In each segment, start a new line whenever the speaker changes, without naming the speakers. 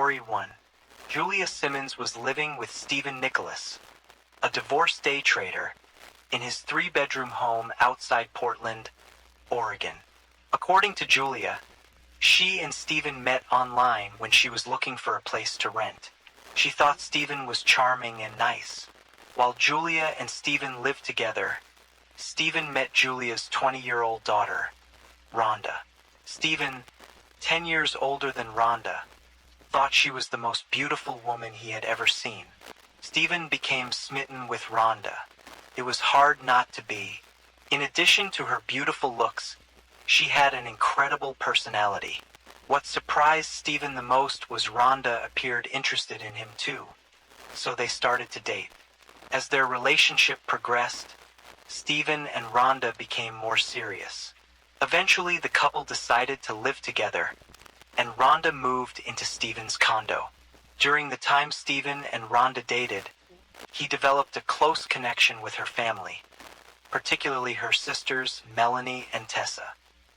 Story 1. Julia Simmons was living with Stephen Nicholas, a divorced day trader, in his three-bedroom home outside Portland, Oregon. According to Julia, she and Stephen met online when she was looking for a place to rent. She thought Stephen was charming and nice. While Julia and Stephen lived together, Stephen met Julia's 20-year-old daughter, Rhonda. Stephen, 10 years older than Rhonda, thought she was the most beautiful woman he had ever seen. Stephen became smitten with Rhonda. It was hard not to be. In addition to her beautiful looks, she had an incredible personality. What surprised Stephen the most was Rhonda appeared interested in him too, so they started to date. As their relationship progressed, Stephen and Rhonda became more serious. Eventually, the couple decided to live together, and Rhonda moved into Stephen's condo. During the time Stephen and Rhonda dated, he developed a close connection with her family, particularly her sisters, Melanie and Tessa.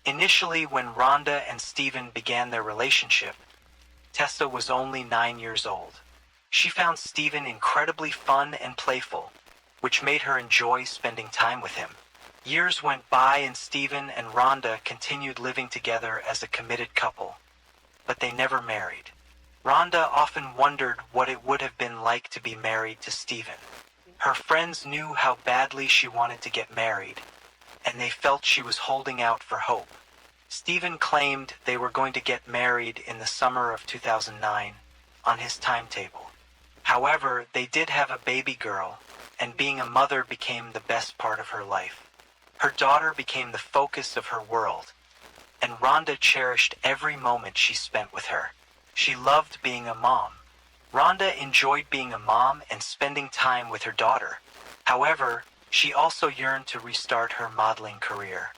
Initially, when Rhonda and Stephen began their relationship, Tessa was only 9 years old. She found Stephen incredibly fun and playful, which made her enjoy spending time with him. Years went by and Stephen and Rhonda continued living together as a committed couple, but they never married. Rhonda often wondered what it would have been like to be married to Stephen. Her friends knew how badly she wanted to get married, and they felt she was holding out for hope. Stephen claimed they were going to get married in the summer of 2009 on his timetable. However, they did have a baby girl, and being a mother became the best part of her life. Her daughter became the focus of her world, and Rhonda cherished every moment she spent with her. She loved being a mom. Rhonda enjoyed being a mom and spending time with her daughter. However, she also yearned to restart her modeling career.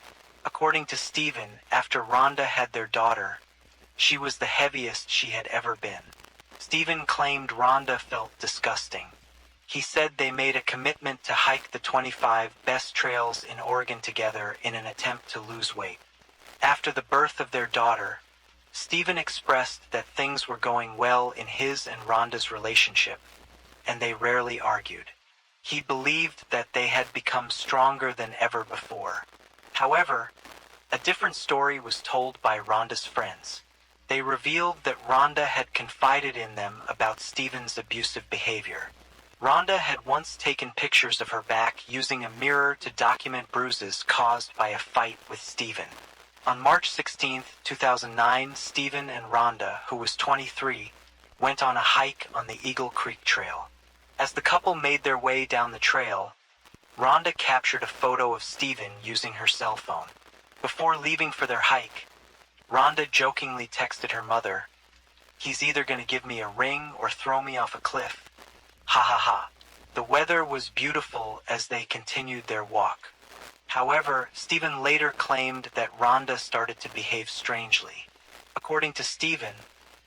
According to Stephen, after Rhonda had their daughter, she was the heaviest she had ever been. Stephen claimed Rhonda felt disgusting. He said they made a commitment to hike the 25 best trails in Oregon together in an attempt to lose weight. After the birth of their daughter, Stephen expressed that things were going well in his and Rhonda's relationship, and they rarely argued. He believed that they had become stronger than ever before. However, a different story was told by Rhonda's friends. They revealed that Rhonda had confided in them about Stephen's abusive behavior. Rhonda had once taken pictures of her back using a mirror to document bruises caused by a fight with Stephen. On March 16, 2009, Stephen and Rhonda, who was 23, went on a hike on the Eagle Creek Trail. As the couple made their way down the trail, Rhonda captured a photo of Stephen using her cell phone. Before leaving for their hike, Rhonda jokingly texted her mother, "He's either going to give me a ring or throw me off a cliff. Ha ha ha." The weather was beautiful as they continued their walk. However, Stephen later claimed that Rhonda started to behave strangely. According to Stephen,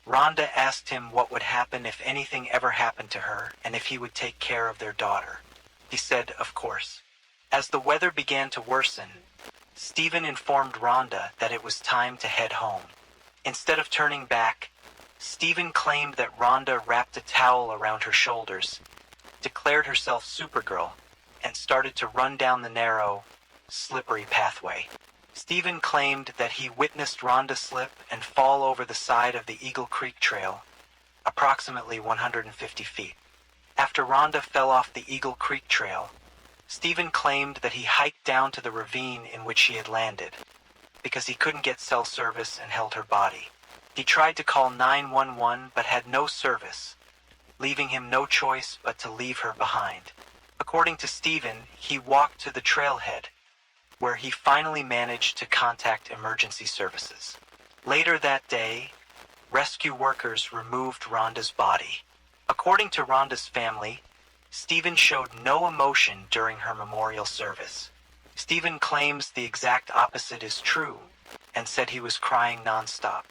Rhonda asked him what would happen if anything ever happened to her and if he would take care of their daughter. He said, of course. As the weather began to worsen, Stephen informed Rhonda that it was time to head home. Instead of turning back, Stephen claimed that Rhonda wrapped a towel around her shoulders, declared herself Supergirl, and started to run down the narrow, slippery pathway. Stephen claimed that he witnessed Rhonda slip and fall over the side of the Eagle Creek Trail, approximately 150 feet. After Rhonda fell off the Eagle Creek Trail, Stephen claimed that he hiked down to the ravine in which she had landed, because he couldn't get cell service and held her body. He tried to call 911 but had no service, leaving him no choice but to leave her behind. According to Stephen, he walked to the trailhead, where he finally managed to contact emergency services. Later that day, rescue workers removed Rhonda's body. According to Rhonda's family, Stephen showed no emotion during her memorial service. Stephen claims the exact opposite is true, and said he was crying nonstop.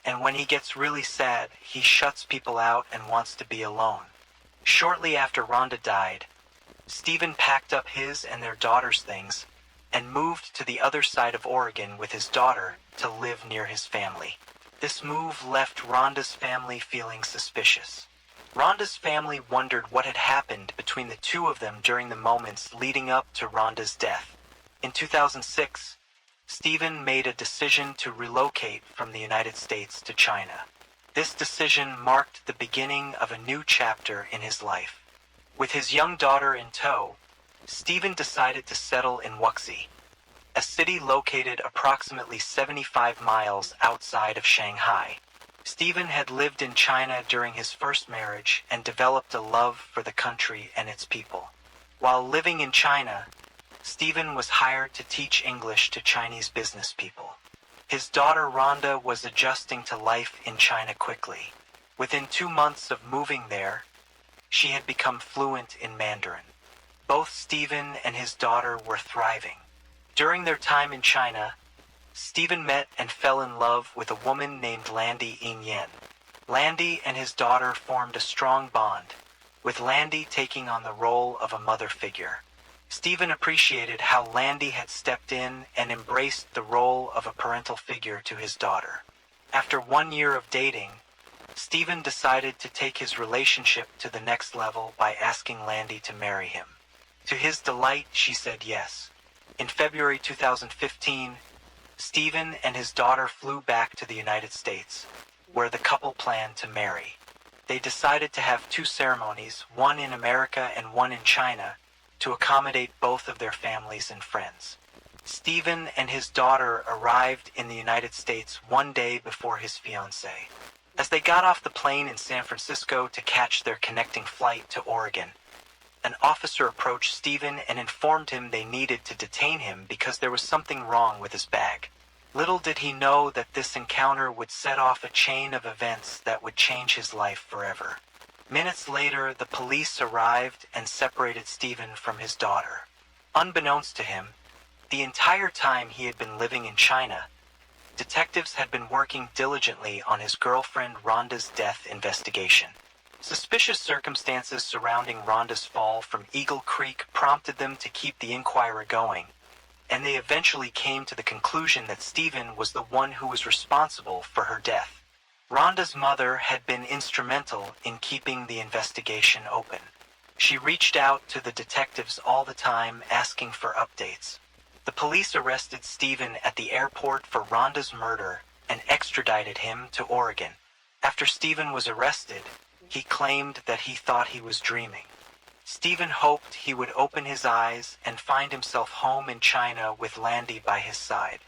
And when he gets really sad, he shuts people out and wants to be alone. Shortly after Rhonda died, Stephen packed up his and their daughter's things and moved to the other side of Oregon with his daughter to live near his family. This move left Rhonda's family feeling suspicious. Rhonda's family wondered what had happened between the two of them during the moments leading up to Rhonda's death. In 2006, Stephen made a decision to relocate from the United States to China. This decision marked the beginning of a new chapter in his life. With his young daughter in tow, Stephen decided to settle in Wuxi, a city located approximately 75 miles outside of Shanghai. Stephen had lived in China during his first marriage and developed a love for the country and its people. While living in China, Stephen was hired to teach English to Chinese business people. His daughter Rhonda was adjusting to life in China quickly. Within 2 months of moving there, she had become fluent in Mandarin. Both Stephen and his daughter were thriving. During their time in China, Stephen met and fell in love with a woman named Landy Yin. Landy and his daughter formed a strong bond, with Landy taking on the role of a mother figure. Stephen appreciated how Landy had stepped in and embraced the role of a parental figure to his daughter. After 1 year of dating, Stephen decided to take his relationship to the next level by asking Landy to marry him. To his delight, she said yes. In February 2015, Stephen and his daughter flew back to the United States, where the couple planned to marry. They decided to have 2 ceremonies, one in America and one in China, to accommodate both of their families and friends. Stephen and his daughter arrived in the United States 1 day before his fiancée. As they got off the plane in San Francisco to catch their connecting flight to Oregon, an officer approached Stephen and informed him they needed to detain him because there was something wrong with his bag. Little did he know that this encounter would set off a chain of events that would change his life forever. Minutes later, the police arrived and separated Stephen from his daughter. Unbeknownst to him, the entire time he had been living in China, detectives had been working diligently on his girlfriend Rhonda's death investigation. Suspicious circumstances surrounding Rhonda's fall from Eagle Creek prompted them to keep the inquiry going, and they eventually came to the conclusion that Stephen was the one who was responsible for her death. Rhonda's mother had been instrumental in keeping the investigation open. She reached out to the detectives all the time asking for updates. The police arrested Stephen at the airport for Rhonda's murder and extradited him to Oregon. After Stephen was arrested, he claimed that he thought he was dreaming. Stephen hoped he would open his eyes and find himself home in China with Landy by his side.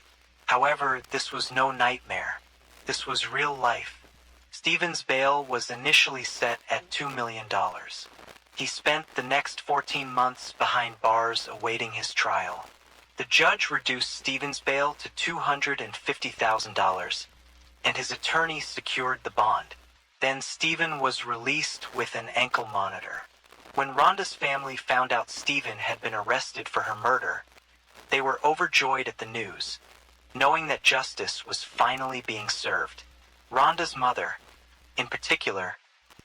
However, this was no nightmare. This was real life. Stephen's bail was initially set at $2 million. He spent the next 14 months behind bars awaiting his trial. The judge reduced Stephen's bail to $250,000, and his attorney secured the bond. Then Stephen was released with an ankle monitor. When Rhonda's family found out Stephen had been arrested for her murder, they were overjoyed at the news, knowing that justice was finally being served. Rhonda's mother, in particular,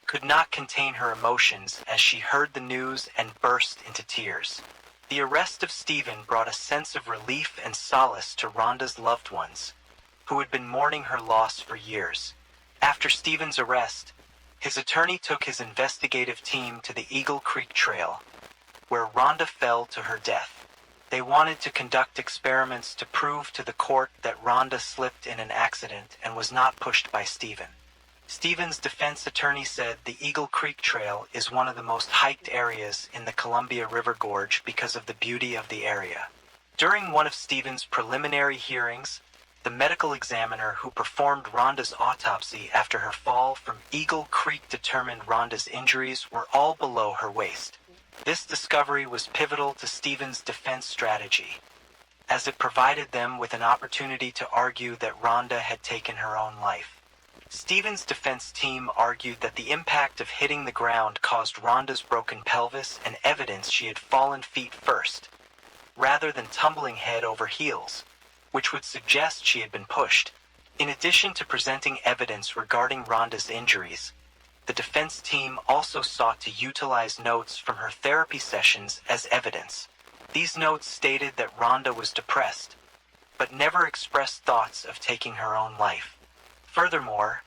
could not contain her emotions as she heard the news and burst into tears. The arrest of Stephen brought a sense of relief and solace to Rhonda's loved ones, who had been mourning her loss for years. After Stephen's arrest, his attorney took his investigative team to the Eagle Creek Trail, where Rhonda fell to her death. They wanted to conduct experiments to prove to the court that Rhonda slipped in an accident and was not pushed by Stephen. Stephen's defense attorney said the Eagle Creek Trail is one of the most hiked areas in the Columbia River Gorge because of the beauty of the area. During one of Stephen's preliminary hearings, the medical examiner who performed Rhonda's autopsy after her fall from Eagle Creek determined Rhonda's injuries were all below her waist. This discovery was pivotal to Stephen's defense strategy, as it provided them with an opportunity to argue that Rhonda had taken her own life. Stephen's defense team argued that the impact of hitting the ground caused Rhonda's broken pelvis and evidence she had fallen feet first, rather than tumbling head over heels, which would suggest she had been pushed. In addition to presenting evidence regarding Rhonda's injuries, the defense team also sought to utilize notes from her therapy sessions as evidence. These notes stated that Rhonda was depressed, but never expressed thoughts of taking her own life. Furthermore,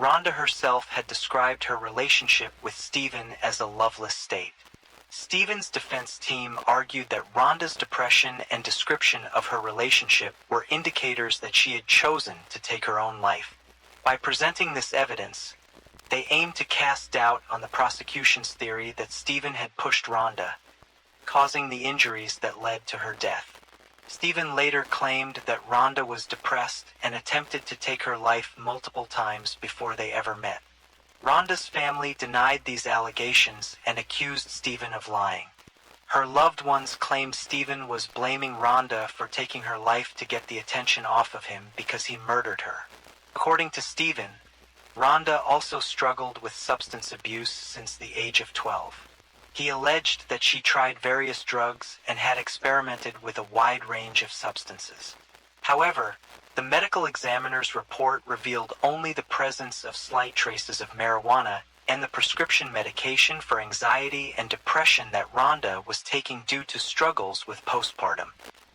Rhonda herself had described her relationship with Stephen as a loveless state. Stephen's defense team argued that Rhonda's depression and description of her relationship were indicators that she had chosen to take her own life. By presenting this evidence, they aimed to cast doubt on the prosecution's theory that Stephen had pushed Rhonda, causing the injuries that led to her death. Stephen later claimed that Rhonda was depressed and attempted to take her life multiple times before they ever met. Rhonda's family denied these allegations and accused Stephen of lying. Her loved ones claimed Stephen was blaming Rhonda for taking her life to get the attention off of him because he murdered her. According to Stephen, Rhonda also struggled with substance abuse since the age of 12. He alleged that she tried various drugs and had experimented with a wide range of substances. However, the medical examiner's report revealed only the presence of slight traces of marijuana and the prescription medication for anxiety and depression that Rhonda was taking due to struggles with postpartum.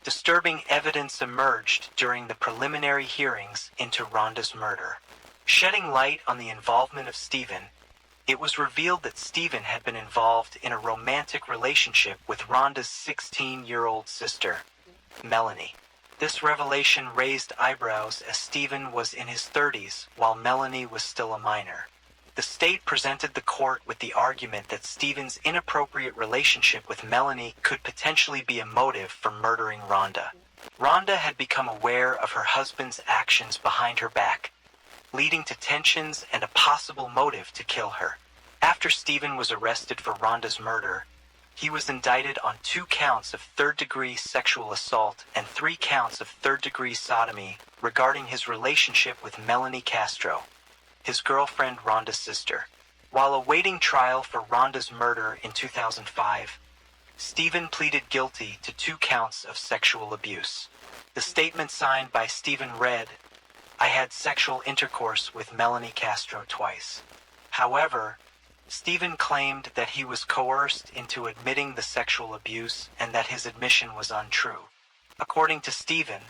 Disturbing evidence emerged during the preliminary hearings into Rhonda's murder. Shedding light on the involvement of Stephen, it was revealed that Stephen had been involved in a romantic relationship with Rhonda's 16-year-old sister, Melanie. This revelation raised eyebrows as Stephen was in his 30s while Melanie was still a minor. The state presented the court with the argument that Stephen's inappropriate relationship with Melanie could potentially be a motive for murdering Rhonda. Rhonda had become aware of her husband's actions behind her back, leading to tensions and a possible motive to kill her. After Stephen was arrested for Rhonda's murder, he was indicted on 2 counts of third-degree sexual assault and 3 counts of third-degree sodomy regarding his relationship with Melanie Castro, his girlfriend Rhonda's sister. While awaiting trial for Rhonda's murder in 2005, Stephen pleaded guilty to 2 counts of sexual abuse. The statement signed by Stephen read, "I had sexual intercourse with Melanie Castro twice." However, Stephen claimed that he was coerced into admitting the sexual abuse and that his admission was untrue. According to Stephen,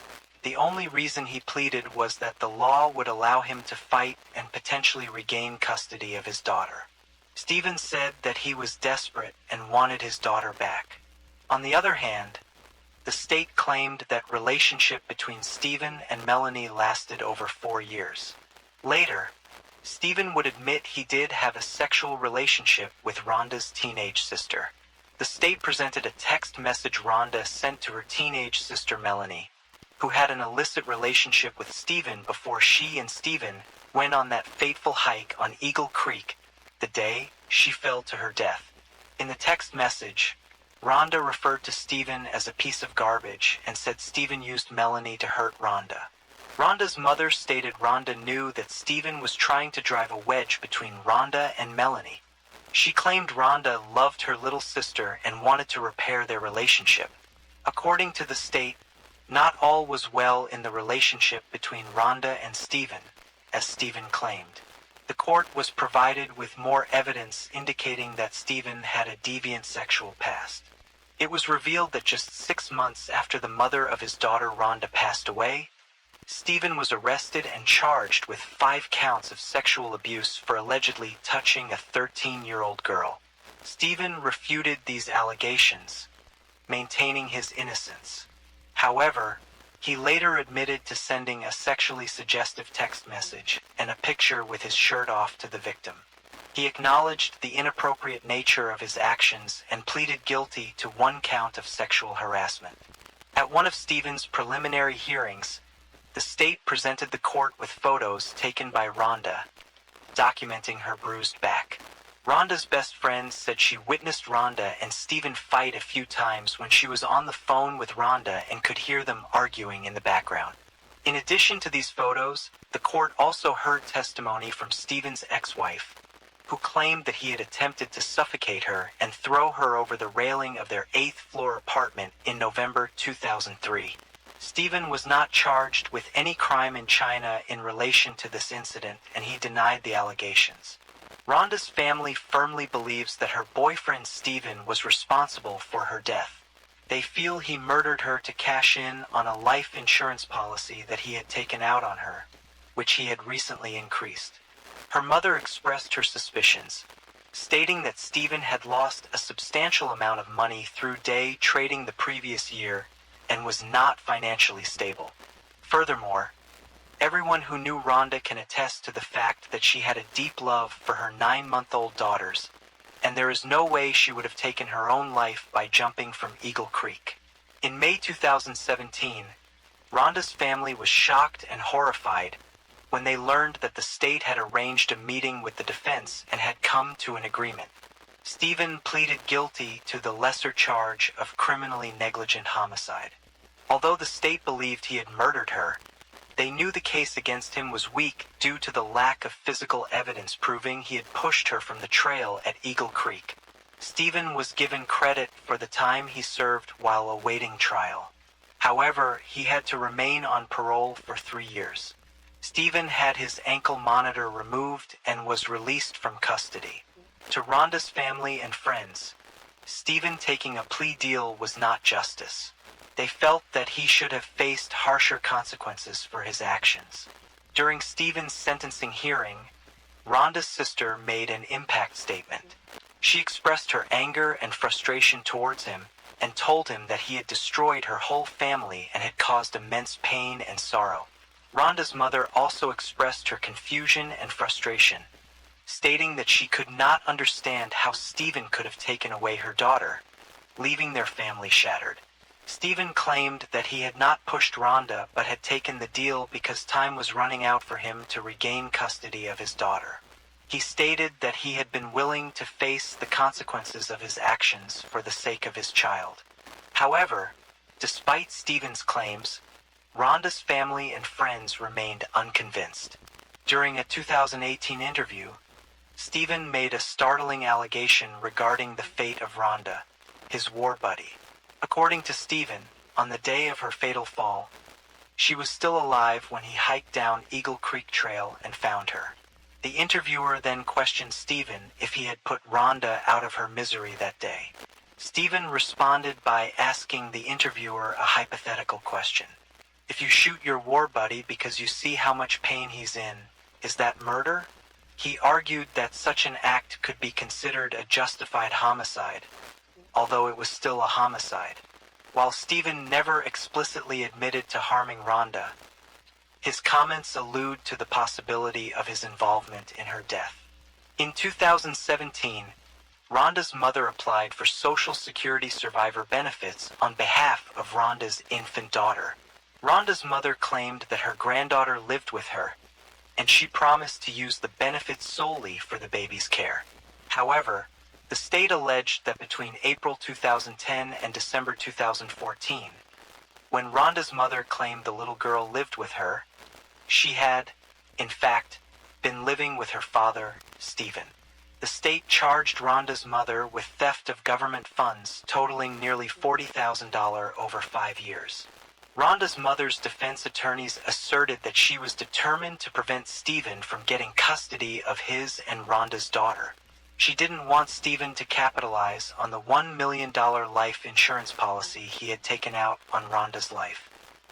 the only reason he pleaded was that the law would allow him to fight and potentially regain custody of his daughter. Stephen said that he was desperate and wanted his daughter back. On the other hand, the state claimed that relationship between Stephen and Melanie lasted over 4 years. Later, Stephen would admit he did have a sexual relationship with Rhonda's teenage sister. The state presented a text message Rhonda sent to her teenage sister Melanie, who had an illicit relationship with Stephen before she and Stephen went on that fateful hike on Eagle Creek the day she fell to her death. In the text message, Rhonda referred to Stephen as a piece of garbage and said Stephen used Melanie to hurt Rhonda. Rhonda's mother stated Rhonda knew that Stephen was trying to drive a wedge between Rhonda and Melanie. She claimed Rhonda loved her little sister and wanted to repair their relationship. According to the state, not all was well in the relationship between Rhonda and Stephen, as Stephen claimed. The court was provided with more evidence indicating that Stephen had a deviant sexual past. It was revealed that just 6 months after the mother of his daughter Rhonda passed away, Stephen was arrested and charged with 5 counts of sexual abuse for allegedly touching a 13-year-old girl. Stephen refuted these allegations, maintaining his innocence. However, he later admitted to sending a sexually suggestive text message and a picture with his shirt off to the victim. He acknowledged the inappropriate nature of his actions and pleaded guilty to 1 count of sexual harassment. At one of Stephen's preliminary hearings, the state presented the court with photos taken by Rhonda, documenting her bruised back. Rhonda's best friend said she witnessed Rhonda and Stephen fight a few times when she was on the phone with Rhonda and could hear them arguing in the background. In addition to these photos, the court also heard testimony from Stephen's ex-wife, who claimed that he had attempted to suffocate her and throw her over the railing of their 8th-floor apartment in November 2003. Stephen was not charged with any crime in China in relation to this incident, and he denied the allegations. Rhonda's family firmly believes that her boyfriend Stephen was responsible for her death. They feel he murdered her to cash in on a life insurance policy that he had taken out on her. which he had recently increased. Her mother expressed her suspicions, stating that Stephen had lost a substantial amount of money through day trading the previous year and was not financially stable. Furthermore, everyone who knew Rhonda can attest to the fact that she had a deep love for her 9-month-old daughters, and there is no way she would have taken her own life by jumping from Eagle Creek. In May 2017, Rhonda's family was shocked and horrified when they learned that the state had arranged a meeting with the defense and had come to an agreement. Stephen pleaded guilty to the lesser charge of criminally negligent homicide. Although the state believed he had murdered her, they knew the case against him was weak due to the lack of physical evidence proving he had pushed her from the trail at Eagle Creek. Stephen was given credit for the time he served while awaiting trial. However, he had to remain on parole for 3 years. Stephen had his ankle monitor removed and was released from custody. To Rhonda's family and friends, Stephen taking a plea deal was not justice. They felt that he should have faced harsher consequences for his actions. During Stephen's sentencing hearing, Rhonda's sister made an impact statement. She expressed her anger and frustration towards him and told him that he had destroyed her whole family and had caused immense pain and sorrow. Rhonda's mother also expressed her confusion and frustration, stating that she could not understand how Stephen could have taken away her daughter, leaving their family shattered. Stephen claimed that he had not pushed Rhonda but had taken the deal because time was running out for him to regain custody of his daughter. He stated that he had been willing to face the consequences of his actions for the sake of his child. However, despite Stephen's claims, Rhonda's family and friends remained unconvinced. During a 2018 interview, Stephen made a startling allegation regarding the fate of Rhonda, his war buddy. According to Stephen, on the day of her fatal fall, she was still alive when he hiked down Eagle Creek Trail and found her. The interviewer then questioned Stephen if he had put Rhonda out of her misery that day. Stephen responded by asking the interviewer a hypothetical question. If you shoot your war buddy because you see how much pain he's in, is that murder? He argued that such an act could be considered a justified homicide, although it was still a homicide. While Stephen never explicitly admitted to harming Rhonda, his comments allude to the possibility of his involvement in her death. In 2017, Rhonda's mother applied for Social Security survivor benefits on behalf of Rhonda's infant daughter. Rhonda's mother claimed that her granddaughter lived with her, and she promised to use the benefits solely for the baby's care. However, the state alleged that between April 2010 and December 2014, when Rhonda's mother claimed the little girl lived with her, she had, in fact, been living with her father, Stephen. The state charged Rhonda's mother with theft of government funds totaling nearly $40,000 over 5 years. Rhonda's mother's defense attorneys asserted that she was determined to prevent Stephen from getting custody of his and Rhonda's daughter. She didn't want Stephen to capitalize on the $1 million life insurance policy he had taken out on Rhonda's life.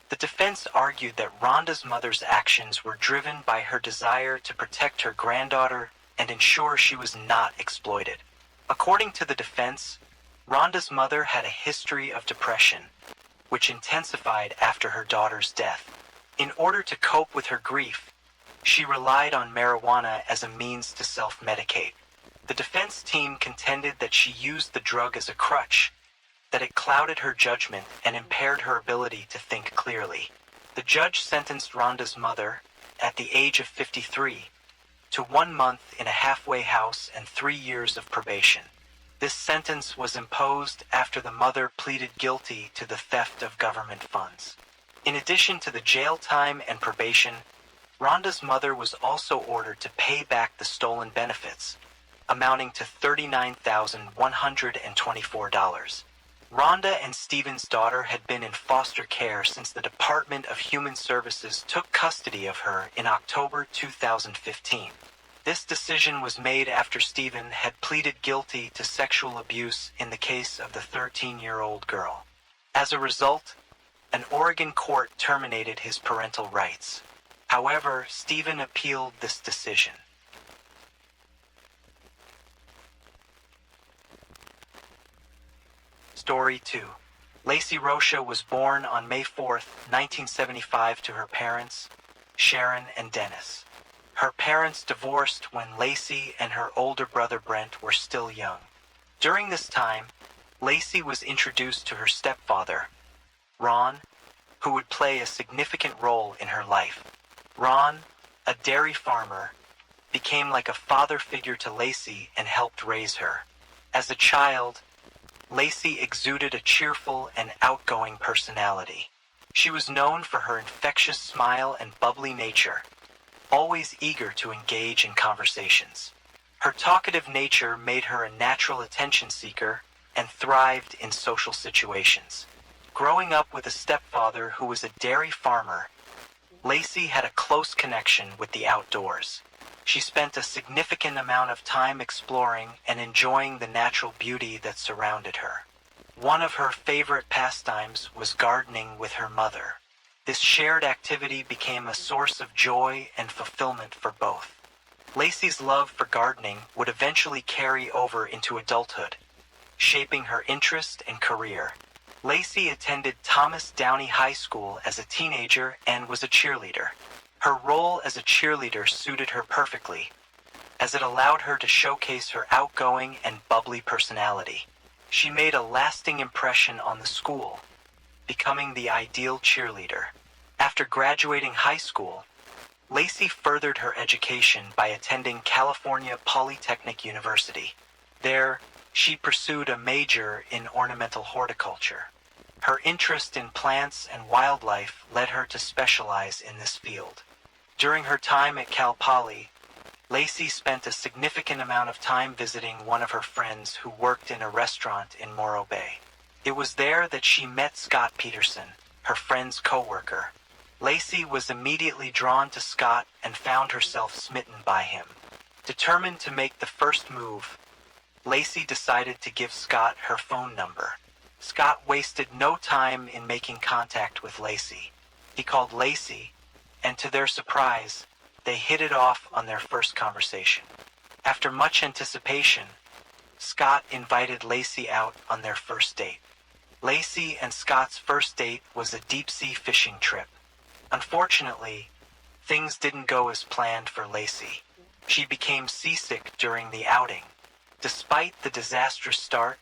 The defense argued that Rhonda's mother's actions were driven by her desire to protect her granddaughter and ensure she was not exploited. According to the defense, Rhonda's mother had a history of depression, which intensified after her daughter's death. In order to cope with her grief, she relied on marijuana as a means to self-medicate. The defense team contended that she used the drug as a crutch, that it clouded her judgment and impaired her ability to think clearly. The judge sentenced Rhonda's mother, at the age of 53, to 1 month in a halfway house and 3 years of probation. This sentence was imposed after the mother pleaded guilty to the theft of government funds. In addition to the jail time and probation, Rhonda's mother was also ordered to pay back the stolen benefits, amounting to $39,124. Rhonda and Stephen's daughter had been in foster care since the Department of Human Services took custody of her in October 2015. This decision was made after Stephen had pleaded guilty to sexual abuse in the case of the 13-year-old girl. As a result, an Oregon court terminated his parental rights. However, Stephen appealed this decision. Story 2. Lacey Rocha was born on May 4, 1975 to her parents, Sharon and Dennis. Her parents divorced when Lacey and her older brother Brent were still young. During this time, Lacey was introduced to her stepfather, Ron, who would play a significant role in her life. Ron, a dairy farmer, became like a father figure to Lacey and helped raise her. As a child, Lacey exuded a cheerful and outgoing personality. She was known for her infectious smile and bubbly nature, always eager to engage in conversations. Her talkative nature made her a natural attention seeker and thrived in social situations. Growing up with a stepfather who was a dairy farmer, Lacey had a close connection with the outdoors. She spent a significant amount of time exploring and enjoying the natural beauty that surrounded her. One of her favorite pastimes was gardening with her mother. This shared activity became a source of joy and fulfillment for both. Lacey's love for gardening would eventually carry over into adulthood, shaping her interest and career. Lacey attended Thomas Downey High School as a teenager and was a cheerleader. Her role as a cheerleader suited her perfectly, as it allowed her to showcase her outgoing and bubbly personality. She made a lasting impression on the school, becoming the ideal cheerleader. After graduating high school, Lacey furthered her education by attending California Polytechnic University. There, she pursued a major in ornamental horticulture. Her interest in plants and wildlife led her to specialize in this field. During her time at Cal Poly, Lacey spent a significant amount of time visiting one of her friends who worked in a restaurant in Morro Bay. It was there that she met Scott Peterson, her friend's co-worker. Lacey was immediately drawn to Scott and found herself smitten by him. Determined to make the first move, Lacey decided to give Scott her phone number. Scott wasted no time in making contact with Lacey. He called Lacey, and to their surprise, they hit it off on their first conversation. After much anticipation, Scott invited Lacey out on their first date. Lacey and Scott's first date was a deep-sea fishing trip. Unfortunately, things didn't go as planned for Lacey. She became seasick during the outing. Despite the disastrous start,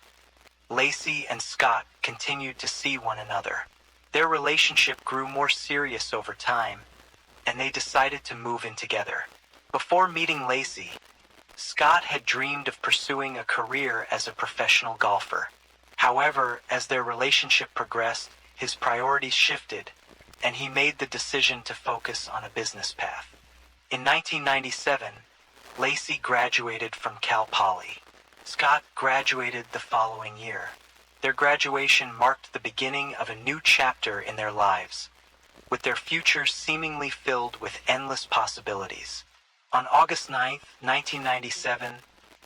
Lacey and Scott continued to see one another. Their relationship grew more serious over time, and they decided to move in together. Before meeting Lacey, Scott had dreamed of pursuing a career as a professional golfer. However, as their relationship progressed, his priorities shifted, and he made the decision to focus on a business path. In 1997, Lacey graduated from Cal Poly. Scott graduated the following year. Their graduation marked the beginning of a new chapter in their lives, with their futures seemingly filled with endless possibilities. On August 9, 1997,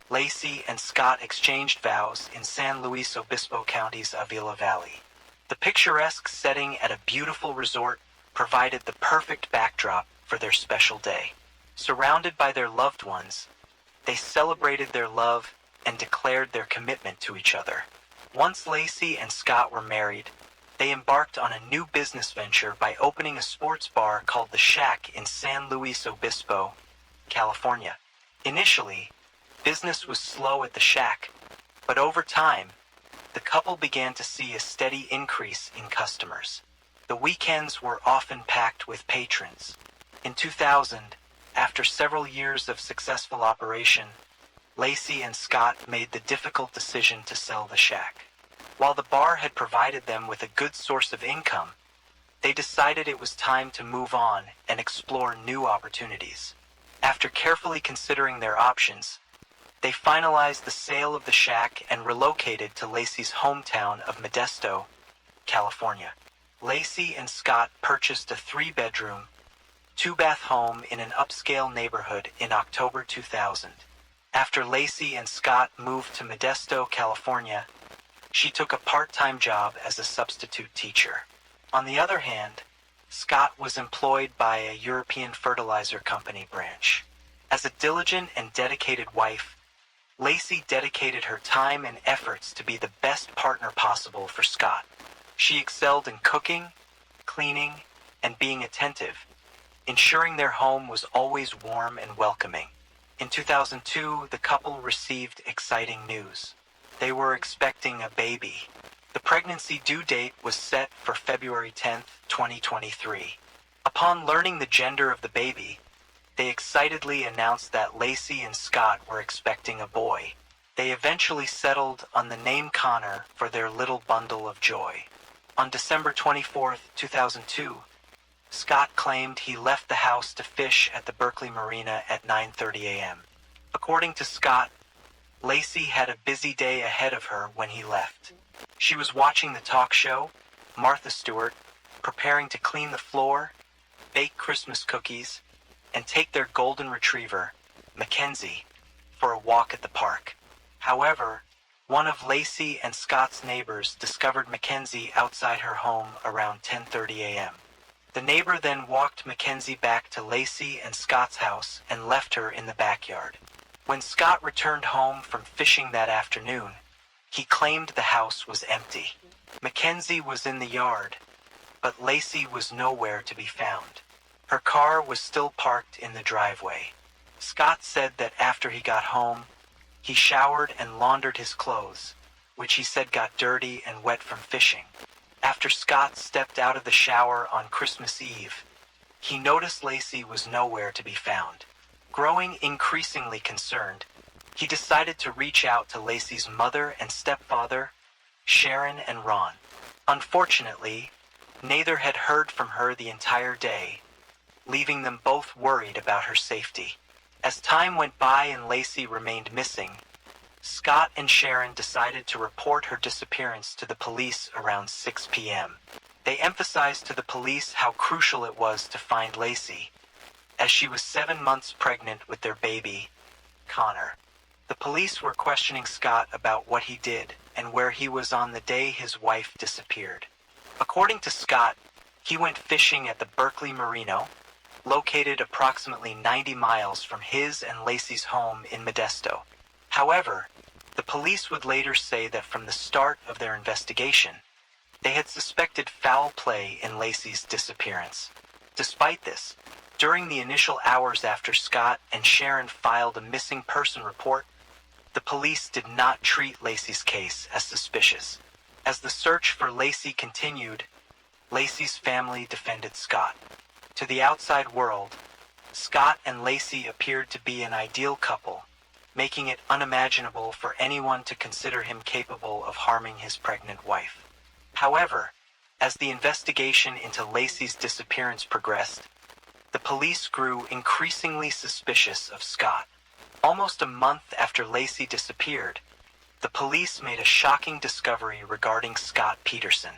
Lacey and Scott exchanged vows in San Luis Obispo County's Avila Valley. The picturesque setting at a beautiful resort provided the perfect backdrop for their special day. Surrounded by their loved ones, they celebrated their love and declared their commitment to each other. Once Lacey and Scott were married, they embarked on a new business venture by opening a sports bar called The Shack in San Luis Obispo, California. Initially, business was slow at The Shack, but over time, the couple began to see a steady increase in customers. The weekends were often packed with patrons. In 2000, after several years of successful operation, Lacey and Scott made the difficult decision to sell The Shack. While the bar had provided them with a good source of income, they decided it was time to move on and explore new opportunities. After carefully considering their options, they finalized the sale of The Shack and relocated to Lacey's hometown of Modesto, California. Lacey and Scott purchased a 3-bedroom, 2-bath home in an upscale neighborhood in October 2000. After Lacey and Scott moved to Modesto, California, she took a part-time job as a substitute teacher. On the other hand, Scott was employed by a European fertilizer company branch. As a diligent and dedicated wife, Lacey dedicated her time and efforts to be the best partner possible for Scott. She excelled in cooking, cleaning, and being attentive, ensuring their home was always warm and welcoming. In 2002, the couple received exciting news. They were expecting a baby. The pregnancy due date was set for February 10, 2023. Upon learning the gender of the baby, they excitedly announced that Lacey and Scott were expecting a boy. They eventually settled on the name Connor for their little bundle of joy. On December 24, 2002, Scott claimed he left the house to fish at the Berkeley Marina at 9:30 a.m. According to Scott, Lacey had a busy day ahead of her when he left. She was watching the talk show, Martha Stewart, preparing to clean the floor, bake Christmas cookies, and take their golden retriever, Mackenzie, for a walk at the park. However, one of Lacey and Scott's neighbors discovered Mackenzie outside her home around 10:30 a.m. The neighbor then walked Mackenzie back to Lacey and Scott's house and left her in the backyard. When Scott returned home from fishing that afternoon, he claimed the house was empty. Mackenzie was in the yard, but Lacey was nowhere to be found. Her car was still parked in the driveway. Scott said that after he got home, he showered and laundered his clothes, which he said got dirty and wet from fishing. After Scott stepped out of the shower on Christmas Eve, he noticed Lacey was nowhere to be found. Growing increasingly concerned, he decided to reach out to Lacey's mother and stepfather, Sharon and Ron. Unfortunately, neither had heard from her the entire day, leaving them both worried about her safety. As time went by and Lacey remained missing, Scott and Sharon decided to report her disappearance to the police around 6 p.m. They emphasized to the police how crucial it was to find Lacey, as she was 7 months pregnant with their baby, Connor. The police were questioning Scott about what he did and where he was on the day his wife disappeared. According to Scott, he went fishing at the Berkeley Marina, located approximately 90 miles from his and Lacey's home in Modesto. However, the police would later say that from the start of their investigation, they had suspected foul play in Lacey's disappearance. Despite this, during the initial hours after Scott and Sharon filed a missing person report, the police did not treat Lacey's case as suspicious. As the search for Lacey continued, Lacey's family defended Scott. To the outside world, Scott and Lacey appeared to be an ideal couple, making it unimaginable for anyone to consider him capable of harming his pregnant wife. However, as the investigation into Lacey's disappearance progressed, the police grew increasingly suspicious of Scott. Almost a month after Lacey disappeared, the police made a shocking discovery regarding Scott Peterson.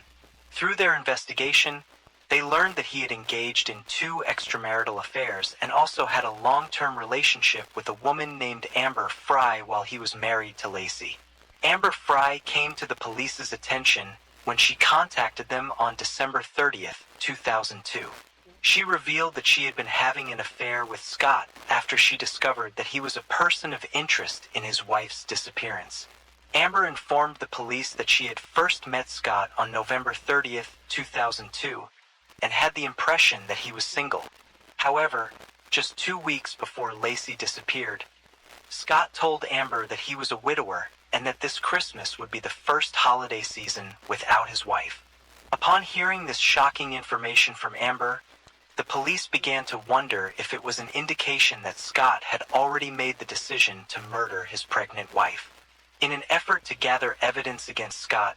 Through their investigation, they learned that he had engaged in 2 extramarital affairs and also had a long-term relationship with a woman named Amber Fry while he was married to Lacey. Amber Fry came to the police's attention when she contacted them on December 30th, 2002. She revealed that she had been having an affair with Scott after she discovered that he was a person of interest in his wife's disappearance. Amber informed the police that she had first met Scott on November 30th, 2002, and had the impression that he was single. However, just 2 weeks before Lacey disappeared, Scott told Amber that he was a widower and that this Christmas would be the first holiday season without his wife. Upon hearing this shocking information from Amber, the police began to wonder if it was an indication that Scott had already made the decision to murder his pregnant wife. In an effort to gather evidence against Scott,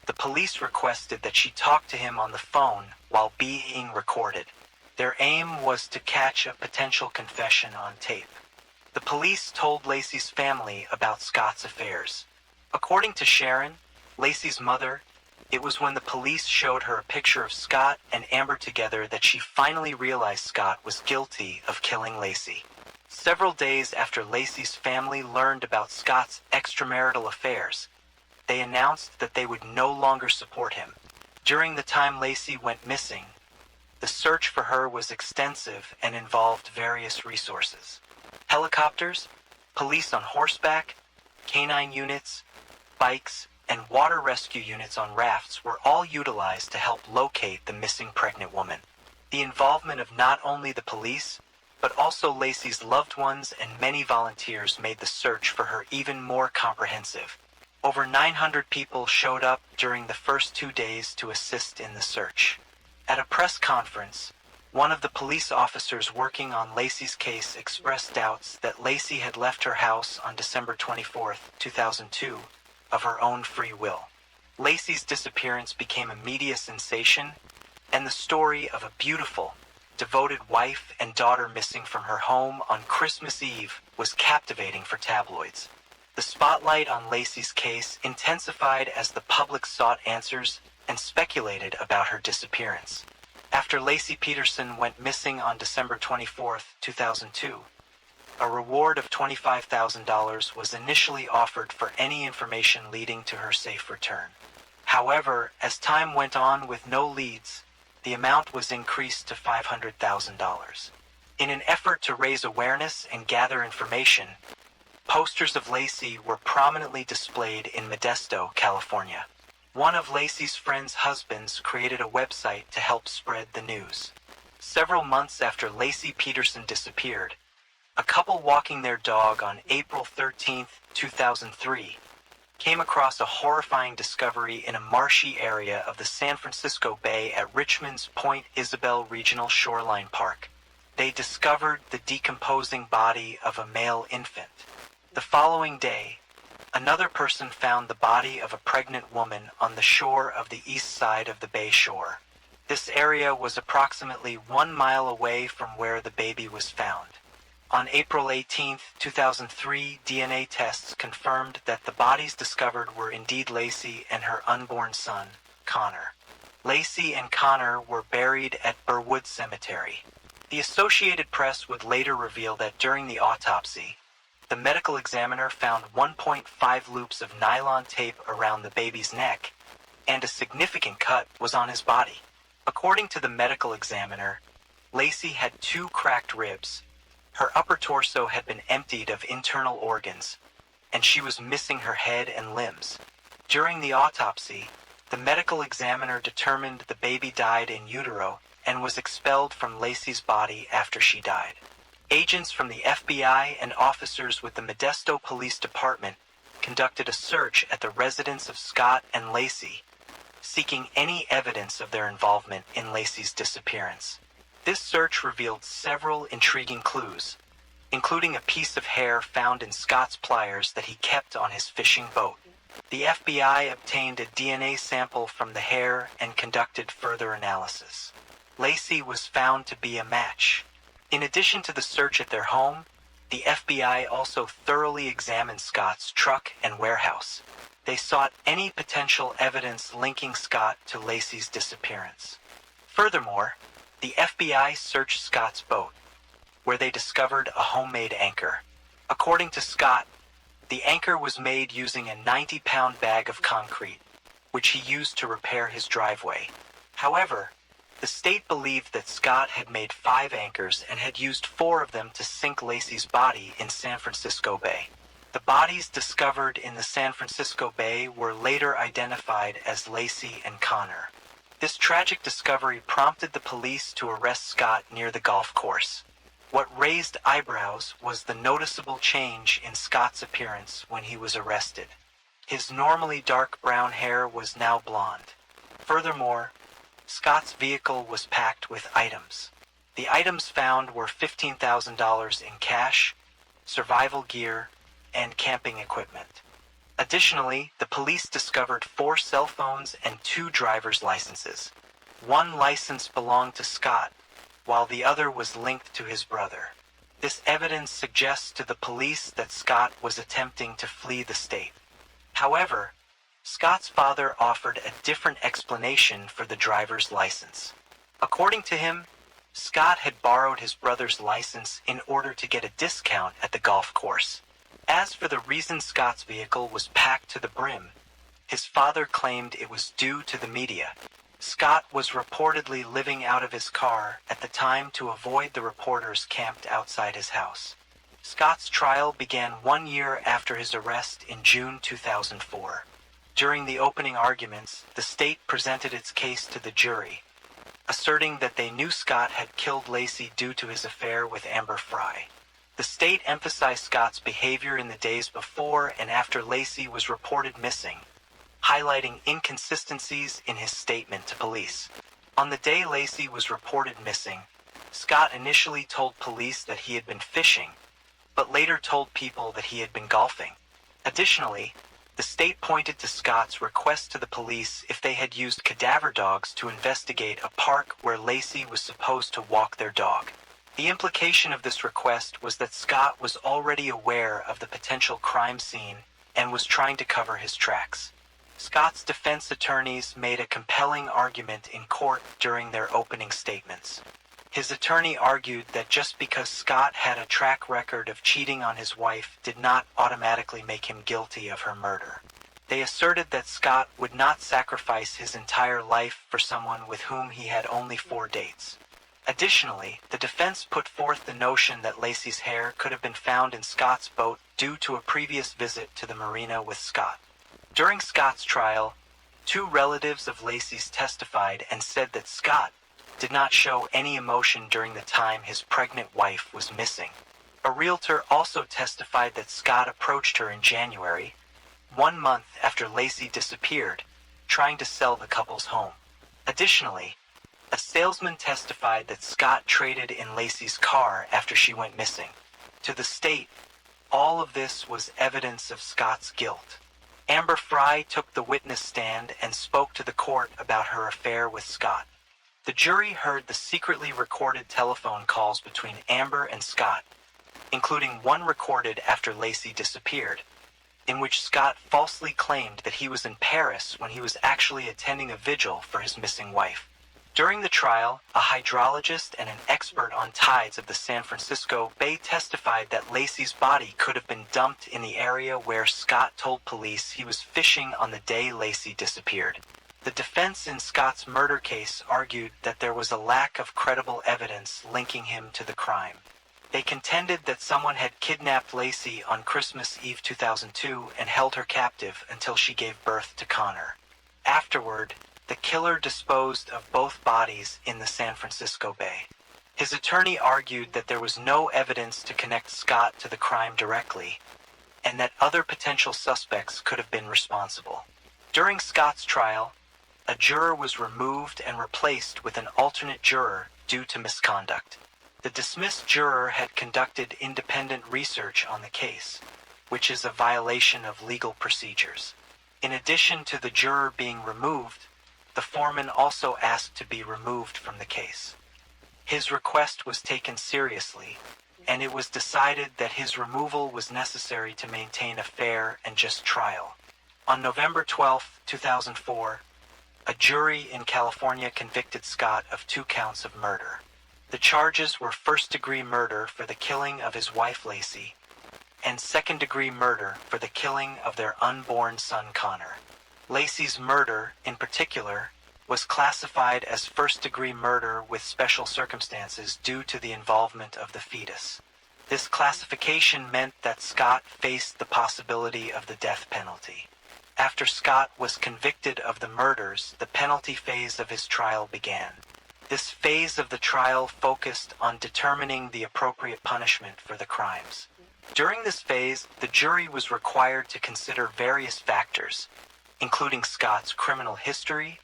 the police requested that she talk to him on the phone while being recorded. Their aim was to catch a potential confession on tape. The police told Lacey's family about Scott's affairs. According to Sharon, Lacey's mother, it was when the police showed her a picture of Scott and Amber together that she finally realized Scott was guilty of killing Lacey. Several days after Lacey's family learned about Scott's extramarital affairs, they announced that they would no longer support him. During the time Lacey went missing, The search for her was extensive and involved various resources. Helicopters, police on horseback, canine units, bikes, and water rescue units on rafts were all utilized to help locate the missing pregnant woman. The involvement of not only the police, but also Lacey's loved ones and many volunteers made the search for her even more comprehensive. Over 900 people showed up during the first 2 days to assist in the search. At a press conference, one of the police officers working on Lacey's case expressed doubts that Lacey had left her house on December 24, 2002, of her own free will. Lacey's disappearance became a media sensation, and the story of a beautiful, devoted wife and daughter missing from her home on Christmas Eve was captivating for tabloids. The spotlight on Lacey's case intensified as the public sought answers and speculated about her disappearance. After Lacey Peterson went missing on December 24, 2002, a reward of $25,000 was initially offered for any information leading to her safe return. However, as time went on with no leads, the amount was increased to $500,000. In an effort to raise awareness and gather information, posters of Lacey were prominently displayed in Modesto, California. One of Lacey's friend's husbands created a website to help spread the news. Several months after Lacey Peterson disappeared, a couple walking their dog on April 13, 2003, came across a horrifying discovery in a marshy area of the San Francisco Bay at Richmond's Point Isabel Regional Shoreline Park. They discovered the decomposing body of a male infant. The following day, another person found the body of a pregnant woman on the shore of the east side of the bay shore. This area was approximately 1 mile away from where the baby was found. On April 18, 2003, DNA tests confirmed that the bodies discovered were indeed Lacey and her unborn son, Connor. Lacey and Connor were buried at Burwood Cemetery. The Associated Press would later reveal that during the autopsy, the medical examiner found 1.5 loops of nylon tape around the baby's neck, and a significant cut was on his body. According to the medical examiner, Lacey had 2 cracked ribs. Her upper torso had been emptied of internal organs, and she was missing her head and limbs. During the autopsy, the medical examiner determined the baby died in utero and was expelled from Lacey's body after she died. Agents from the FBI and officers with the Modesto Police Department conducted a search at the residence of Scott and Lacey, seeking any evidence of their involvement in Lacey's disappearance. This search revealed several intriguing clues, including a piece of hair found in Scott's pliers that he kept on his fishing boat. The FBI obtained a DNA sample from the hair and conducted further analysis. Lacey was found to be a match. In addition to the search at their home, the FBI also thoroughly examined Scott's truck and warehouse. They sought any potential evidence linking Scott to Lacey's disappearance. Furthermore, the FBI searched Scott's boat, where they discovered a homemade anchor. According to Scott, the anchor was made using a 90-pound bag of concrete, which he used to repair his driveway. However, the state believed that Scott had made 5 anchors and had used 4 of them to sink Lacey's body in San Francisco Bay. The bodies discovered in the San Francisco Bay were later identified as Lacey and Connor. This tragic discovery prompted the police to arrest Scott near the golf course. What raised eyebrows was the noticeable change in Scott's appearance when he was arrested. His normally dark brown hair was now blonde. Furthermore, Scott's vehicle was packed with items. The items found were $15,000 in cash, survival gear, and camping equipment. Additionally, the police discovered 4 cell phones and 2 driver's licenses. One license belonged to Scott, while the other was linked to his brother. This evidence suggests to the police that Scott was attempting to flee the state. However, Scott's father offered a different explanation for the driver's license. According to him, Scott had borrowed his brother's license in order to get a discount at the golf course. As for the reason Scott's vehicle was packed to the brim, his father claimed it was due to the media. Scott was reportedly living out of his car at the time to avoid the reporters camped outside his house. Scott's trial began 1 year after his arrest in June 2004. During the opening arguments, the state presented its case to the jury, asserting that they knew Scott had killed Lacey due to his affair with Amber Fry. The state emphasized Scott's behavior in the days before and after Lacey was reported missing, highlighting inconsistencies in his statement to police. On the day Lacey was reported missing, Scott initially told police that he had been fishing, but later told people that he had been golfing. Additionally, the state pointed to Scott's request to the police if they had used cadaver dogs to investigate a park where Lacey was supposed to walk their dog. The implication of this request was that Scott was already aware of the potential crime scene and was trying to cover his tracks. Scott's defense attorneys made a compelling argument in court during their opening statements. His attorney argued that just because Scott had a track record of cheating on his wife did not automatically make him guilty of her murder. They asserted that Scott would not sacrifice his entire life for someone with whom he had only 4 dates. Additionally, the defense put forth the notion that Lacey's hair could have been found in Scott's boat due to a previous visit to the marina with Scott. During Scott's trial, 2 relatives of Lacey's testified and said that Scott did not show any emotion during the time his pregnant wife was missing. A realtor also testified that Scott approached her in January, 1 month after Lacey disappeared, trying to sell the couple's home. Additionally, a salesman testified that Scott traded in Lacey's car after she went missing. To the state, all of this was evidence of Scott's guilt. Amber Fry took the witness stand and spoke to the court about her affair with Scott. The jury heard the secretly recorded telephone calls between Amber and Scott, including one recorded after Lacey disappeared, in which Scott falsely claimed that he was in Paris when he was actually attending a vigil for his missing wife. During the trial, a hydrologist and an expert on tides of the San Francisco Bay testified that Lacey's body could have been dumped in the area where Scott told police he was fishing on the day Lacey disappeared. The defense in Scott's murder case argued that there was a lack of credible evidence linking him to the crime. They contended that someone had kidnapped Lacey on Christmas Eve 2002 and held her captive until she gave birth to Connor. Afterward, the killer disposed of both bodies in the San Francisco Bay. His attorney argued that there was no evidence to connect Scott to the crime directly, and that other potential suspects could have been responsible. During Scott's trial, a juror was removed and replaced with an alternate juror due to misconduct. The dismissed juror had conducted independent research on the case, which is a violation of legal procedures. In addition to the juror being removed, the foreman also asked to be removed from the case. His request was taken seriously, and it was decided that his removal was necessary to maintain a fair and just trial. On November 12, 2004, a jury in California convicted Scott of 2 counts of murder. The charges were first-degree murder for the killing of his wife Lacey, and second-degree murder for the killing of their unborn son Connor. Lacey's murder, in particular, was classified as first-degree murder with special circumstances due to the involvement of the fetus. This classification meant that Scott faced the possibility of the death penalty. After Scott was convicted of the murders, the penalty phase of his trial began. This phase of the trial focused on determining the appropriate punishment for the crimes. During this phase, the jury was required to consider various factors, including Scott's criminal history,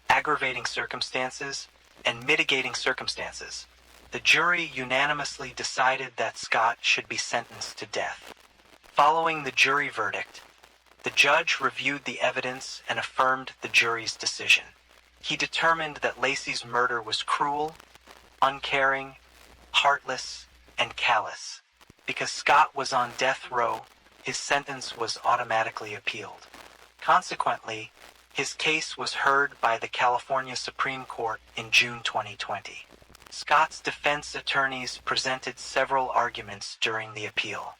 aggravating circumstances, and mitigating circumstances. The jury unanimously decided that Scott should be sentenced to death. Following the jury verdict, the judge reviewed the evidence and affirmed the jury's decision. He determined that Lacey's murder was cruel, uncaring, heartless, and callous. Because Scott was on death row, his sentence was automatically appealed. Consequently, his case was heard by the California Supreme Court in June 2020. Scott's defense attorneys presented several arguments during the appeal.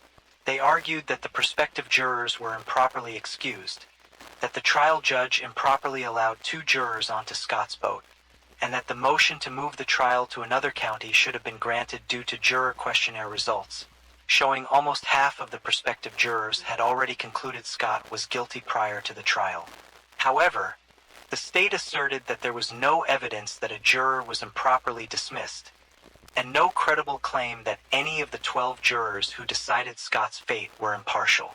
They argued that the prospective jurors were improperly excused, that the trial judge improperly allowed 2 jurors onto Scott's boat, and that the motion to move the trial to another county should have been granted due to juror questionnaire results, showing almost half of the prospective jurors had already concluded Scott was guilty prior to the trial. However, the state asserted that there was no evidence that a juror was improperly dismissed, and no credible claim that any of the 12 jurors who decided Scott's fate were impartial.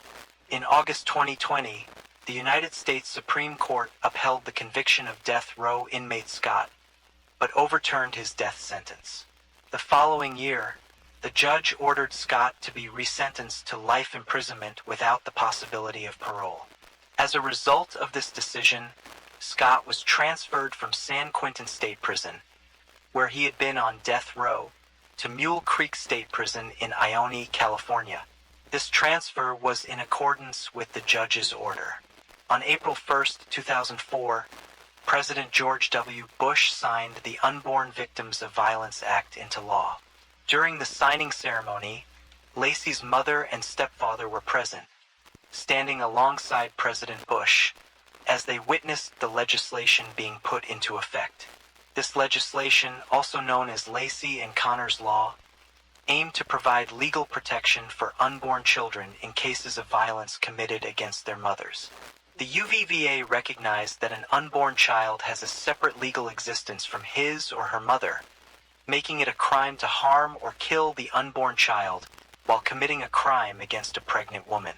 In August 2020, the United States Supreme Court upheld the conviction of death row inmate Scott, but overturned his death sentence. The following year, the judge ordered Scott to be resentenced to life imprisonment without the possibility of parole. As a result of this decision, Scott was transferred from San Quentin State Prison, where he had been on death row, to Mule Creek State Prison in Ione, California. This transfer was in accordance with the judge's order. On April 1, 2004, President George W. Bush signed the Unborn Victims of Violence Act into law. During the signing ceremony, Lacey's mother and stepfather were present, standing alongside President Bush, as they witnessed the legislation being put into effect. This legislation, also known as Lacey and Connor's Law, aimed to provide legal protection for unborn children in cases of violence committed against their mothers. The UVVA recognized that an unborn child has a separate legal existence from his or her mother, making it a crime to harm or kill the unborn child while committing a crime against a pregnant woman.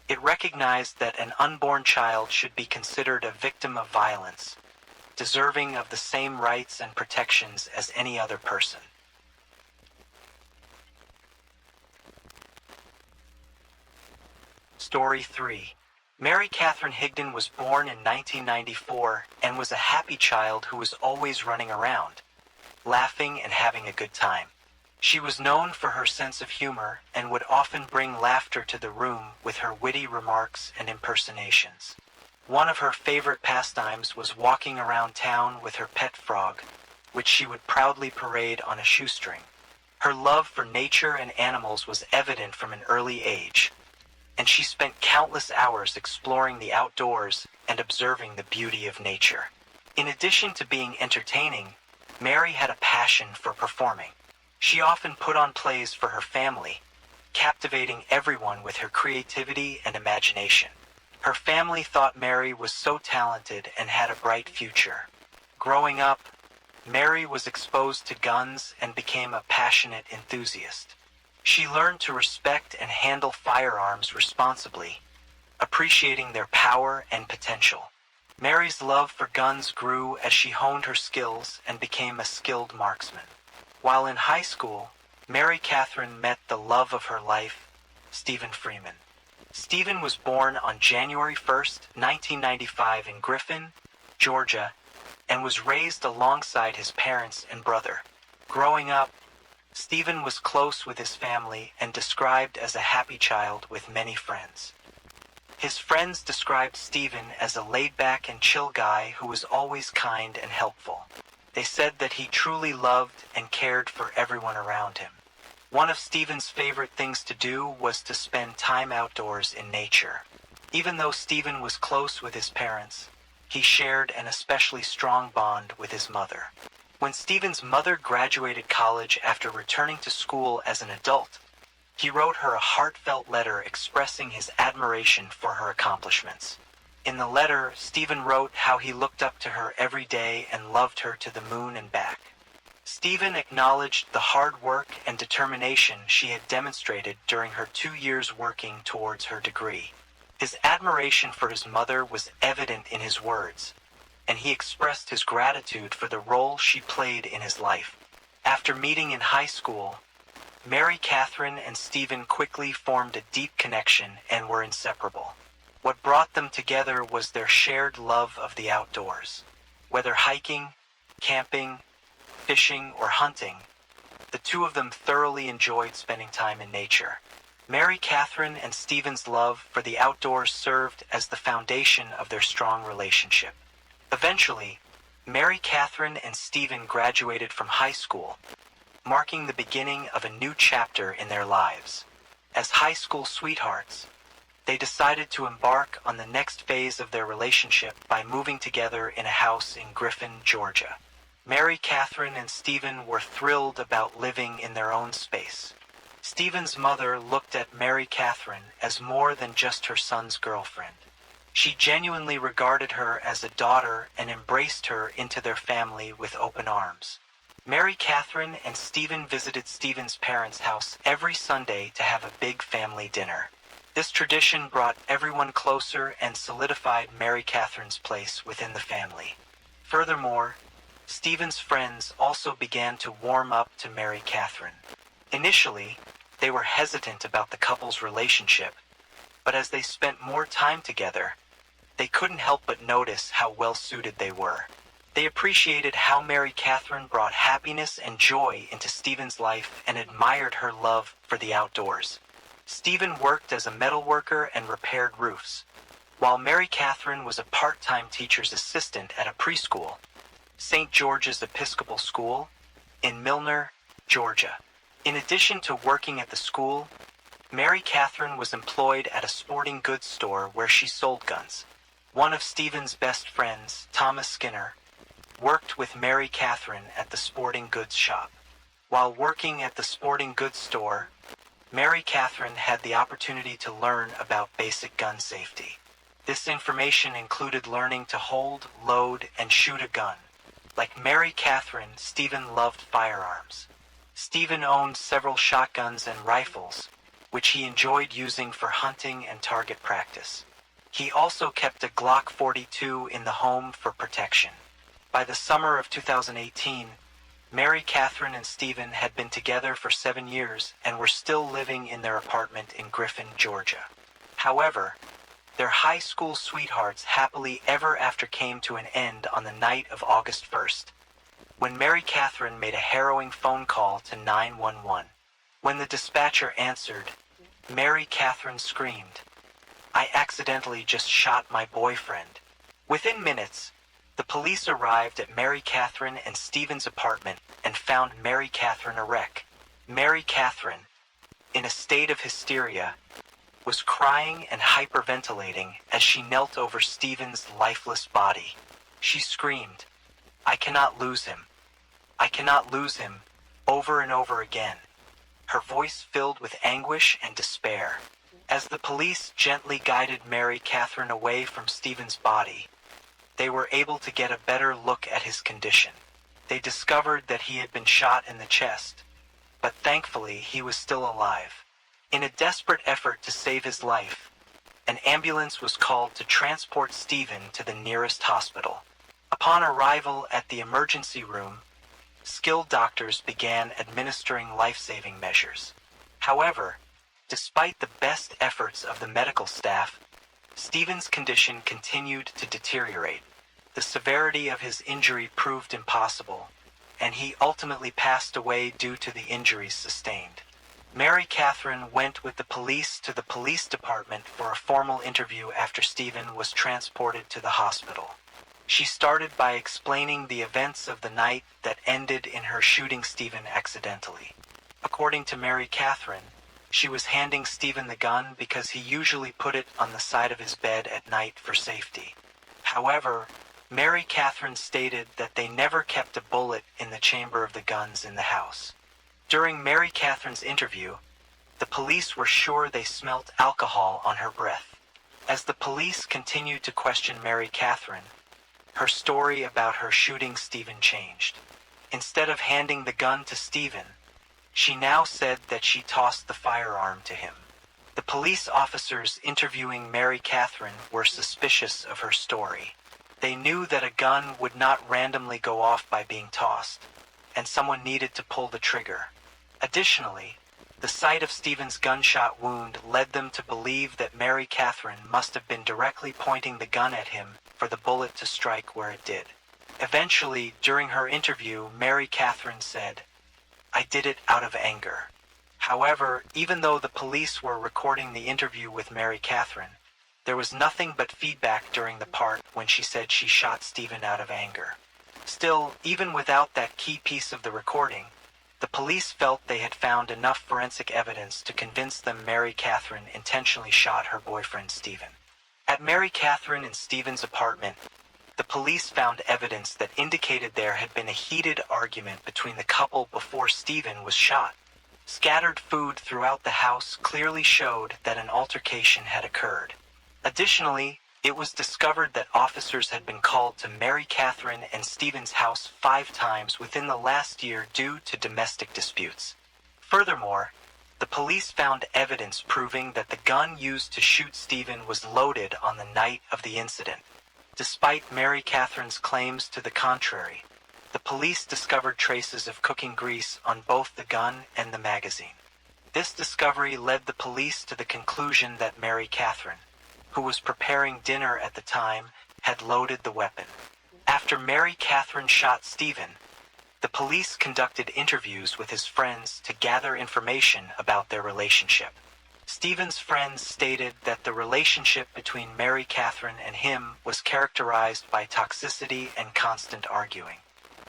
It recognized that an unborn child should be considered a victim of violence, deserving of the same rights and protections as any other person. Story 3. Mary Catherine Higdon was born in 1994 and was a happy child who was always running around, laughing and having a good time. She was known for her sense of humor and would often bring laughter to the room with her witty remarks and impersonations. One of her favorite pastimes was walking around town with her pet frog, which she would proudly parade on a shoestring. Her love for nature and animals was evident from an early age, and she spent countless hours exploring the outdoors and observing the beauty of nature. In addition to being entertaining, Mary had a passion for performing. She often put on plays for her family, captivating everyone with her creativity and imagination. Her family thought Mary was so talented and had a bright future. Growing up, Mary was exposed to guns and became a passionate enthusiast. She learned to respect and handle firearms responsibly, appreciating their power and potential. Mary's love for guns grew as she honed her skills and became a skilled marksman. While in high school, Mary Catherine met the love of her life, Stephen Freeman. Stephen was born on January 1, 1995 in Griffin, Georgia, and was raised alongside his parents and brother. Growing up, Stephen was close with his family and described as a happy child with many friends. His friends described Stephen as a laid-back and chill guy who was always kind and helpful. They said that he truly loved and cared for everyone around him. One of Stephen's favorite things to do was to spend time outdoors in nature. Even though Stephen was close with his parents, he shared an especially strong bond with his mother. When Stephen's mother graduated college after returning to school as an adult, he wrote her a heartfelt letter expressing his admiration for her accomplishments. In the letter, Stephen wrote how he looked up to her every day and loved her to the moon and back. Stephen acknowledged the hard work and determination she had demonstrated during her 2 years working towards her degree. His admiration for his mother was evident in his words, and he expressed his gratitude for the role she played in his life. After meeting in high school, Mary Catherine and Stephen quickly formed a deep connection and were inseparable. What brought them together was their shared love of the outdoors. Whether hiking, camping, fishing, or hunting, the two of them thoroughly enjoyed spending time in nature. Mary Catherine and Stephen's love for the outdoors served as the foundation of their strong relationship. Eventually, Mary Catherine and Stephen graduated from high school, marking the beginning of a new chapter in their lives. As high school sweethearts, They decided to embark on the next phase of their relationship by moving together in a house in Griffin, Georgia. Mary Catherine and Stephen were thrilled about living in their own space. Stephen's mother looked at Mary Catherine as more than just her son's girlfriend. She genuinely regarded her as a daughter and embraced her into their family with open arms. Mary Catherine and Stephen visited Stephen's parents' house every Sunday to have a big family dinner. This tradition brought everyone closer and solidified Mary Catherine's place within the family. Furthermore, Stephen's friends also began to warm up to Mary Catherine. Initially, they were hesitant about the couple's relationship, but as they spent more time together, they couldn't help but notice how well-suited they were. They appreciated how Mary Catherine brought happiness and joy into Stephen's life and admired her love for the outdoors. Stephen worked as a metalworker and repaired roofs, while Mary Catherine was a part-time teacher's assistant at a preschool, St. George's Episcopal School, in Milner, Georgia. In addition to working at the school, Mary Catherine was employed at a sporting goods store where she sold guns. One of Stephen's best friends, Thomas Skinner, worked with Mary Catherine at the sporting goods shop. While working at the sporting goods store, Mary Catherine had the opportunity to learn about basic gun safety. This information included learning to hold, load, and shoot a gun. Like Mary Catherine, Stephen loved firearms. Stephen owned several shotguns and rifles, which he enjoyed using for hunting and target practice. He also kept a Glock 42 in the home for protection. By the summer of 2018, Mary Catherine and Stephen had been together for 7 years and were still living in their apartment in Griffin, Georgia. However, their high school sweethearts happily ever after came to an end on the night of August 1st, when Mary Catherine made a harrowing phone call to 911. When the dispatcher answered, Mary Catherine screamed, "I accidentally just shot my boyfriend." Within minutes, the police arrived at Mary Catherine and Stephen's apartment and found Mary Catherine a wreck. Mary Catherine, in a state of hysteria, was crying and hyperventilating as she knelt over Stephen's lifeless body. She screamed, "I cannot lose him. I cannot lose him," over and over again, her voice filled with anguish and despair. As the police gently guided Mary Catherine away from Stephen's body, they were able to get a better look at his condition. They discovered that he had been shot in the chest, but thankfully he was still alive. In a desperate effort to save his life, an ambulance was called to transport Stephen to the nearest hospital. Upon arrival at the emergency room, skilled doctors began administering life-saving measures. However, despite the best efforts of the medical staff, Stephen's condition continued to deteriorate. The severity of his injury proved impossible, and he ultimately passed away due to the injuries sustained. Mary Catherine went with the police to the police department for a formal interview after Stephen was transported to the hospital. She started by explaining the events of the night that ended in her shooting Stephen accidentally. According to Mary Catherine, she was handing Stephen the gun because he usually put it on the side of his bed at night for safety. However, Mary Catherine stated that they never kept a bullet in the chamber of the guns in the house. During Mary Catherine's interview, the police were sure they smelt alcohol on her breath. As the police continued to question Mary Catherine, her story about her shooting Stephen changed. Instead of handing the gun to Stephen, she now said that she tossed the firearm to him. The police officers interviewing Mary Catherine were suspicious of her story. They knew that a gun would not randomly go off by being tossed, and someone needed to pull the trigger. Additionally, the sight of Stephen's gunshot wound led them to believe that Mary Catherine must have been directly pointing the gun at him for the bullet to strike where it did. Eventually, during her interview, Mary Catherine said, "I did it out of anger." However, even though the police were recording the interview with Mary Catherine, there was nothing but feedback during the part when she said she shot Stephen out of anger. Still, even without that key piece of the recording, The police felt they had found enough forensic evidence to convince them Mary Catherine intentionally shot her boyfriend Stephen. At Mary Catherine and Stephen's apartment, the police found evidence that indicated there had been a heated argument between the couple before Stephen was shot. Scattered food throughout the house clearly showed that an altercation had occurred. Additionally, it was discovered that officers had been called to Mary Catherine and Stephen's house 5 times within the last year due to domestic disputes. Furthermore, the police found evidence proving that the gun used to shoot Stephen was loaded on the night of the incident. Despite Mary Catherine's claims to the contrary, the police discovered traces of cooking grease on both the gun and the magazine. This discovery led the police to the conclusion that Mary Catherine, who was preparing dinner at the time, had loaded the weapon. After Mary Catherine shot Stephen, the police conducted interviews with his friends to gather information about their relationship. Stephen's friends stated that the relationship between Mary Catherine and him was characterized by toxicity and constant arguing.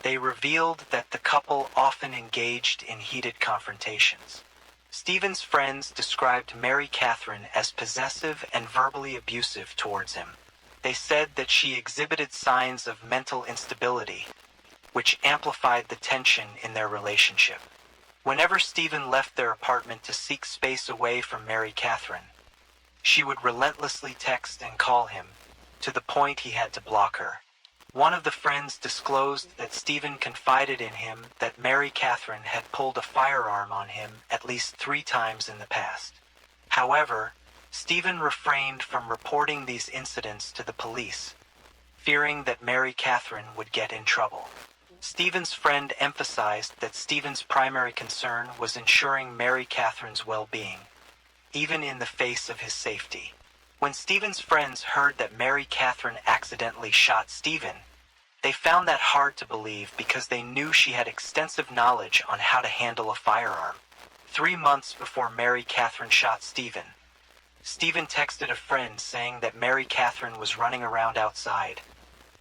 They revealed that the couple often engaged in heated confrontations. Stephen's friends described Mary Catherine as possessive and verbally abusive towards him. They said that she exhibited signs of mental instability, which amplified the tension in their relationship. Whenever Stephen left their apartment to seek space away from Mary Catherine, she would relentlessly text and call him, to the point he had to block her. One of the friends disclosed that Stephen confided in him that Mary Catherine had pulled a firearm on him at least 3 times in the past. However, Stephen refrained from reporting these incidents to the police, fearing that Mary Catherine would get in trouble. Stephen's friend emphasized that Stephen's primary concern was ensuring Mary Catherine's well-being, even in the face of his safety. When Stephen's friends heard that Mary Catherine accidentally shot Stephen, they found that hard to believe because they knew she had extensive knowledge on how to handle a firearm. 3 months before Mary Catherine shot Stephen texted a friend saying that Mary Catherine was running around outside,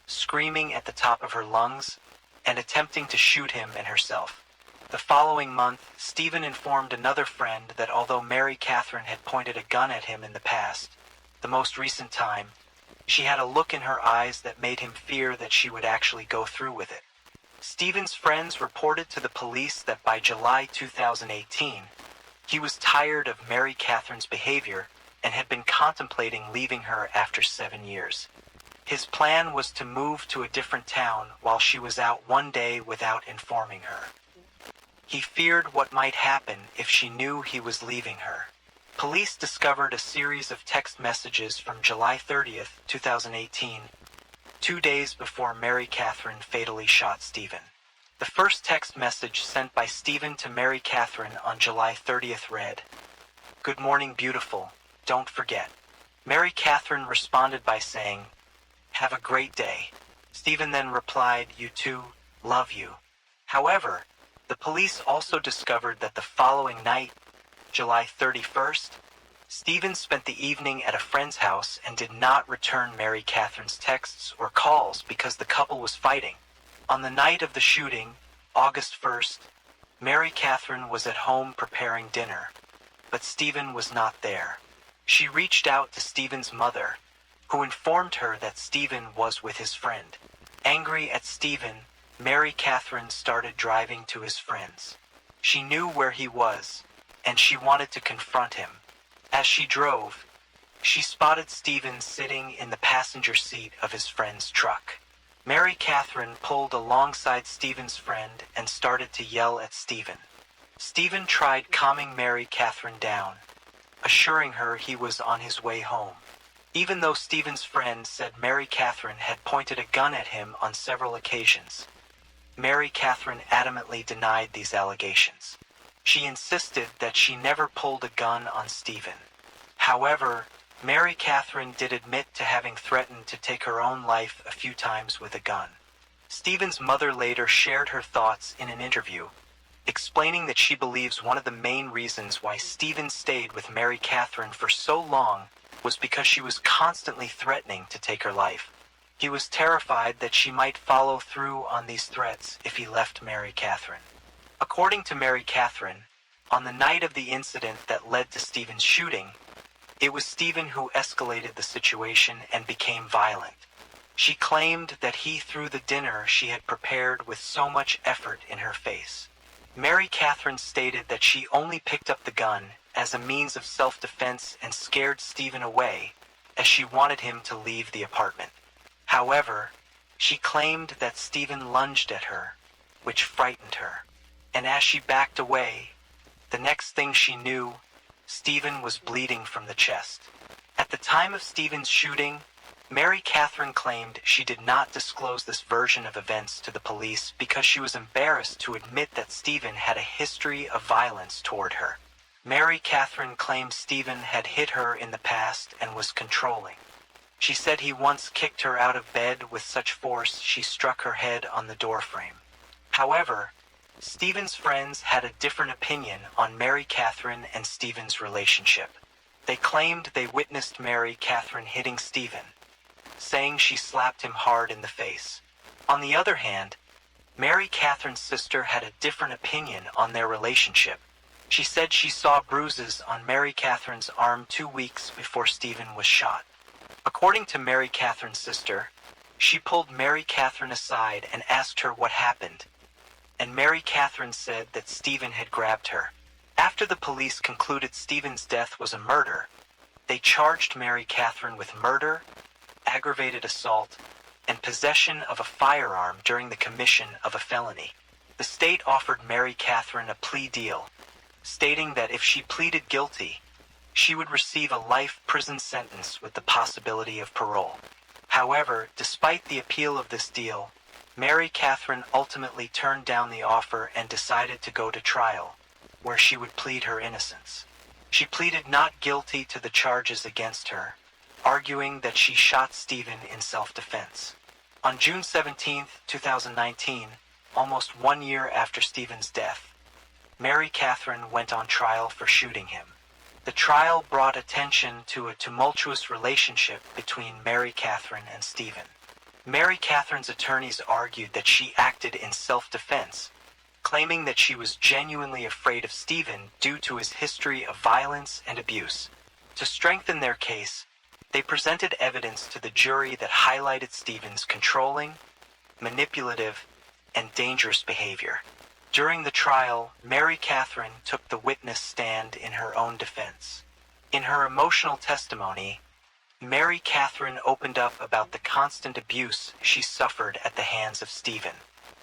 screaming at the top of her lungs, and attempting to shoot him and herself. The following month, Stephen informed another friend that although Mary Catherine had pointed a gun at him in the past, the most recent time, she had a look in her eyes that made him fear that she would actually go through with it. Stephen's friends reported to the police that by July 2018, he was tired of Mary Catherine's behavior and had been contemplating leaving her after 7 years. His plan was to move to a different town while she was out one day without informing her. He feared what might happen if she knew he was leaving her. Police discovered a series of text messages from July 30th, 2018, 2 days before Mary Catherine fatally shot Stephen. The first text message sent by Stephen to Mary Catherine on July 30th read, "Good morning, beautiful. Don't forget." Mary Catherine responded by saying, "Have a great day." Stephen then replied, "You too, love you." However, the police also discovered that the following night, July 31st, Stephen spent the evening at a friend's house and did not return Mary Catherine's texts or calls because the couple was fighting. On the night of the shooting, August 1st, Mary Catherine was at home preparing dinner, but Stephen was not there. She reached out to Stephen's mother, who informed her that Stephen was with his friend. Angry at Stephen, Mary Catherine started driving to his friends. She knew where he was, and she wanted to confront him. As she drove, she spotted Stephen sitting in the passenger seat of his friend's truck. Mary Catherine pulled alongside Stephen's friend and started to yell at Stephen. Stephen tried calming Mary Catherine down, assuring her he was on his way home. Even though Stephen's friend said Mary Catherine had pointed a gun at him on several occasions, Mary Catherine adamantly denied these allegations. She insisted that she never pulled a gun on Stephen. However, Mary Catherine did admit to having threatened to take her own life a few times with a gun. Stephen's mother later shared her thoughts in an interview, explaining that she believes one of the main reasons why Stephen stayed with Mary Catherine for so long was because she was constantly threatening to take her life. He was terrified that she might follow through on these threats if he left Mary Catherine. According to Mary Catherine, on the night of the incident that led to Stephen's shooting, it was Stephen who escalated the situation and became violent. She claimed that he threw the dinner she had prepared with so much effort in her face. Mary Catherine stated that she only picked up the gun as a means of self-defense and scared Stephen away, as she wanted him to leave the apartment. However, she claimed that Stephen lunged at her, which frightened her. And as she backed away, the next thing she knew, Stephen was bleeding from the chest. At the time of Stephen's shooting, Mary Catherine claimed she did not disclose this version of events to the police because she was embarrassed to admit that Stephen had a history of violence toward her. Mary Catherine claimed Stephen had hit her in the past and was controlling. She said he once kicked her out of bed with such force she struck her head on the doorframe. However, Stephen's friends had a different opinion on Mary Catherine and Stephen's relationship. They claimed they witnessed Mary Catherine hitting Stephen, saying she slapped him hard in the face. On the other hand, Mary Catherine's sister had a different opinion on their relationship. She said she saw bruises on Mary Catherine's arm 2 weeks before Stephen was shot. According to Mary Catherine's sister, she pulled Mary Catherine aside and asked her what happened, and Mary Catherine said that Stephen had grabbed her. After the police concluded Stephen's death was a murder, they charged Mary Catherine with murder, aggravated assault, and possession of a firearm during the commission of a felony. The state offered Mary Catherine a plea deal, stating that if she pleaded guilty, she would receive a life prison sentence with the possibility of parole. However, despite the appeal of this deal, Mary Catherine ultimately turned down the offer and decided to go to trial, where she would plead her innocence. She pleaded not guilty to the charges against her, arguing that she shot Stephen in self-defense. On June 17, 2019, almost 1 year after Stephen's death, Mary Catherine went on trial for shooting him. The trial brought attention to a tumultuous relationship between Mary Catherine and Stephen. Mary Catherine's attorneys argued that she acted in self-defense, claiming that she was genuinely afraid of Stephen due to his history of violence and abuse. To strengthen their case, they presented evidence to the jury that highlighted Stephen's controlling, manipulative, and dangerous behavior. During the trial, Mary Catherine took the witness stand in her own defense. In her emotional testimony, Mary Catherine opened up about the constant abuse she suffered at the hands of Stephen.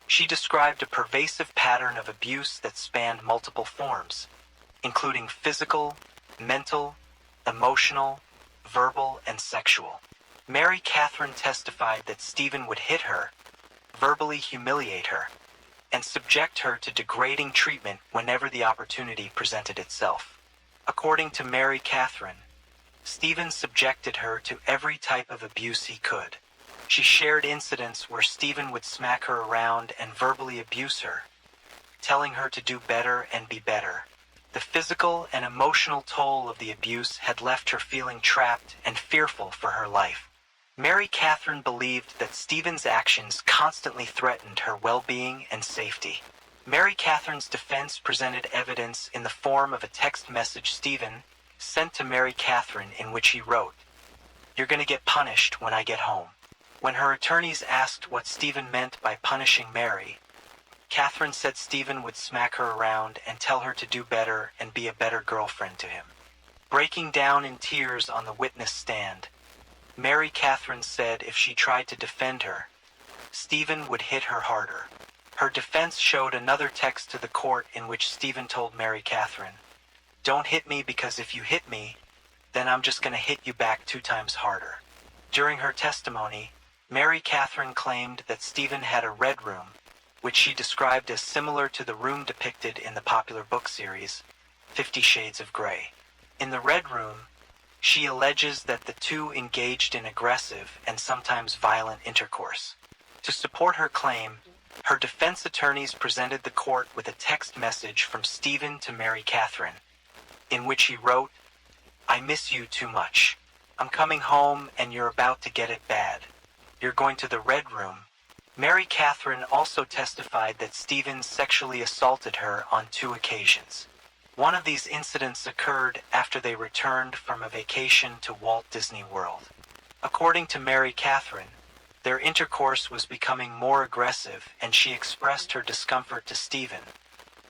She described a pervasive pattern of abuse that spanned multiple forms, including physical, mental, emotional, verbal, and sexual. Mary Catherine testified that Stephen would hit her, verbally humiliate her, and subject her to degrading treatment whenever the opportunity presented itself. According to Mary Catherine, Stephen subjected her to every type of abuse he could. She shared incidents where Stephen would smack her around and verbally abuse her, telling her to do better and be better. The physical and emotional toll of the abuse had left her feeling trapped and fearful for her life. Mary Catherine believed that Stephen's actions constantly threatened her well-being and safety. Mary Catherine's defense presented evidence in the form of a text message Stephen sent to Mary Catherine in which he wrote, "You're going to get punished when I get home." When her attorneys asked what Stephen meant by punishing Mary, Catherine said Stephen would smack her around and tell her to do better and be a better girlfriend to him. Breaking down in tears on the witness stand, Mary Catherine said if she tried to defend her, Stephen would hit her harder. Her defense showed another text to the court in which Stephen told Mary Catherine, "Don't hit me because if you hit me, then I'm just going to hit you back 2 times harder." During her testimony, Mary Catherine claimed that Stephen had a red room, which she described as similar to the room depicted in the popular book series, 50 Shades of Grey. In the red room, she alleges that the two engaged in aggressive and sometimes violent intercourse. To support her claim, her defense attorneys presented the court with a text message from Stephen to Mary Catherine, in which he wrote, "I miss you too much. I'm coming home and you're about to get it bad. You're going to the red room. Mary Catherine also testified that Stephen sexually assaulted her on 2 occasions. One of these incidents occurred after they returned from a vacation to Walt Disney World. According to Mary Catherine, their intercourse was becoming more aggressive and she expressed her discomfort to Stephen,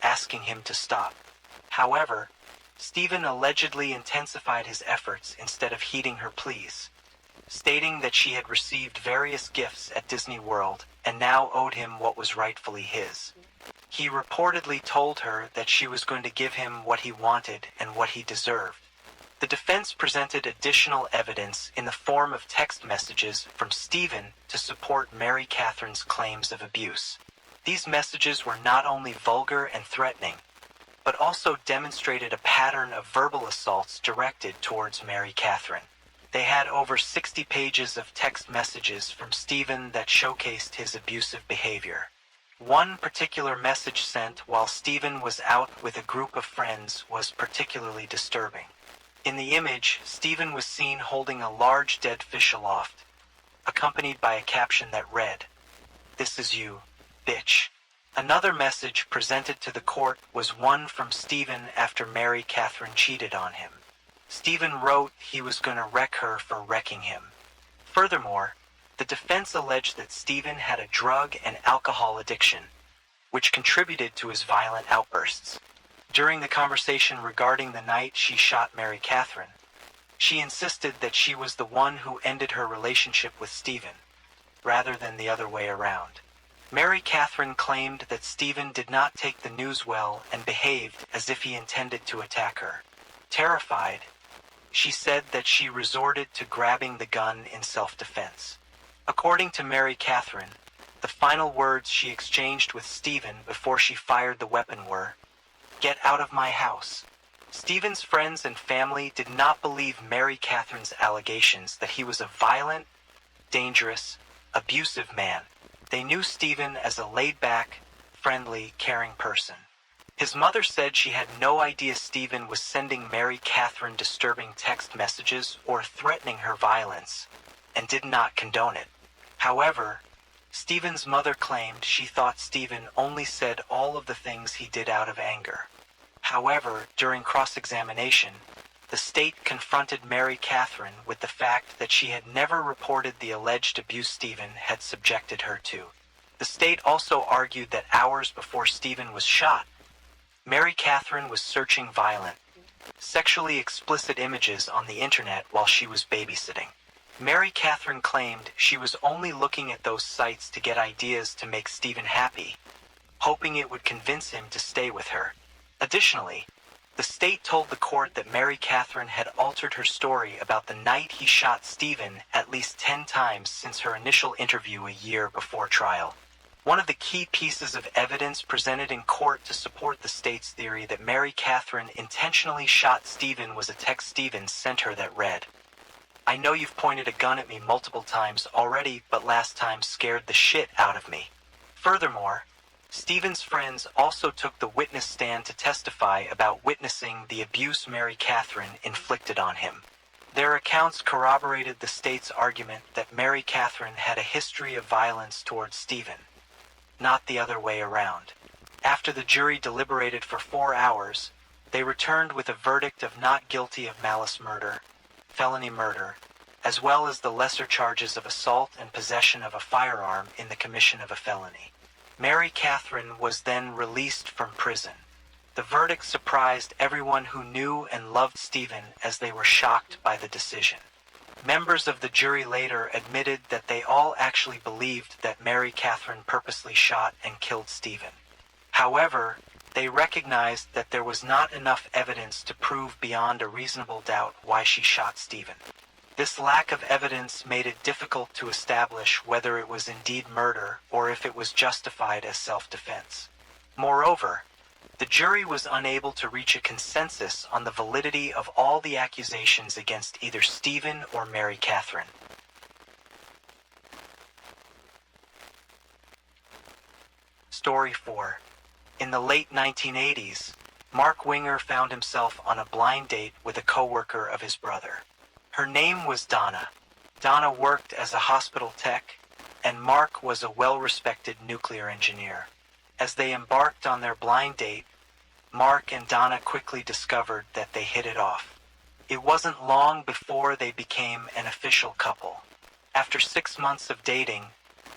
asking him to stop. However, Stephen allegedly intensified his efforts instead of heeding her pleas, stating that she had received various gifts at Disney World and now owed him what was rightfully his. He reportedly told her that she was going to give him what he wanted and what he deserved. The defense presented additional evidence in the form of text messages from Stephen to support Mary Catherine's claims of abuse. These messages were not only vulgar and threatening, but also demonstrated a pattern of verbal assaults directed towards Mary Catherine. They had over 60 pages of text messages from Stephen that showcased his abusive behavior. One particular message sent while Stephen was out with a group of friends was particularly disturbing. In the image, Stephen was seen holding a large dead fish aloft, accompanied by a caption that read, "This is you, bitch." Another message presented to the court was one from Stephen after Mary Catherine cheated on him. Stephen wrote he was going to wreck her for wrecking him. Furthermore, the defense alleged that Stephen had a drug and alcohol addiction, which contributed to his violent outbursts. During the conversation regarding the night she shot Mary Catherine, she insisted that she was the one who ended her relationship with Stephen, rather than the other way around. Mary Catherine claimed that Stephen did not take the news well and behaved as if he intended to attack her. Terrified, she said that she resorted to grabbing the gun in self-defense. According to Mary Catherine, the final words she exchanged with Stephen before she fired the weapon were, "Get out of my house." Stephen's friends and family did not believe Mary Catherine's allegations that he was a violent, dangerous, abusive man. They knew Stephen as a laid-back, friendly, caring person. His mother said she had no idea Stephen was sending Mary Catherine disturbing text messages or threatening her violence, and did not condone it. However, Stephen's mother claimed she thought Stephen only said all of the things he did out of anger. However, during cross-examination, the state confronted Mary Catherine with the fact that she had never reported the alleged abuse Stephen had subjected her to. The state also argued that hours before Stephen was shot, Mary Catherine was searching violent, sexually explicit images on the internet while she was babysitting. Mary Catherine claimed she was only looking at those sites to get ideas to make Stephen happy, hoping it would convince him to stay with her. Additionally, the state told the court that Mary Catherine had altered her story about the night he shot Stephen at least 10 times since her initial interview a year before trial. One of the key pieces of evidence presented in court to support the state's theory that Mary Catherine intentionally shot Stephen was a text Stephen sent her that read, "I know you've pointed a gun at me multiple times already, but last time scared the shit out of me." Furthermore, Stephen's friends also took the witness stand to testify about witnessing the abuse Mary Catherine inflicted on him. Their accounts corroborated the state's argument that Mary Catherine had a history of violence towards Stephen, not the other way around. After the jury deliberated for 4 hours, they returned with a verdict of not guilty of malice murder, felony murder, as well as the lesser charges of assault and possession of a firearm in the commission of a felony. Mary Catherine was then released from prison. The verdict surprised everyone who knew and loved Stephen as they were shocked by the decision. Members of the jury later admitted that they all actually believed that Mary Catherine purposely shot and killed Stephen. However, they recognized that there was not enough evidence to prove beyond a reasonable doubt why she shot Stephen. This lack of evidence made it difficult to establish whether it was indeed murder or if it was justified as self-defense. Moreover, the jury was unable to reach a consensus on the validity of all the accusations against either Stephen or Mary Catherine. Story 4. In the late 1980s, Mark Winger found himself on a blind date with a coworker of his brother. Her name was Donna. Donna worked as a hospital tech, and Mark was a well-respected nuclear engineer. As they embarked on their blind date, Mark and Donna quickly discovered that they hit it off. It wasn't long before they became an official couple. After 6 months of dating,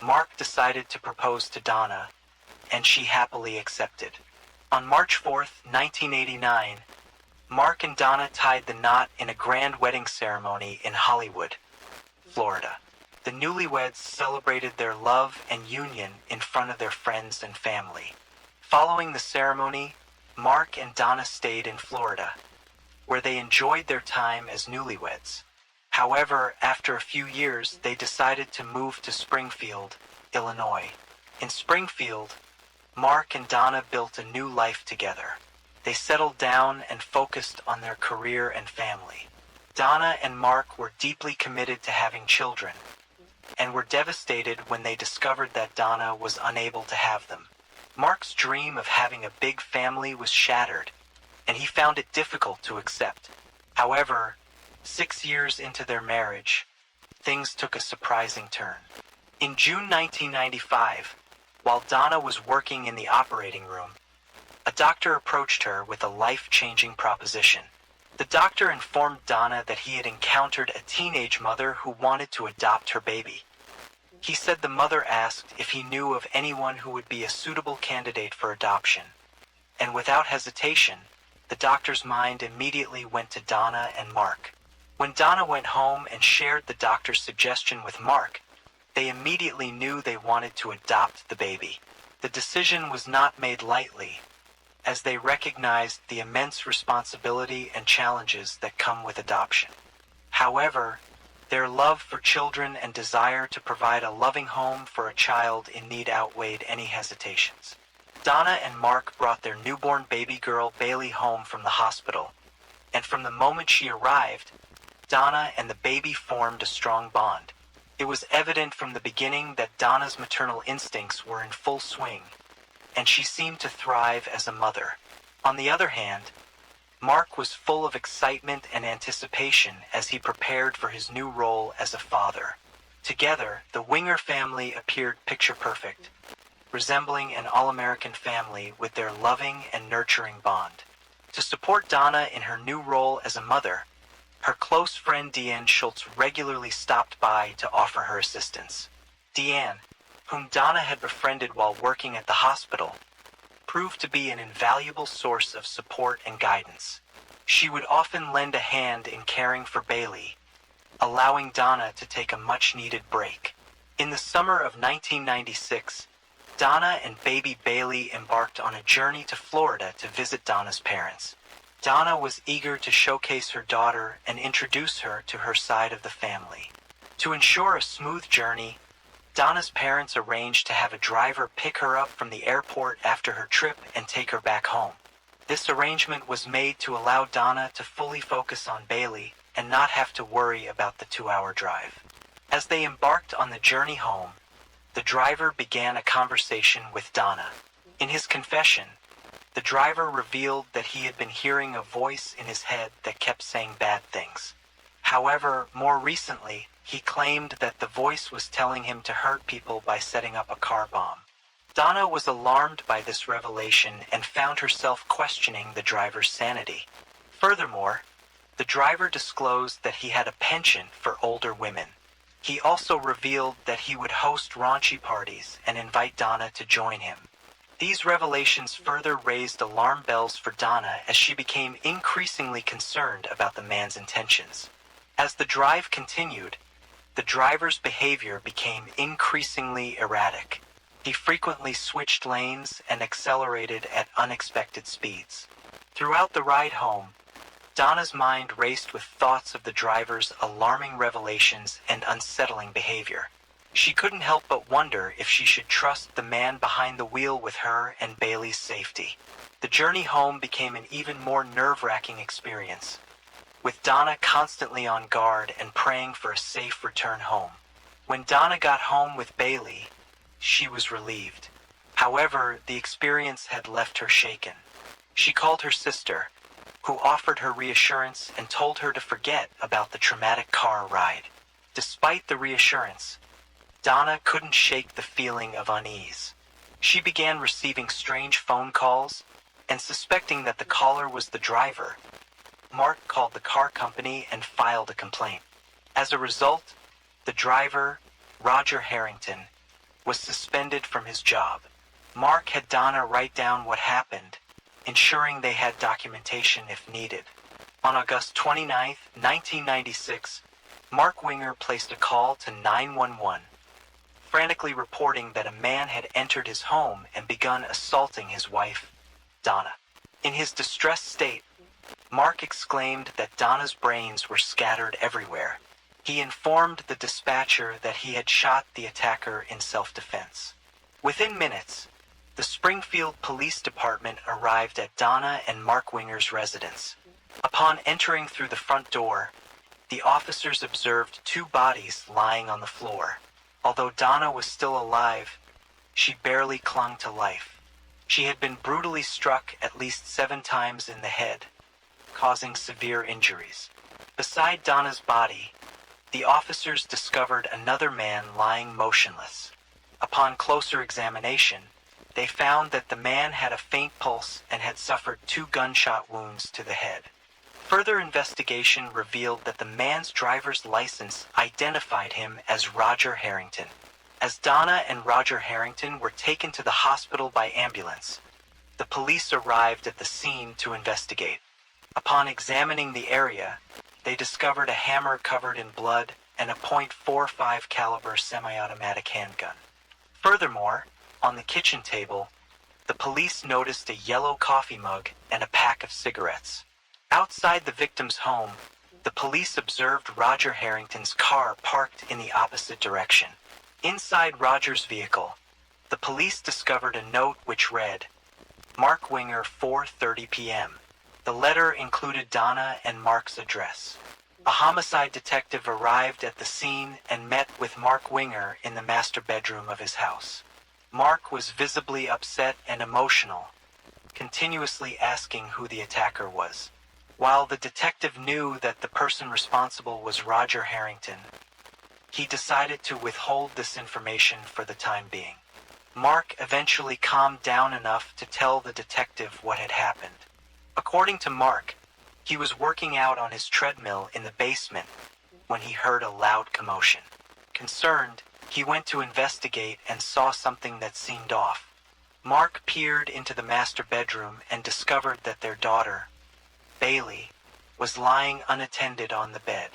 Mark decided to propose to Donna, and she happily accepted. On March 4th, 1989, Mark and Donna tied the knot in a grand wedding ceremony in Hollywood, Florida. The newlyweds celebrated their love and union in front of their friends and family. Following the ceremony, Mark and Donna stayed in Florida, where they enjoyed their time as newlyweds. However, after a few years, they decided to move to Springfield, Illinois. In Springfield, Mark and Donna built a new life together. They settled down and focused on their career and family. Donna and Mark were deeply committed to having children, and were devastated when they discovered that Donna was unable to have them. Mark's dream of having a big family was shattered, and he found it difficult to accept. However, 6 years into their marriage, things took a surprising turn. In June 1995, while Donna was working in the operating room, a doctor approached her with a life-changing proposition. The doctor informed Donna that he had encountered a teenage mother who wanted to adopt her baby. He said the mother asked if he knew of anyone who would be a suitable candidate for adoption. And without hesitation, the doctor's mind immediately went to Donna and Mark. When Donna went home and shared the doctor's suggestion with Mark, they immediately knew they wanted to adopt the baby. The decision was not made lightly, as they recognized the immense responsibility and challenges that come with adoption. However, their love for children and desire to provide a loving home for a child in need outweighed any hesitations. Donna and Mark brought their newborn baby girl Bailey home from the hospital, and from the moment she arrived, Donna and the baby formed a strong bond. It was evident from the beginning that Donna's maternal instincts were in full swing, and she seemed to thrive as a mother. On the other hand, Mark was full of excitement and anticipation as he prepared for his new role as a father. Together, the Winger family appeared picture-perfect, resembling an all-American family with their loving and nurturing bond. To support Donna in her new role as a mother, her close friend Deanne Schultz regularly stopped by to offer her assistance. Deanne, whom Donna had befriended while working at the hospital, proved to be an invaluable source of support and guidance. She would often lend a hand in caring for Bailey, allowing Donna to take a much-needed break. In the summer of 1996, Donna and baby Bailey embarked on a journey to Florida to visit Donna's parents. Donna was eager to showcase her daughter and introduce her to her side of the family. To ensure a smooth journey, Donna's parents arranged to have a driver pick her up from the airport after her trip and take her back home. This arrangement was made to allow Donna to fully focus on Bailey and not have to worry about the 2-hour drive. As they embarked on the journey home, the driver began a conversation with Donna. In his confession, the driver revealed that he had been hearing a voice in his head that kept saying bad things. However, more recently, he claimed that the voice was telling him to hurt people by setting up a car bomb. Donna was alarmed by this revelation and found herself questioning the driver's sanity. Furthermore, the driver disclosed that he had a penchant for older women. He also revealed that he would host raunchy parties and invite Donna to join him. These revelations further raised alarm bells for Donna as she became increasingly concerned about the man's intentions. As the drive continued, the driver's behavior became increasingly erratic. He frequently switched lanes and accelerated at unexpected speeds. Throughout the ride home, Donna's mind raced with thoughts of the driver's alarming revelations and unsettling behavior. She couldn't help but wonder if she should trust the man behind the wheel with her and Bailey's safety. The journey home became an even more nerve-wracking experience, with Donna constantly on guard and praying for a safe return home. When Donna got home with Bailey, she was relieved. However, the experience had left her shaken. She called her sister, who offered her reassurance and told her to forget about the traumatic car ride. Despite the reassurance, Donna couldn't shake the feeling of unease. She began receiving strange phone calls, and suspecting that the caller was the driver, Mark called the car company and filed a complaint. As a result, the driver, Roger Harrington, was suspended from his job. Mark had Donna write down what happened, ensuring they had documentation if needed. On August 29, 1996, Mark Winger placed a call to 911, frantically reporting that a man had entered his home and begun assaulting his wife, Donna. In his distressed state, Mark exclaimed that Donna's brains were scattered everywhere. He informed the dispatcher that he had shot the attacker in self-defense. Within minutes, the Springfield Police Department arrived at Donna and Mark Winger's residence. Upon entering through the front door, the officers observed two bodies lying on the floor. Although Donna was still alive, she barely clung to life. She had been brutally struck at least 7 times in the head, causing severe injuries. Beside Donna's body, the officers discovered another man lying motionless. Upon closer examination, they found that the man had a faint pulse and had suffered 2 gunshot wounds to the head. Further investigation revealed that the man's driver's license identified him as Roger Harrington. As Donna and Roger Harrington were taken to the hospital by ambulance, the police arrived at the scene to investigate. Upon examining the area, they discovered a hammer covered in blood and a .45 caliber semi-automatic handgun. Furthermore, on the kitchen table, the police noticed a yellow coffee mug and a pack of cigarettes. Outside the victim's home, the police observed Roger Harrington's car parked in the opposite direction. Inside Roger's vehicle, the police discovered a note which read, "Mark Winger, 4:30 p.m." The letter included Donna and Mark's address. A homicide detective arrived at the scene and met with Mark Winger in the master bedroom of his house. Mark was visibly upset and emotional, continuously asking who the attacker was. While the detective knew that the person responsible was Roger Harrington, he decided to withhold this information for the time being. Mark eventually calmed down enough to tell the detective what had happened. According to Mark, he was working out on his treadmill in the basement when he heard a loud commotion. Concerned, he went to investigate and saw something that seemed off. Mark peered into the master bedroom and discovered that their daughter, Bailey, was lying unattended on the bed.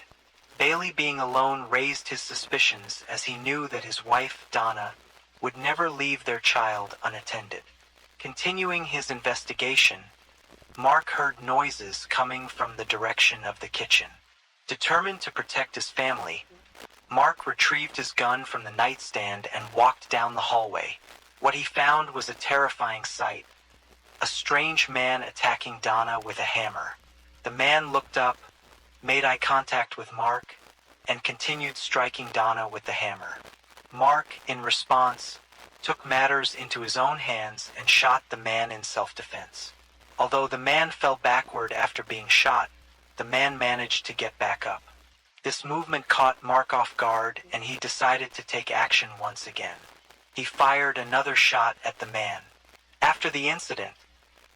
Bailey being alone raised his suspicions as he knew that his wife, Donna, would never leave their child unattended. Continuing his investigation, Mark heard noises coming from the direction of the kitchen. Determined to protect his family, Mark retrieved his gun from the nightstand and walked down the hallway. What he found was a terrifying sight: a strange man attacking Donna with a hammer. The man looked up, made eye contact with Mark, and continued striking Donna with the hammer. Mark, in response, took matters into his own hands and shot the man in self-defense. Although the man fell backward after being shot, the man managed to get back up. This movement caught Mark off guard, and he decided to take action once again. He fired another shot at the man. After the incident,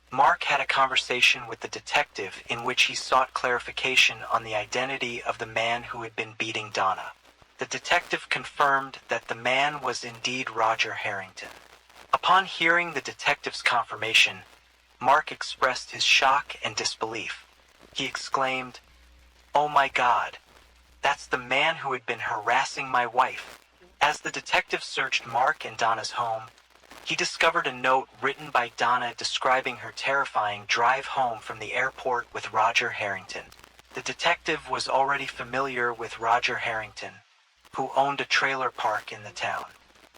Mark had a conversation with the detective in which he sought clarification on the identity of the man who had been beating Donna. The detective confirmed that the man was indeed Roger Harrington. Upon hearing the detective's confirmation, Mark expressed his shock and disbelief. He exclaimed, "Oh my God, that's the man who had been harassing my wife." As the detective searched Mark and Donna's home, he discovered a note written by Donna describing her terrifying drive home from the airport with Roger Harrington. The detective was already familiar with Roger Harrington, who owned a trailer park in the town.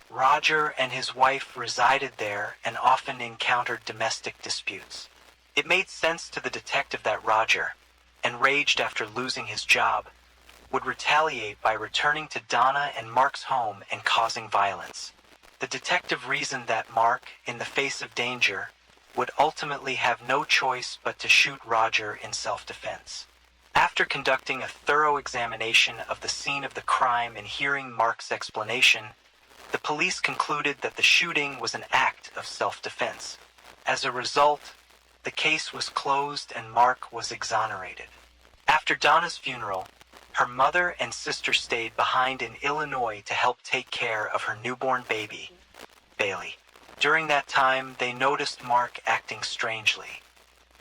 Roger and his wife resided there and often encountered domestic disputes. It made sense to the detective that Roger, enraged after losing his job, would retaliate by returning to Donna and Mark's home and causing violence. The detective reasoned that Mark, in the face of danger, would ultimately have no choice but to shoot Roger in self-defense. After conducting a thorough examination of the scene of the crime and hearing Mark's explanation, the police concluded that the shooting was an act of self-defense. As a result, the case was closed and Mark was exonerated. After Donna's funeral, her mother and sister stayed behind in Illinois to help take care of her newborn baby, Bailey. During that time, they noticed Mark acting strangely.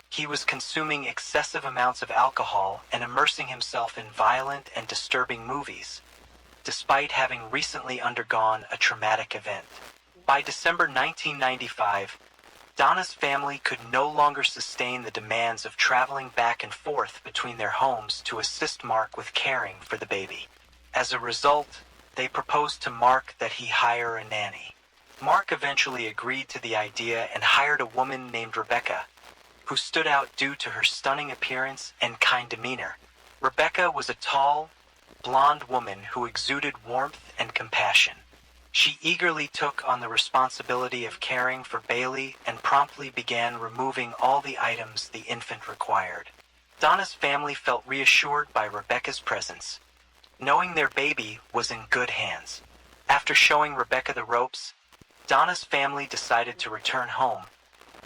He was consuming excessive amounts of alcohol and immersing himself in violent and disturbing movies, despite having recently undergone a traumatic event. By December 1995, Donna's family could no longer sustain the demands of traveling back and forth between their homes to assist Mark with caring for the baby. As a result, they proposed to Mark that he hire a nanny. Mark eventually agreed to the idea and hired a woman named Rebecca, who stood out due to her stunning appearance and kind demeanor. Rebecca was a tall, blonde woman who exuded warmth and compassion. She eagerly took on the responsibility of caring for Bailey and promptly began removing all the items the infant required. Donna's family felt reassured by Rebecca's presence, knowing their baby was in good hands. After showing Rebecca the ropes, Donna's family decided to return home,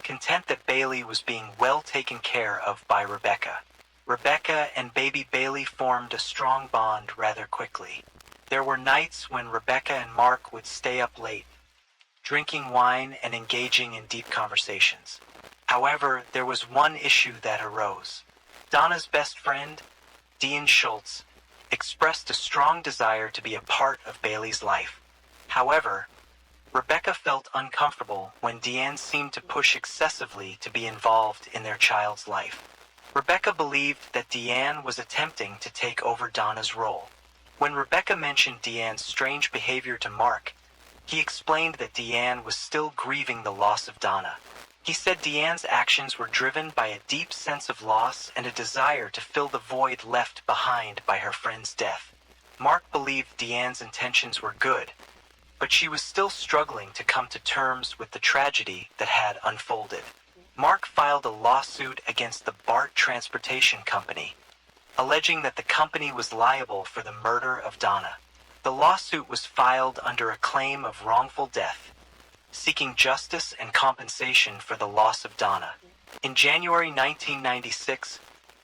content that Bailey was being well taken care of by Rebecca. Rebecca and baby Bailey formed a strong bond rather quickly. There were nights when Rebecca and Mark would stay up late, drinking wine and engaging in deep conversations. However, there was one issue that arose. Donna's best friend, Dean Schultz, expressed a strong desire to be a part of Bailey's life. However, Rebecca felt uncomfortable when Deanne seemed to push excessively to be involved in their child's life. Rebecca believed that Deanne was attempting to take over Donna's role. When Rebecca mentioned Deanne's strange behavior to Mark, he explained that Deanne was still grieving the loss of Donna. He said Deanne's actions were driven by a deep sense of loss and a desire to fill the void left behind by her friend's death. Mark believed Deanne's intentions were good, but she was still struggling to come to terms with the tragedy that had unfolded. Mark filed a lawsuit against the BART Transportation Company, alleging that the company was liable for the murder of Donna. The lawsuit was filed under a claim of wrongful death, seeking justice and compensation for the loss of Donna. In January 1996,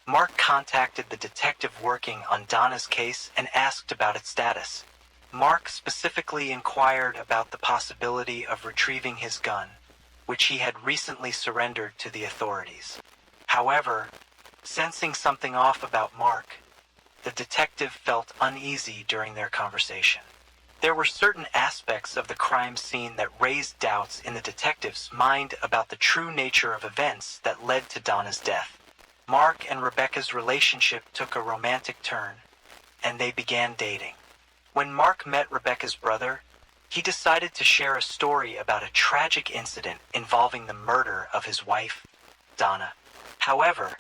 Mark contacted the detective working on Donna's case and asked about its status. Mark specifically inquired about the possibility of retrieving his gun, which he had recently surrendered to the authorities. However, sensing something off about Mark, the detective felt uneasy during their conversation. There were certain aspects of the crime scene that raised doubts in the detective's mind about the true nature of events that led to Donna's death. Mark and Rebecca's relationship took a romantic turn, and they began dating. When Mark met Rebecca's brother, he decided to share a story about a tragic incident involving the murder of his wife, Donna. However,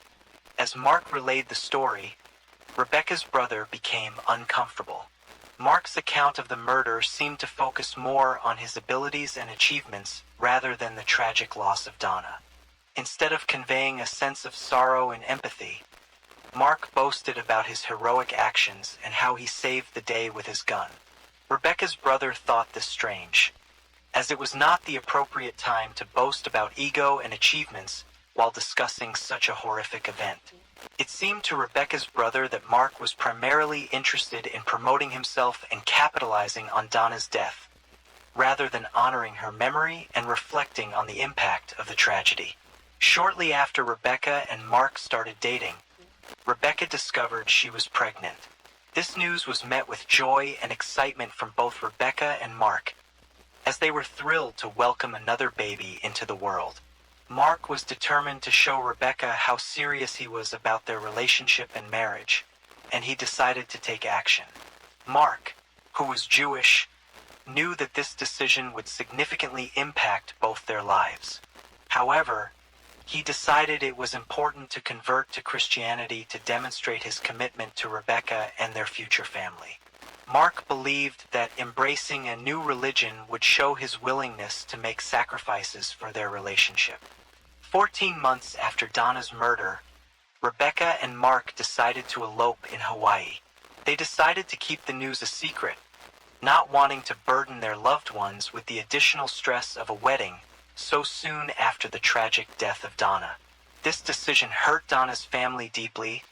as Mark relayed the story, Rebecca's brother became uncomfortable. Mark's account of the murder seemed to focus more on his abilities and achievements rather than the tragic loss of Donna. Instead of conveying a sense of sorrow and empathy, Mark boasted about his heroic actions and how he saved the day with his gun. Rebecca's brother thought this strange, as it was not the appropriate time to boast about ego and achievements while discussing such a horrific event. It seemed to Rebecca's brother that Mark was primarily interested in promoting himself and capitalizing on Donna's death, rather than honoring her memory and reflecting on the impact of the tragedy. Shortly after Rebecca and Mark started dating, Rebecca discovered she was pregnant. This news was met with joy and excitement from both Rebecca and Mark, as they were thrilled to welcome another baby into the world. Mark was determined to show Rebecca how serious he was about their relationship and marriage, and he decided to take action. Mark, who was Jewish, knew that this decision would significantly impact both their lives. However, he decided it was important to convert to Christianity to demonstrate his commitment to Rebecca and their future family. Mark believed that embracing a new religion would show his willingness to make sacrifices for their relationship. 14 months after Donna's murder, Rebecca and Mark decided to elope in Hawaii. They decided to keep the news a secret, not wanting to burden their loved ones with the additional stress of a wedding so soon after the tragic death of Donna. This decision hurt Donna's family deeply,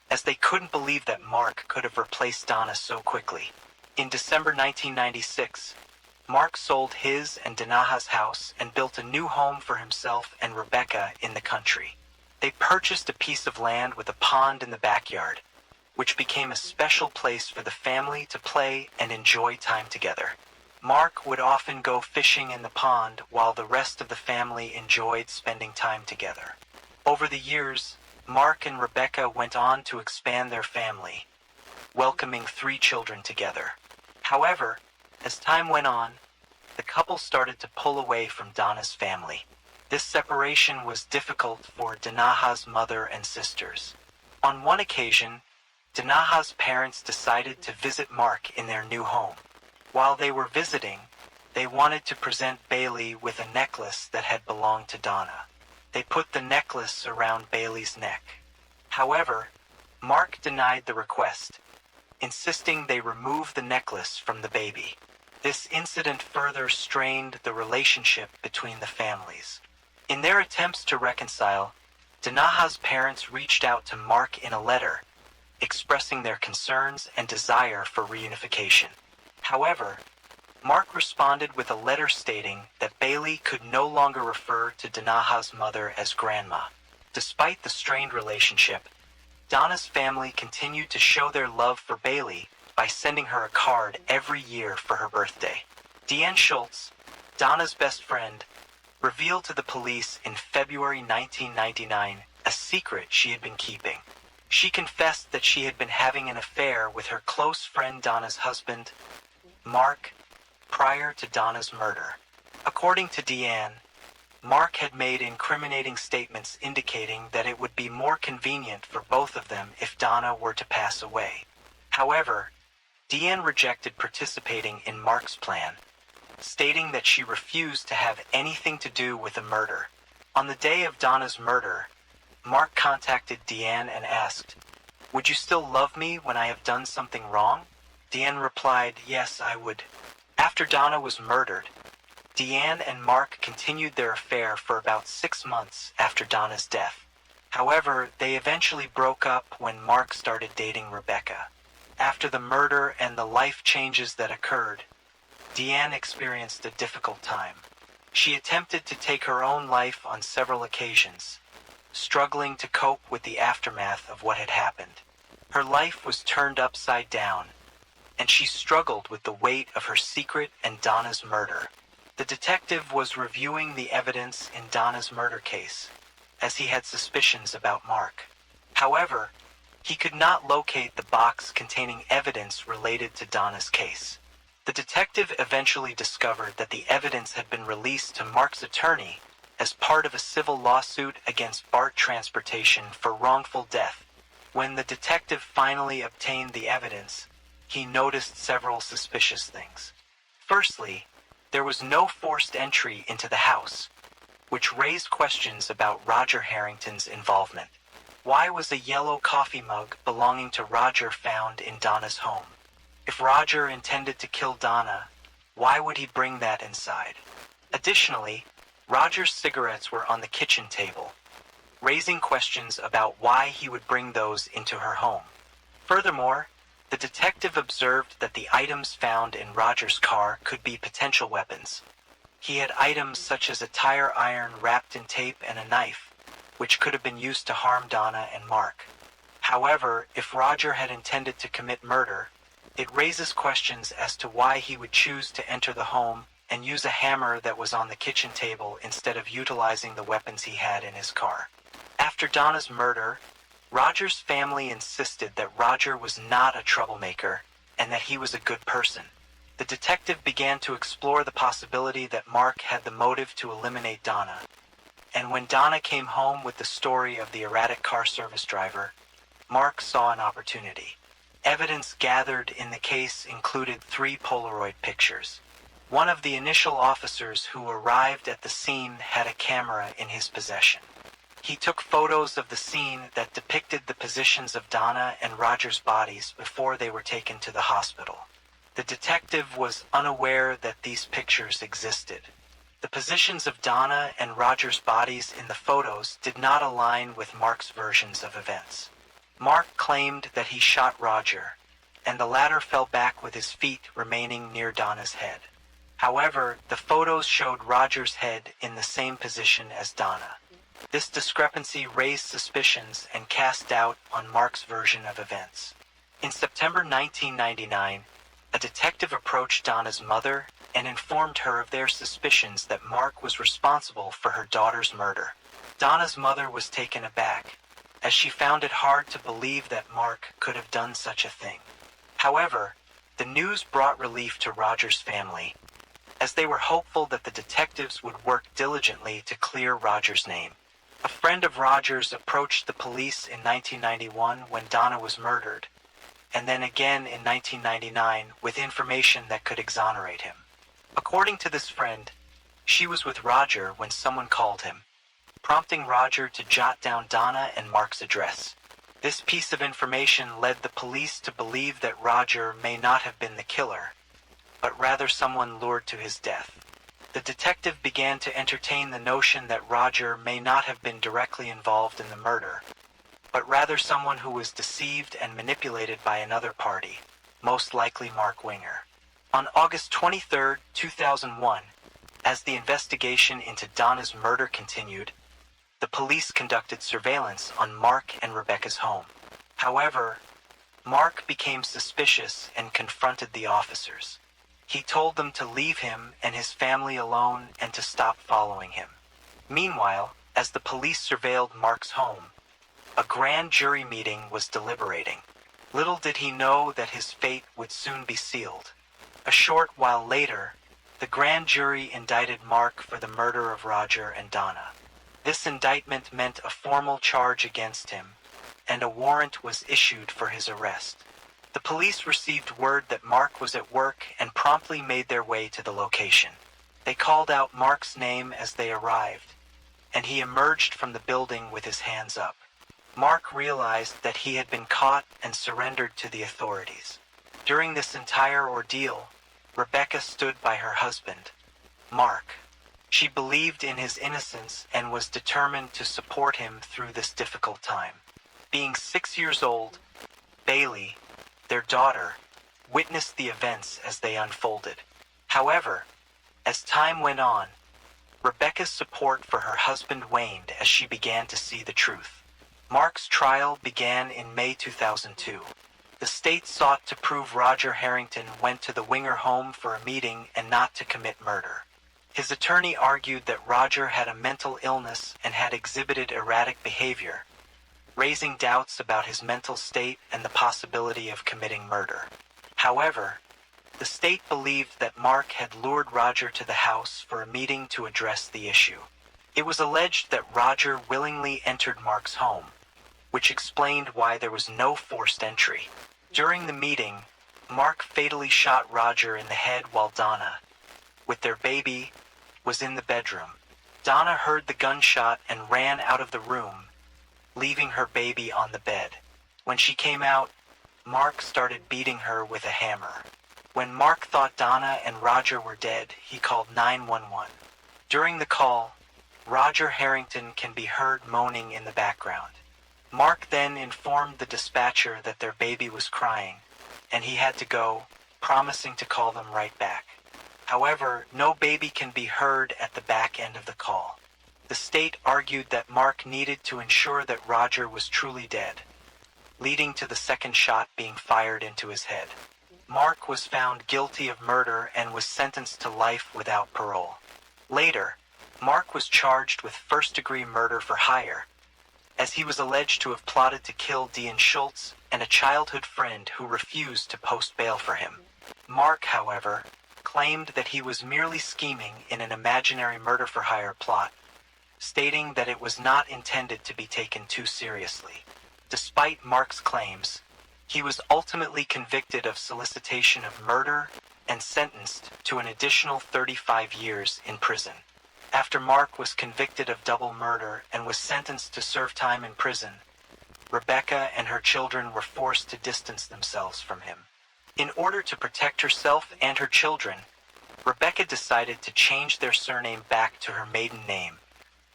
as they couldn't believe that Mark could have replaced Donna so quickly. In December 1996, Mark sold his and Danaha's house and built a new home for himself and Rebecca in the country. They purchased a piece of land with a pond in the backyard, which became a special place for the family to play and enjoy time together. Mark would often go fishing in the pond while the rest of the family enjoyed spending time together. Over the years, Mark and Rebecca went on to expand their family, welcoming 3 children together. However, as time went on, the couple started to pull away from Donna's family. This separation was difficult for Danaha's mother and sisters. On one occasion, Danaha's parents decided to visit Mark in their new home. While they were visiting, they wanted to present Bailey with a necklace that had belonged to Donna. They put the necklace around Bailey's neck. However, Mark denied the request, insisting they remove the necklace from the baby. This incident further strained the relationship between the families. In their attempts to reconcile, Danaha's parents reached out to Mark in a letter, expressing their concerns and desire for reunification. However, Mark responded with a letter stating that Bailey could no longer refer to Danaha's mother as grandma. Despite the strained relationship, Donna's family continued to show their love for Bailey by sending her a card every year for her birthday. Deanne Schultz, Donna's best friend, revealed to the police in February 1999 a secret she had been keeping. She confessed that she had been having an affair with her close friend Donna's husband, Mark, prior to Donna's murder. According to Deanne, Mark had made incriminating statements indicating that it would be more convenient for both of them if Donna were to pass away. However, Deanne rejected participating in Mark's plan, stating that she refused to have anything to do with the murder. On the day of Donna's murder, Mark contacted Deanne and asked, "Would you still love me when I have done something wrong?" Deanne replied, "Yes, I would." After Donna was murdered, Deanne and Mark continued their affair for about 6 months after Donna's death. However, they eventually broke up when Mark started dating Rebecca. After the murder and the life changes that occurred, Deanne experienced a difficult time. She attempted to take her own life on several occasions, struggling to cope with the aftermath of what had happened. Her life was turned upside down, and she struggled with the weight of her secret and Donna's murder. The detective was reviewing the evidence in Donna's murder case, as he had suspicions about Mark. However, he could not locate the box containing evidence related to Donna's case. The detective eventually discovered that the evidence had been released to Mark's attorney as part of a civil lawsuit against BART Transportation for wrongful death. When the detective finally obtained the evidence, he noticed several suspicious things. Firstly, there was no forced entry into the house, which raised questions about Roger Harrington's involvement. Why was a yellow coffee mug belonging to Roger found in Donna's home? If Roger intended to kill Donna, why would he bring that inside? Additionally, Roger's cigarettes were on the kitchen table, raising questions about why he would bring those into her home. Furthermore, the detective observed that the items found in Roger's car could be potential weapons. He had items such as a tire iron wrapped in tape and a knife, which could have been used to harm Donna and Mark. However, if Roger had intended to commit murder, it raises questions as to why he would choose to enter the home and use a hammer that was on the kitchen table instead of utilizing the weapons he had in his car. After Donna's murder, Roger's family insisted that Roger was not a troublemaker and that he was a good person. The detective began to explore the possibility that Mark had the motive to eliminate Donna. And when Donna came home with the story of the erratic car service driver, Mark saw an opportunity. Evidence gathered in the case included 3 Polaroid pictures. One of the initial officers who arrived at the scene had a camera in his possession. He took photos of the scene that depicted the positions of Donna and Roger's bodies before they were taken to the hospital. The detective was unaware that these pictures existed. The positions of Donna and Roger's bodies in the photos did not align with Mark's versions of events. Mark claimed that he shot Roger, and the latter fell back with his feet remaining near Donna's head. However, the photos showed Roger's head in the same position as Donna. This discrepancy raised suspicions and cast doubt on Mark's version of events. In September 1999, a detective approached Donna's mother and informed her of their suspicions that Mark was responsible for her daughter's murder. Donna's mother was taken aback, as she found it hard to believe that Mark could have done such a thing. However, the news brought relief to Roger's family, as they were hopeful that the detectives would work diligently to clear Roger's name. A friend of Roger's approached the police in 1991 when Donna was murdered, and then again in 1999 with information that could exonerate him. According to this friend, she was with Roger when someone called him, prompting Roger to jot down Donna and Mark's address. This piece of information led the police to believe that Roger may not have been the killer, but rather someone lured to his death. The detective began to entertain the notion that Roger may not have been directly involved in the murder, but rather someone who was deceived and manipulated by another party, most likely Mark Winger. On August 23, 2001, as the investigation into Donna's murder continued, the police conducted surveillance on Mark and Rebecca's home. However, Mark became suspicious and confronted the officers. He told them to leave him and his family alone and to stop following him. Meanwhile, as the police surveilled Mark's home, a grand jury meeting was deliberating. Little did he know that his fate would soon be sealed. A short while later, the grand jury indicted Mark for the murder of Roger and Donna. This indictment meant a formal charge against him, and a warrant was issued for his arrest. The police received word that Mark was at work and promptly made their way to the location. They called out Mark's name as they arrived, and he emerged from the building with his hands up. Mark realized that he had been caught and surrendered to the authorities. During this entire ordeal, Rebecca stood by her husband, Mark. She believed in his innocence and was determined to support him through this difficult time. Being 6 years old, Bailey, their daughter, witnessed the events as they unfolded. However, as time went on, Rebecca's support for her husband waned as she began to see the truth. Mark's trial began in May 2002. The state sought to prove Roger Harrington went to the Winger home for a meeting and not to commit murder. His attorney argued that Roger had a mental illness and had exhibited erratic behavior, raising doubts about his mental state and the possibility of committing murder. However, the state believed that Mark had lured Roger to the house for a meeting to address the issue. It was alleged that Roger willingly entered Mark's home, which explained why there was no forced entry. During the meeting, Mark fatally shot Roger in the head while Donna, with their baby, was in the bedroom. Donna heard the gunshot and ran out of the room, leaving her baby on the bed. When she came out, Mark started beating her with a hammer. When Mark thought Donna and Roger were dead, he called 911. During the call, Roger Harrington can be heard moaning in the background. Mark then informed the dispatcher that their baby was crying, and he had to go, promising to call them right back. However, no baby can be heard at the back end of the call. The state argued that Mark needed to ensure that Roger was truly dead, leading to the second shot being fired into his head. Mark was found guilty of murder and was sentenced to life without parole. Later, Mark was charged with first-degree murder for hire, as he was alleged to have plotted to kill Dean Schultz and a childhood friend who refused to post bail for him. Mark, however, claimed that he was merely scheming in an imaginary murder-for-hire plot, stating that it was not intended to be taken too seriously. Despite Mark's claims, he was ultimately convicted of solicitation of murder and sentenced to an additional 35 years in prison. After Mark was convicted of double murder and was sentenced to serve time in prison, Rebecca and her children were forced to distance themselves from him. In order to protect herself and her children, Rebecca decided to change their surname back to her maiden name,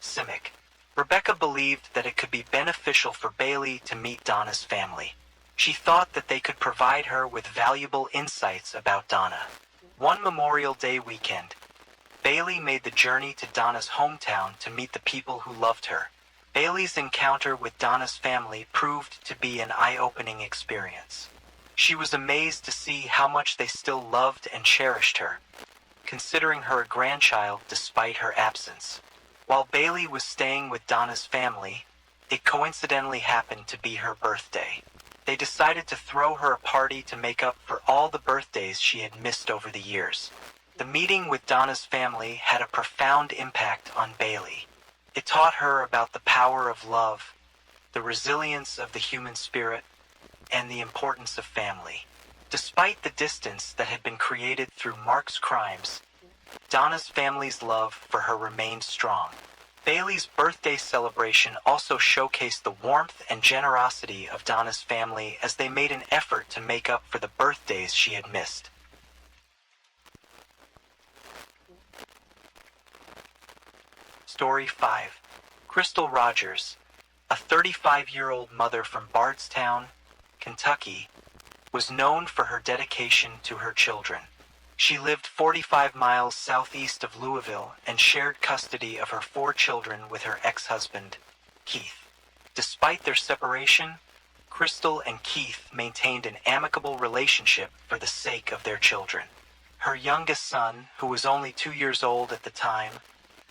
Simic. Rebecca believed that it could be beneficial for Bailey to meet Donna's family. She thought that they could provide her with valuable insights about Donna. One Memorial Day weekend, Bailey made the journey to Donna's hometown to meet the people who loved her. Bailey's encounter with Donna's family proved to be an eye-opening experience. She was amazed to see how much they still loved and cherished her, considering her a grandchild despite her absence. While Bailey was staying with Donna's family, it coincidentally happened to be her birthday. They decided to throw her a party to make up for all the birthdays she had missed over the years. The meeting with Donna's family had a profound impact on Bailey. It taught her about the power of love, the resilience of the human spirit, and the importance of family. Despite the distance that had been created through Mark's crimes, Donna's family's love for her remained strong. Bailey's birthday celebration also showcased the warmth and generosity of Donna's family as they made an effort to make up for the birthdays she had missed. Story 5. Crystal Rogers, a 35-year-old mother from Bardstown, Kentucky, was known for her dedication to her children. She lived 45 miles southeast of Louisville and shared custody of her 4 children with her ex-husband, Keith. Despite their separation, Crystal and Keith maintained an amicable relationship for the sake of their children. Her youngest son, who was only 2 years old at the time,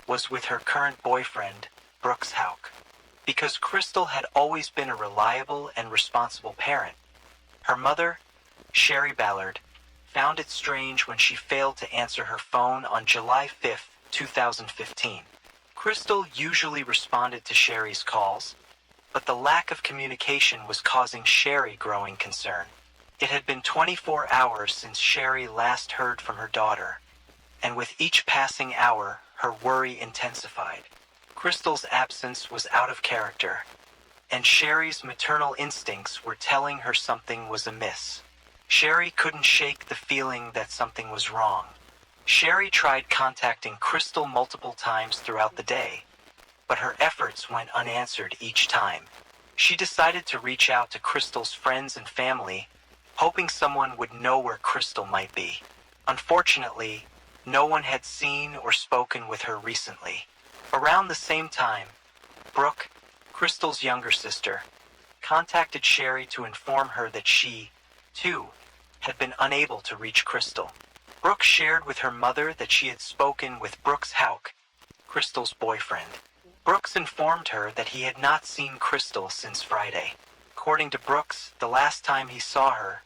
was with her current boyfriend, Brooks Houck. Because Crystal had always been a reliable and responsible parent, her mother, Sherry Ballard, found it strange when she failed to answer her phone on July 5, 2015. Crystal usually responded to Sherry's calls, but the lack of communication was causing Sherry growing concern. It had been 24 hours since Sherry last heard from her daughter, and with each passing hour, her worry intensified. Crystal's absence was out of character, and Sherry's maternal instincts were telling her something was amiss. Sherry couldn't shake the feeling that something was wrong. Sherry tried contacting Crystal multiple times throughout the day, but her efforts went unanswered each time. She decided to reach out to Crystal's friends and family, hoping someone would know where Crystal might be. Unfortunately, no one had seen or spoken with her recently. Around the same time, Brooke, Crystal's younger sister, contacted Sherry to inform her that she, too, had been unable to reach Crystal. Brooke shared with her mother that she had spoken with Brooks Houck, Crystal's boyfriend. Brooks informed her that he had not seen Crystal since Friday. According to Brooks, the last time he saw her,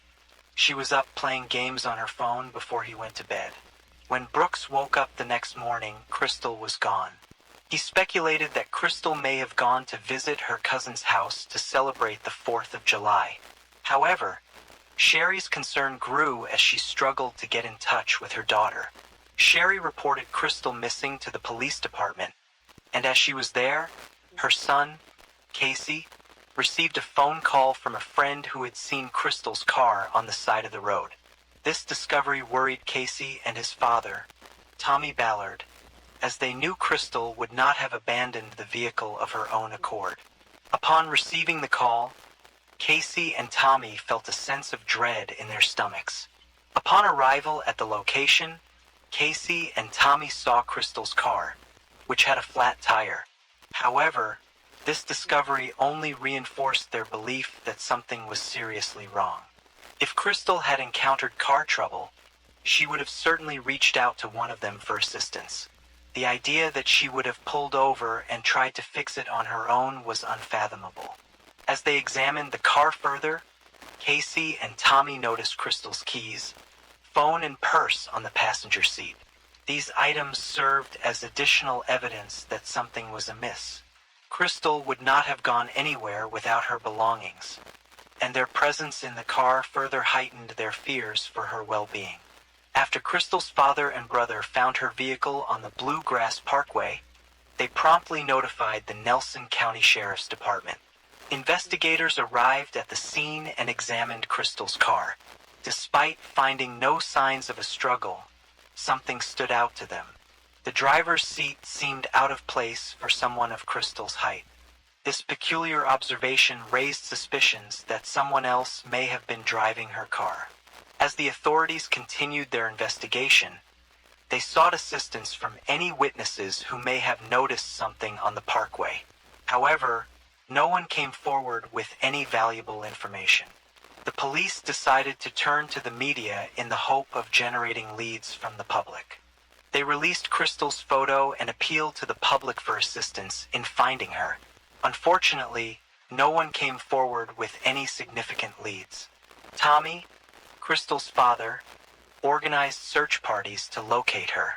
she was up playing games on her phone before he went to bed. When Brooks woke up the next morning, Crystal was gone. He speculated that Crystal may have gone to visit her cousin's house to celebrate the 4th of July. However, Sherry's concern grew as she struggled to get in touch with her daughter. Sherry reported Crystal missing to the police department, and as she was there, her son, Casey, received a phone call from a friend who had seen Crystal's car on the side of the road. This discovery worried Casey and his father, Tommy Ballard, as they knew Crystal would not have abandoned the vehicle of her own accord. Upon receiving the call, Casey and Tommy felt a sense of dread in their stomachs. Upon arrival at the location, Casey and Tommy saw Crystal's car, which had a flat tire. However, this discovery only reinforced their belief that something was seriously wrong. If Crystal had encountered car trouble, she would have certainly reached out to one of them for assistance. The idea that she would have pulled over and tried to fix it on her own was unfathomable. As they examined the car further, Casey and Tommy noticed Crystal's keys, phone and purse on the passenger seat. These items served as additional evidence that something was amiss. Crystal would not have gone anywhere without her belongings, and their presence in the car further heightened their fears for her well-being. After Crystal's father and brother found her vehicle on the Bluegrass Parkway, they promptly notified the Nelson County Sheriff's Department. Investigators arrived at the scene and examined Crystal's car. Despite finding no signs of a struggle, something stood out to them. The driver's seat seemed out of place for someone of Crystal's height. This peculiar observation raised suspicions that someone else may have been driving her car. As the authorities continued their investigation, they sought assistance from any witnesses who may have noticed something on the parkway. However, no one came forward with any valuable information. The police decided to turn to the media in the hope of generating leads from the public. They released Crystal's photo and appealed to the public for assistance in finding her. Unfortunately, no one came forward with any significant leads. Tommy, Crystal's father, organized search parties to locate her.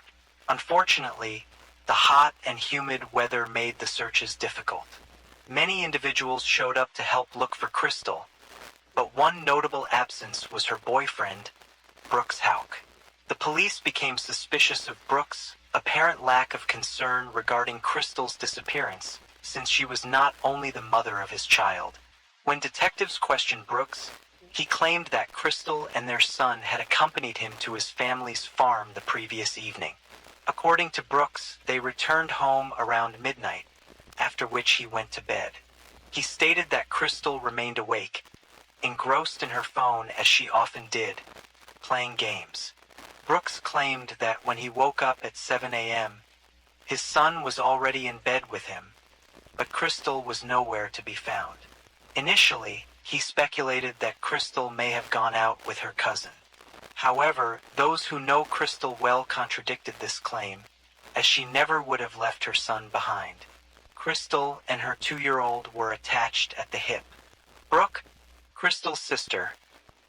Unfortunately, the hot and humid weather made the searches difficult. Many individuals showed up to help look for Crystal, but one notable absence was her boyfriend, Brooks Houck. The police became suspicious of Brooks' apparent lack of concern regarding Crystal's disappearance, since she was not only the mother of his child. When detectives questioned Brooks, he claimed that Crystal and their son had accompanied him to his family's farm the previous evening. According to Brooks, they returned home around midnight, after which he went to bed. He stated that Crystal remained awake, engrossed in her phone as she often did, playing games. Brooks claimed that when he woke up at 7 a.m., his son was already in bed with him, but Crystal was nowhere to be found. Initially, he speculated that Crystal may have gone out with her cousin. However, those who know Crystal well contradicted this claim, as she never would have left her son behind. Crystal and her 2-year-old were attached at the hip. Brooke, Crystal's sister,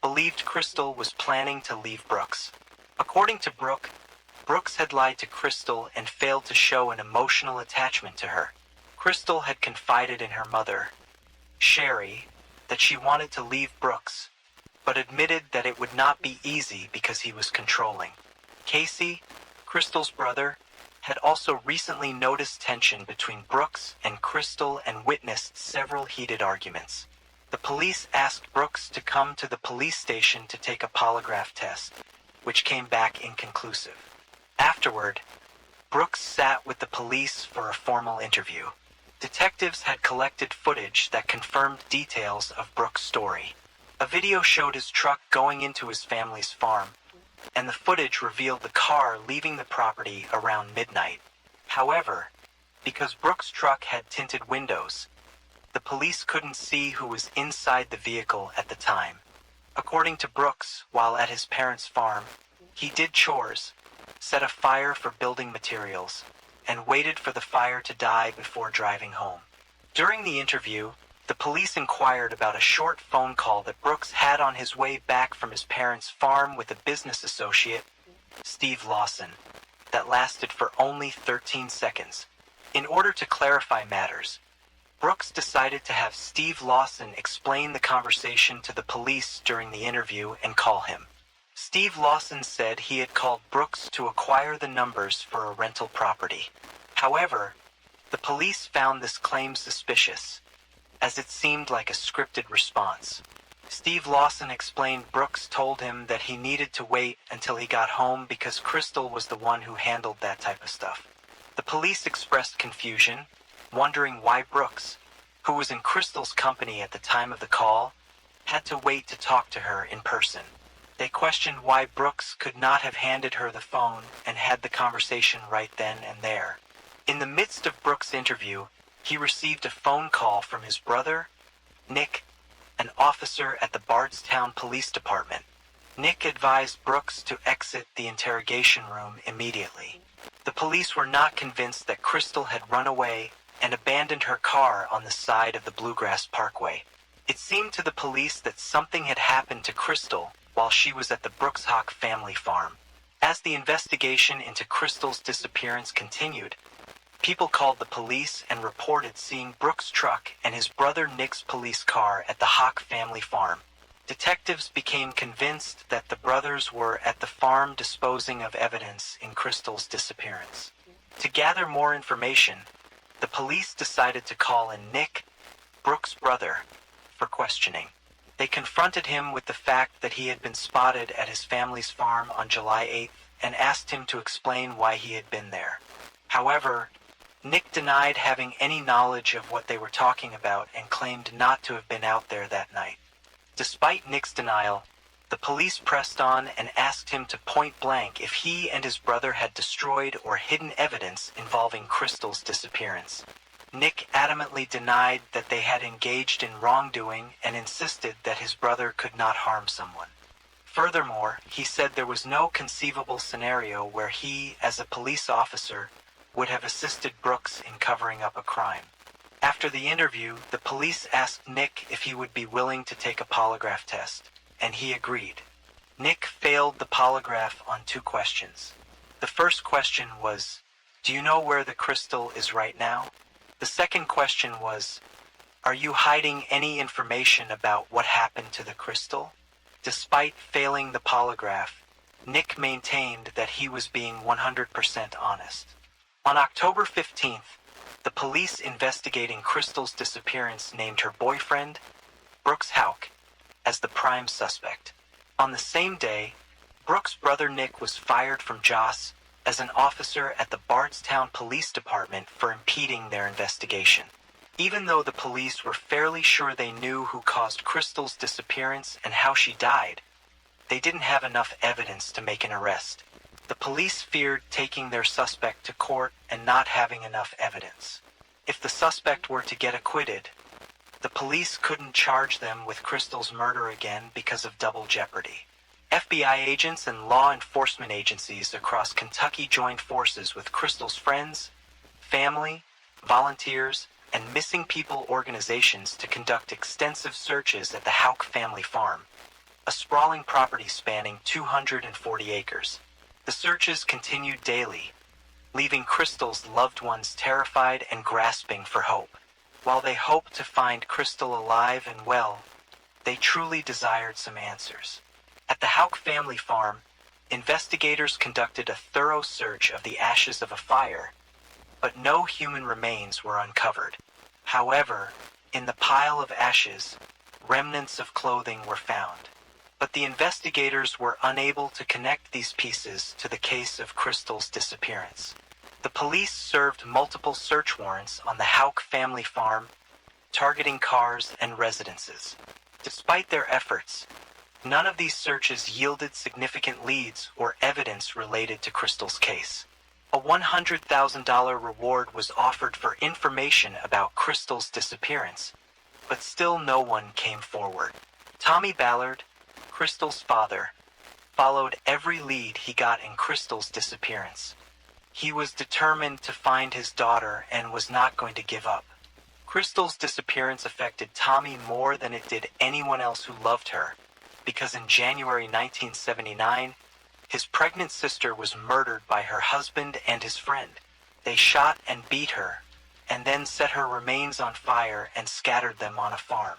believed Crystal was planning to leave Brooks. According to Brooke, Brooks had lied to Crystal and failed to show an emotional attachment to her. Crystal had confided in her mother, Sherry, that she wanted to leave Brooks, but admitted that it would not be easy because he was controlling. Casey, Crystal's brother, had also recently noticed tension between Brooks and Crystal and witnessed several heated arguments. The police asked Brooks to come to the police station to take a polygraph test, which came back inconclusive. Afterward, Brooks sat with the police for a formal interview. Detectives had collected footage that confirmed details of Brooks' story. A video showed his truck going into his family's farm, and the footage revealed the car leaving the property around midnight. However, because Brooks' truck had tinted windows, the police couldn't see who was inside the vehicle at the time. According to Brooks, while at his parents' farm, he did chores, set a fire for building materials, and waited for the fire to die before driving home. During the interview, the police inquired about a short phone call that Brooks had on his way back from his parents' farm with a business associate, Steve Lawson, that lasted for only 13 seconds. In order to clarify matters, Brooks decided to have Steve Lawson explain the conversation to the police during the interview and call him. Steve Lawson said he had called Brooks to acquire the numbers for a rental property. However, the police found this claim suspicious, as it seemed like a scripted response. Steve Lawson explained Brooks told him that he needed to wait until he got home because Crystal was the one who handled that type of stuff. The police expressed confusion, wondering why Brooks, who was in Crystal's company at the time of the call, had to wait to talk to her in person. They questioned why Brooks could not have handed her the phone and had the conversation right then and there. In the midst of Brooks' interview, he received a phone call from his brother, Nick, an officer at the Bardstown Police Department. Nick advised Brooks to exit the interrogation room immediately. The police were not convinced that Crystal had run away and abandoned her car on the side of the Bluegrass Parkway. It seemed to the police that something had happened to Crystal while she was at the Brooks Houck family farm. As the investigation into Crystal's disappearance continued, people called the police and reported seeing Brooks' truck and his brother Nick's police car at the Houck family farm. Detectives became convinced that the brothers were at the farm disposing of evidence in Crystal's disappearance. To gather more information, the police decided to call in Nick, Brooks' brother, for questioning. They confronted him with the fact that he had been spotted at his family's farm on July 8th and asked him to explain why he had been there. However, Nick denied having any knowledge of what they were talking about and claimed not to have been out there that night. Despite Nick's denial, the police pressed on and asked him to point blank if he and his brother had destroyed or hidden evidence involving Crystal's disappearance. Nick adamantly denied that they had engaged in wrongdoing and insisted that his brother could not harm someone. Furthermore, he said there was no conceivable scenario where he, as a police officer, would have assisted Brooks in covering up a crime. After the interview, the police asked Nick if he would be willing to take a polygraph test, and he agreed. Nick failed the polygraph on 2 questions. The first question was, "Do you know where the crystal is right now?" The second question was, "Are you hiding any information about what happened to the crystal?" Despite failing the polygraph, Nick maintained that he was being 100% honest. On October 15th, the police investigating Crystal's disappearance named her boyfriend, Brooks Houck, as the prime suspect. On the same day, Brooks' brother Nick was fired from Joss as an officer at the Bardstown Police Department for impeding their investigation. Even though the police were fairly sure they knew who caused Crystal's disappearance and how she died, they didn't have enough evidence to make an arrest. The police feared taking their suspect to court and not having enough evidence. If the suspect were to get acquitted, the police couldn't charge them with Crystal's murder again because of double jeopardy. FBI agents and law enforcement agencies across Kentucky joined forces with Crystal's friends, family, volunteers, and missing people organizations to conduct extensive searches at the Houck family farm, a sprawling property spanning 240 acres. The searches continued daily, leaving Crystal's loved ones terrified and grasping for hope. While they hoped to find Crystal alive and well, they truly desired some answers. At the Houck family farm, investigators conducted a thorough search of the ashes of a fire, but no human remains were uncovered. However, in the pile of ashes, remnants of clothing were found. But the investigators were unable to connect these pieces to the case of Crystal's disappearance. The police served multiple search warrants on the Houck family farm, targeting cars and residences. Despite their efforts, none of these searches yielded significant leads or evidence related to Crystal's case. A $100,000 reward was offered for information about Crystal's disappearance, but still no one came forward. Tommy Ballard, Crystal's father, followed every lead he got in Crystal's disappearance. He was determined to find his daughter and was not going to give up. Crystal's disappearance affected Tommy more than it did anyone else who loved her, because in January 1979, his pregnant sister was murdered by her husband and his friend. They shot and beat her, and then set her remains on fire and scattered them on a farm.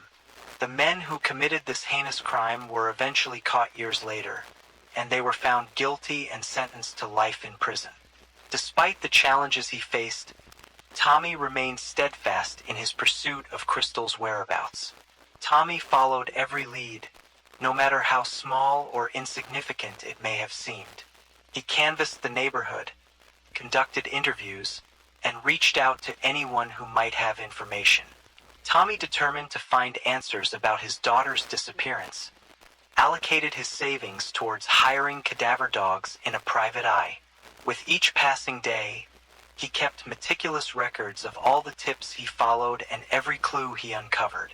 The men who committed this heinous crime were eventually caught years later, and they were found guilty and sentenced to life in prison. Despite the challenges he faced, Tommy remained steadfast in his pursuit of Crystal's whereabouts. Tommy followed every lead, no matter how small or insignificant it may have seemed. He canvassed the neighborhood, conducted interviews, and reached out to anyone who might have information. Tommy, determined to find answers about his daughter's disappearance, allocated his savings towards hiring cadaver dogs in a private eye. With each passing day, he kept meticulous records of all the tips he followed and every clue he uncovered.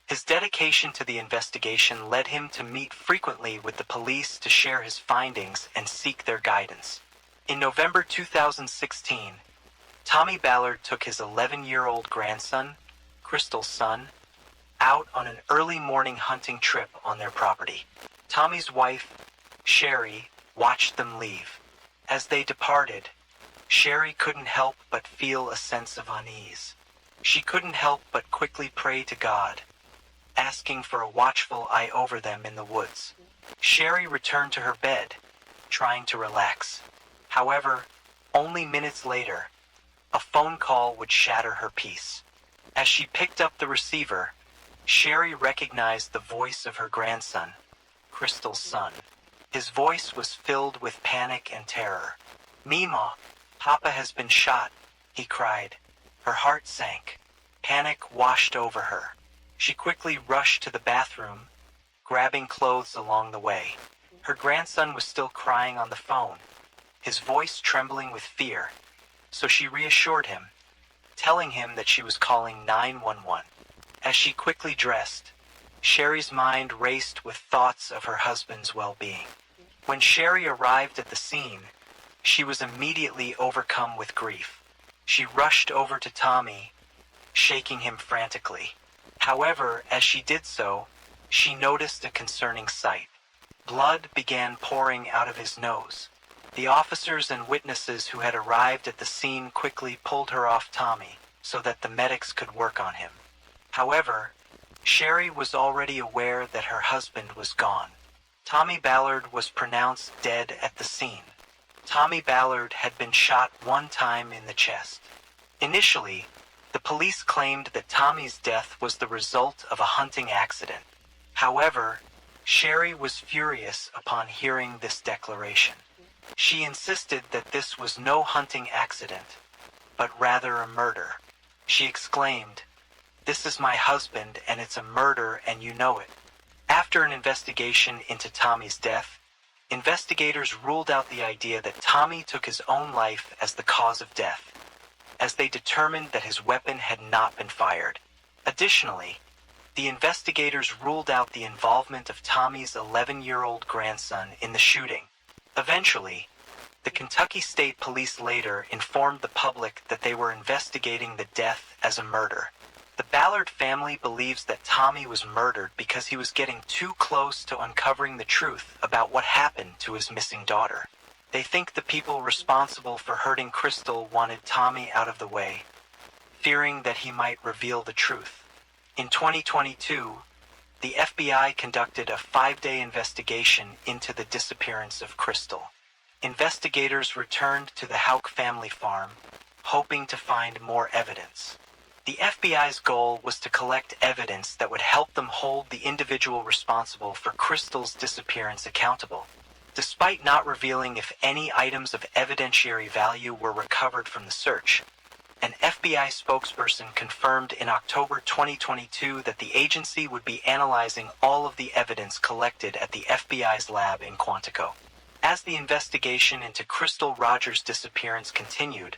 His dedication to the investigation led him to meet frequently with the police to share his findings and seek their guidance. In November 2016, Tommy Ballard took his 11-year-old grandson, Crystal's son, out on an early morning hunting trip on their property. Tommy's wife, Sherry, watched them leave. As they departed, Sherry couldn't help but feel a sense of unease. She couldn't help but quickly pray to God, asking for a watchful eye over them in the woods. Sherry returned to her bed, trying to relax. However, only minutes later, a phone call would shatter her peace. As she picked up the receiver, Sherry recognized the voice of her grandson, Crystal's son. His voice was filled with panic and terror. "Mima, Papa has been shot," he cried. Her heart sank. Panic washed over her. She quickly rushed to the bathroom, grabbing clothes along the way. Her grandson was still crying on the phone, his voice trembling with fear, so she reassured him, telling him that she was calling 911. As she quickly dressed, Sherry's mind raced with thoughts of her husband's well-being. When Sherry arrived at the scene, she was immediately overcome with grief. She rushed over to Tommy, shaking him frantically. However, as she did so, she noticed a concerning sight. Blood began pouring out of his nose. The officers and witnesses who had arrived at the scene quickly pulled her off Tommy so that the medics could work on him. However, Sherry was already aware that her husband was gone. Tommy Ballard was pronounced dead at the scene. Tommy Ballard had been shot one time in the chest. Initially, the police claimed that Tommy's death was the result of a hunting accident. However, Sherry was furious upon hearing this declaration. She insisted that this was no hunting accident, but rather a murder. She exclaimed, "This is my husband and it's a murder and you know it." After an investigation into Tommy's death, investigators ruled out the idea that Tommy took his own life as the cause of death, as they determined that his weapon had not been fired. Additionally, the investigators ruled out the involvement of Tommy's 11-year-old grandson in the shooting. Eventually, the Kentucky State Police later informed the public that they were investigating the death as a murder. The Ballard family believes that Tommy was murdered because he was getting too close to uncovering the truth about what happened to his missing daughter. They think the people responsible for hurting Crystal wanted Tommy out of the way, fearing that he might reveal the truth. In 2022, the FBI conducted a 5-day investigation into the disappearance of Crystal. Investigators returned to the Houck family farm, hoping to find more evidence. The FBI's goal was to collect evidence that would help them hold the individual responsible for Crystal's disappearance accountable. Despite not revealing if any items of evidentiary value were recovered from the search, an FBI spokesperson confirmed in October 2022 that the agency would be analyzing all of the evidence collected at the FBI's lab in Quantico. As the investigation into Crystal Rogers' disappearance continued,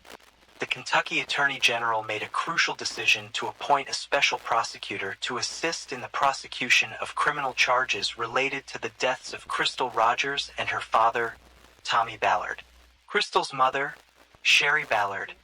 the Kentucky Attorney General made a crucial decision to appoint a special prosecutor to assist in the prosecution of criminal charges related to the deaths of Crystal Rogers and her father, Tommy Ballard. Crystal's mother, Sherry Ballard,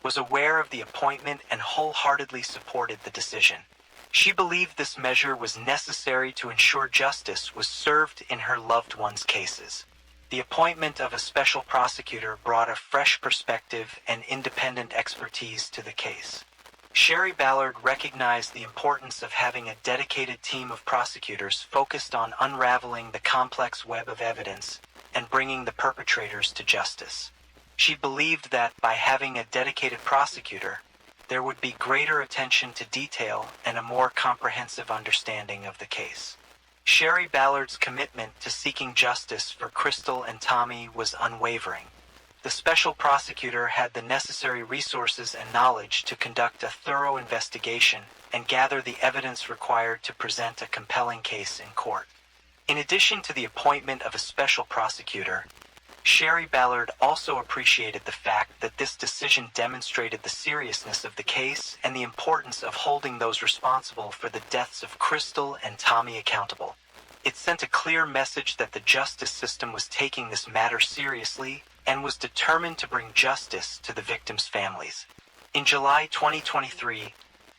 was aware of the appointment and wholeheartedly supported the decision. She believed this measure was necessary to ensure justice was served in her loved ones' cases. The appointment of a special prosecutor brought a fresh perspective and independent expertise to the case. Sherry Ballard recognized the importance of having a dedicated team of prosecutors focused on unraveling the complex web of evidence and bringing the perpetrators to justice. She believed that by having a dedicated prosecutor, there would be greater attention to detail and a more comprehensive understanding of the case. Sherry Ballard's commitment to seeking justice for Crystal and Tommy was unwavering. The special prosecutor had the necessary resources and knowledge to conduct a thorough investigation and gather the evidence required to present a compelling case in court. In addition to the appointment of a special prosecutor, Sherry Ballard also appreciated the fact that this decision demonstrated the seriousness of the case and the importance of holding those responsible for the deaths of Crystal and Tommy accountable. It sent a clear message that the justice system was taking this matter seriously and was determined to bring justice to the victims' families. In July 2023,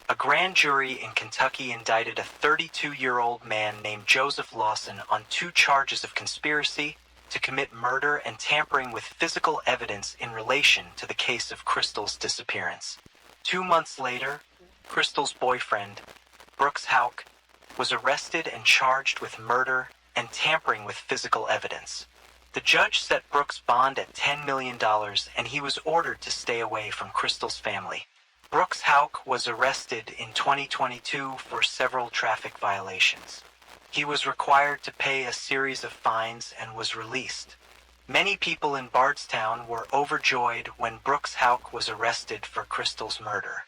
a grand jury in Kentucky indicted a 32-year-old man named Joseph Lawson on 2 charges of conspiracy to commit murder and tampering with physical evidence in relation to the case of Crystal's disappearance. 2 months later, Crystal's boyfriend, Brooks Houck, was arrested and charged with murder and tampering with physical evidence. The judge set Brooks' bond at $10 million and he was ordered to stay away from Crystal's family. Brooks Houck was arrested in 2022 for several traffic violations. He was required to pay a series of fines and was released. Many people in Bardstown were overjoyed when Brooks Houck was arrested for Crystal's murder.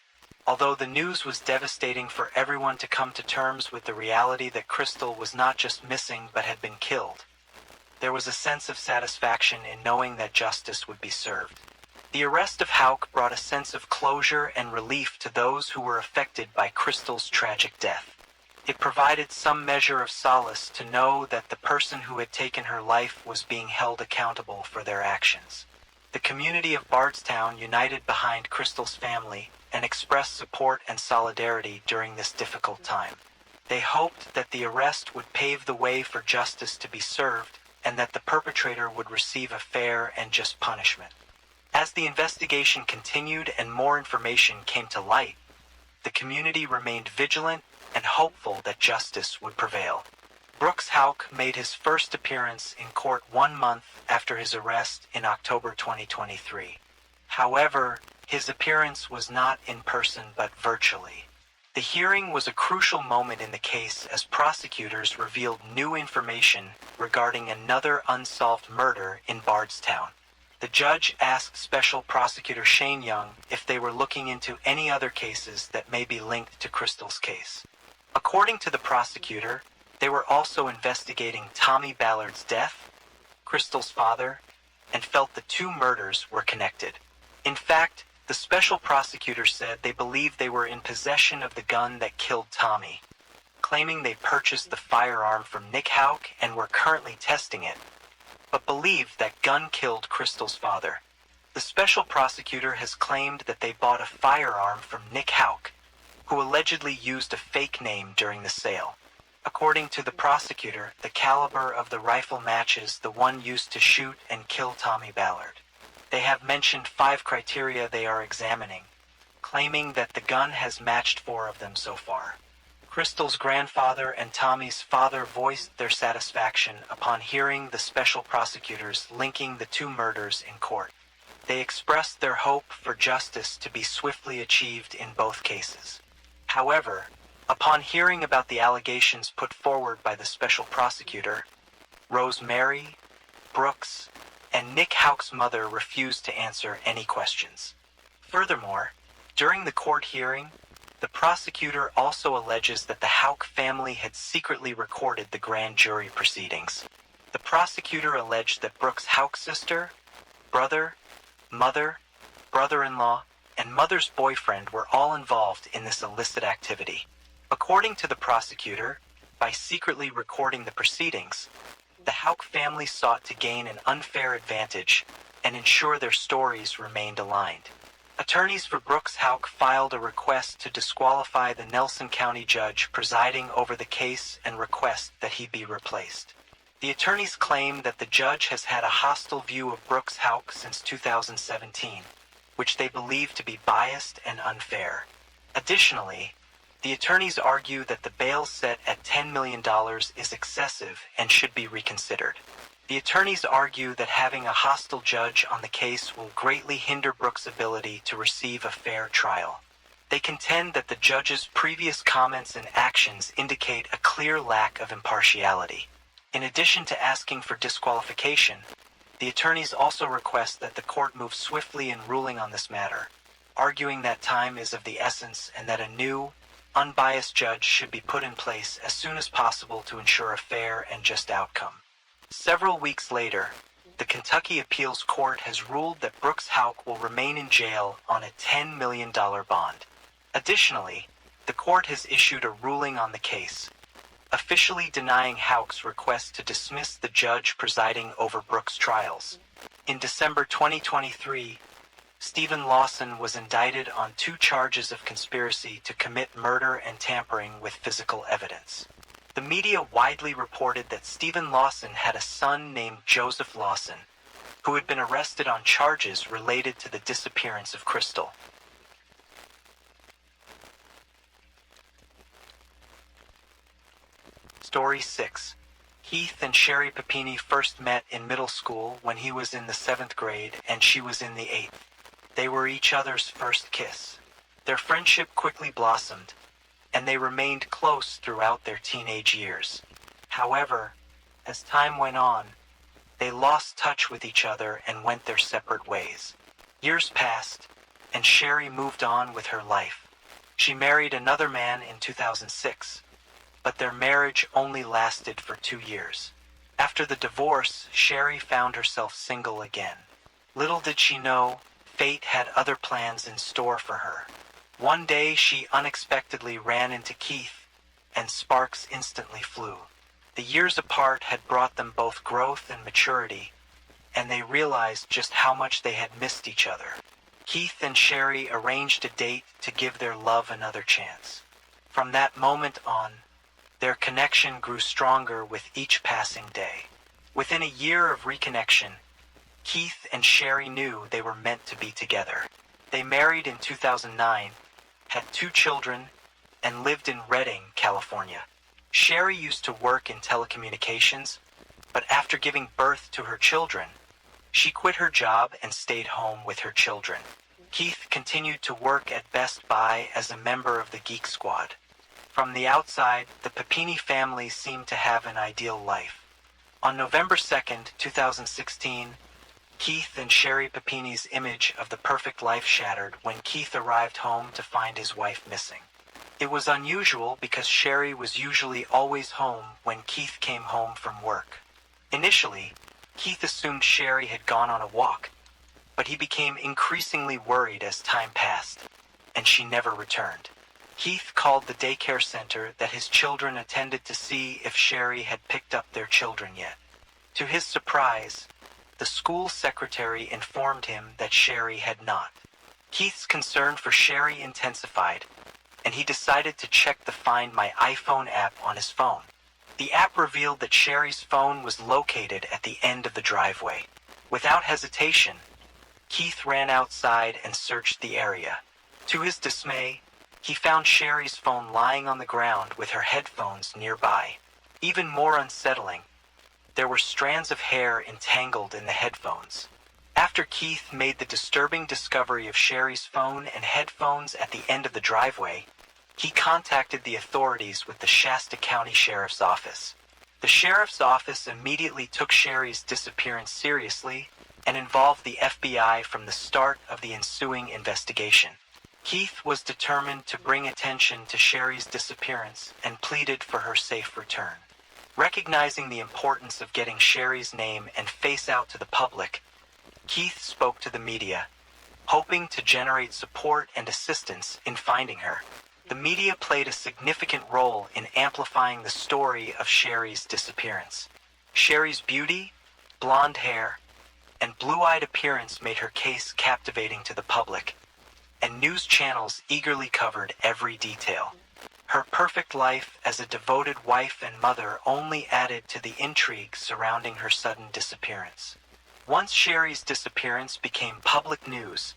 Although the news was devastating for everyone to come to terms with the reality that Crystal was not just missing but had been killed, there was a sense of satisfaction in knowing that justice would be served. The arrest of Houck brought a sense of closure and relief to those who were affected by Crystal's tragic death. It provided some measure of solace to know that the person who had taken her life was being held accountable for their actions. The community of Bardstown united behind Crystal's family and expressed support and solidarity during this difficult time. They hoped that the arrest would pave the way for justice to be served and that the perpetrator would receive a fair and just punishment. As the investigation continued and more information came to light, the community remained vigilant and hopeful that justice would prevail. Brooks Houck made his first appearance in court 1 month after his arrest in October 2023. However, his appearance was not in person but virtually. The hearing was a crucial moment in the case as prosecutors revealed new information regarding another unsolved murder in Bardstown. The judge asked Special Prosecutor Shane Young if they were looking into any other cases that may be linked to Crystal's case. According to the prosecutor, they were also investigating Tommy Ballard's death, Crystal's father, and felt the two murders were connected. In fact, the special prosecutor said they believed they were in possession of the gun that killed Tommy, claiming they purchased the firearm from Nick Houck and were currently testing it, but believed that gun killed Crystal's father. The special prosecutor has claimed that they bought a firearm from Nick Houck, who allegedly used a fake name during the sale. According to the prosecutor, the caliber of the rifle matches the one used to shoot and kill Tommy Ballard. They have mentioned 5 criteria they are examining, claiming that the gun has matched 4 of them so far. Crystal's grandfather and Tommy's father voiced their satisfaction upon hearing the special prosecutors linking the 2 murders in court. They expressed their hope for justice to be swiftly achieved in both cases. However, upon hearing about the allegations put forward by the special prosecutor, Rosemary, Brooks, and Nick Houck's mother refused to answer any questions. Furthermore, during the court hearing, the prosecutor also alleges that the Houck family had secretly recorded the grand jury proceedings. The prosecutor alleged that Brooks Houck's sister, brother, mother, brother-in-law, and mother's boyfriend were all involved in this illicit activity. According to the prosecutor, by secretly recording the proceedings, the Houck family sought to gain an unfair advantage and ensure their stories remained aligned. Attorneys for Brooks Houck filed a request to disqualify the Nelson County judge presiding over the case and request that he be replaced. The attorneys claim that the judge has had a hostile view of Brooks Houck since 2017, which they believe to be biased and unfair. Additionally, the attorneys argue that the bail set at $10 million is excessive and should be reconsidered. The attorneys argue that having a hostile judge on the case will greatly hinder Brooks' ability to receive a fair trial. They contend that the judge's previous comments and actions indicate a clear lack of impartiality. In addition to asking for disqualification, the attorneys also request that the court move swiftly in ruling on this matter, arguing that time is of the essence and that a new, unbiased judge should be put in place as soon as possible to ensure a fair and just outcome. Several weeks later, the Kentucky Appeals Court has ruled that Brooks Houck will remain in jail on a $10 million bond. Additionally, the court has issued a ruling on the case, officially denying Houck's request to dismiss the judge presiding over Brooks' trials. In December 2023, Stephen Lawson was indicted on 2 charges of conspiracy to commit murder and tampering with physical evidence. The media widely reported that Stephen Lawson had a son named Joseph Lawson, who had been arrested on charges related to the disappearance of Crystal. Story 6. Keith and Sherry Papini first met in middle school when he was in the 7th grade and she was in the 8th. They were each other's first kiss. Their friendship quickly blossomed, and they remained close throughout their teenage years. However, as time went on, they lost touch with each other and went their separate ways. Years passed, and Sherry moved on with her life. She married another man in 2006, but their marriage only lasted for 2 years. After the divorce, Sherry found herself single again. Little did she know, fate had other plans in store for her. One day she unexpectedly ran into Keith, and sparks instantly flew. The years apart had brought them both growth and maturity, and they realized just how much they had missed each other. Keith and Sherry arranged a date to give their love another chance. From that moment on, their connection grew stronger with each passing day. Within a year of reconnection, Keith and Sherry knew they were meant to be together. They married in 2009, had 2 children, and lived in Redding, California. Sherry used to work in telecommunications, but after giving birth to her children, she quit her job and stayed home with her children. Keith continued to work at Best Buy as a member of the Geek Squad. From the outside, the Papini family seemed to have an ideal life. On November 2nd, 2016, Keith and Sherry Papini's image of the perfect life shattered when Keith arrived home to find his wife missing. It was unusual because Sherry was usually always home when Keith came home from work. Initially, Keith assumed Sherry had gone on a walk, but he became increasingly worried as time passed, and she never returned. Keith called the daycare center that his children attended to see if Sherry had picked up their children yet. To his surprise, the school secretary informed him that Sherry had not. Keith's concern for Sherry intensified, and he decided to check the Find My iPhone app on his phone. The app revealed that Sherry's phone was located at the end of the driveway. Without hesitation, Keith ran outside and searched the area. To his dismay, he found Sherry's phone lying on the ground with her headphones nearby. Even more unsettling, there were strands of hair entangled in the headphones. After Keith made the disturbing discovery of Sherry's phone and headphones at the end of the driveway, he contacted the authorities with the Shasta County Sheriff's Office. The Sheriff's Office immediately took Sherry's disappearance seriously and involved the FBI from the start of the ensuing investigation. Keith was determined to bring attention to Sherry's disappearance and pleaded for her safe return. Recognizing the importance of getting Sherry's name and face out to the public, Keith spoke to the media, hoping to generate support and assistance in finding her. The media played a significant role in amplifying the story of Sherry's disappearance. Sherry's beauty, blonde hair, and blue-eyed appearance made her case captivating to the public, and news channels eagerly covered every detail. Her perfect life as a devoted wife and mother only added to the intrigue surrounding her sudden disappearance. Once Sherry's disappearance became public news,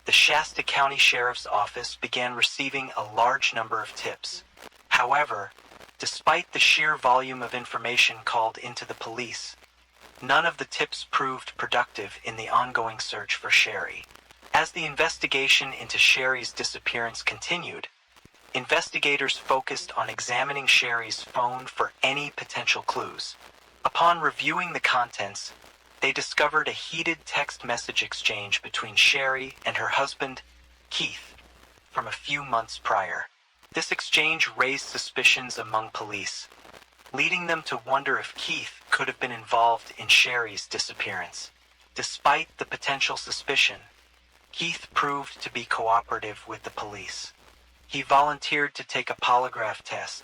the Shasta County Sheriff's Office began receiving a large number of tips. However, despite the sheer volume of information called into the police, none of the tips proved productive in the ongoing search for Sherry. As the investigation into Sherry's disappearance continued, investigators focused on examining Sherry's phone for any potential clues. Upon reviewing the contents, they discovered a heated text message exchange between Sherry and her husband, Keith, from a few months prior. This exchange raised suspicions among police, leading them to wonder if Keith could have been involved in Sherry's disappearance. Despite the potential suspicion, Keith proved to be cooperative with the police. He volunteered to take a polygraph test,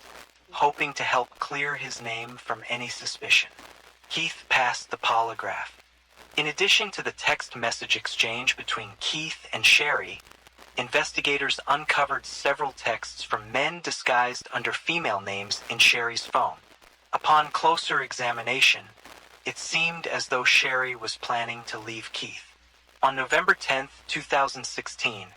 hoping to help clear his name from any suspicion. Keith passed the polygraph. In addition to the text message exchange between Keith and Sherry, investigators uncovered several texts from men disguised under female names in Sherry's phone. Upon closer examination, it seemed as though Sherry was planning to leave Keith. On November 10, 2016,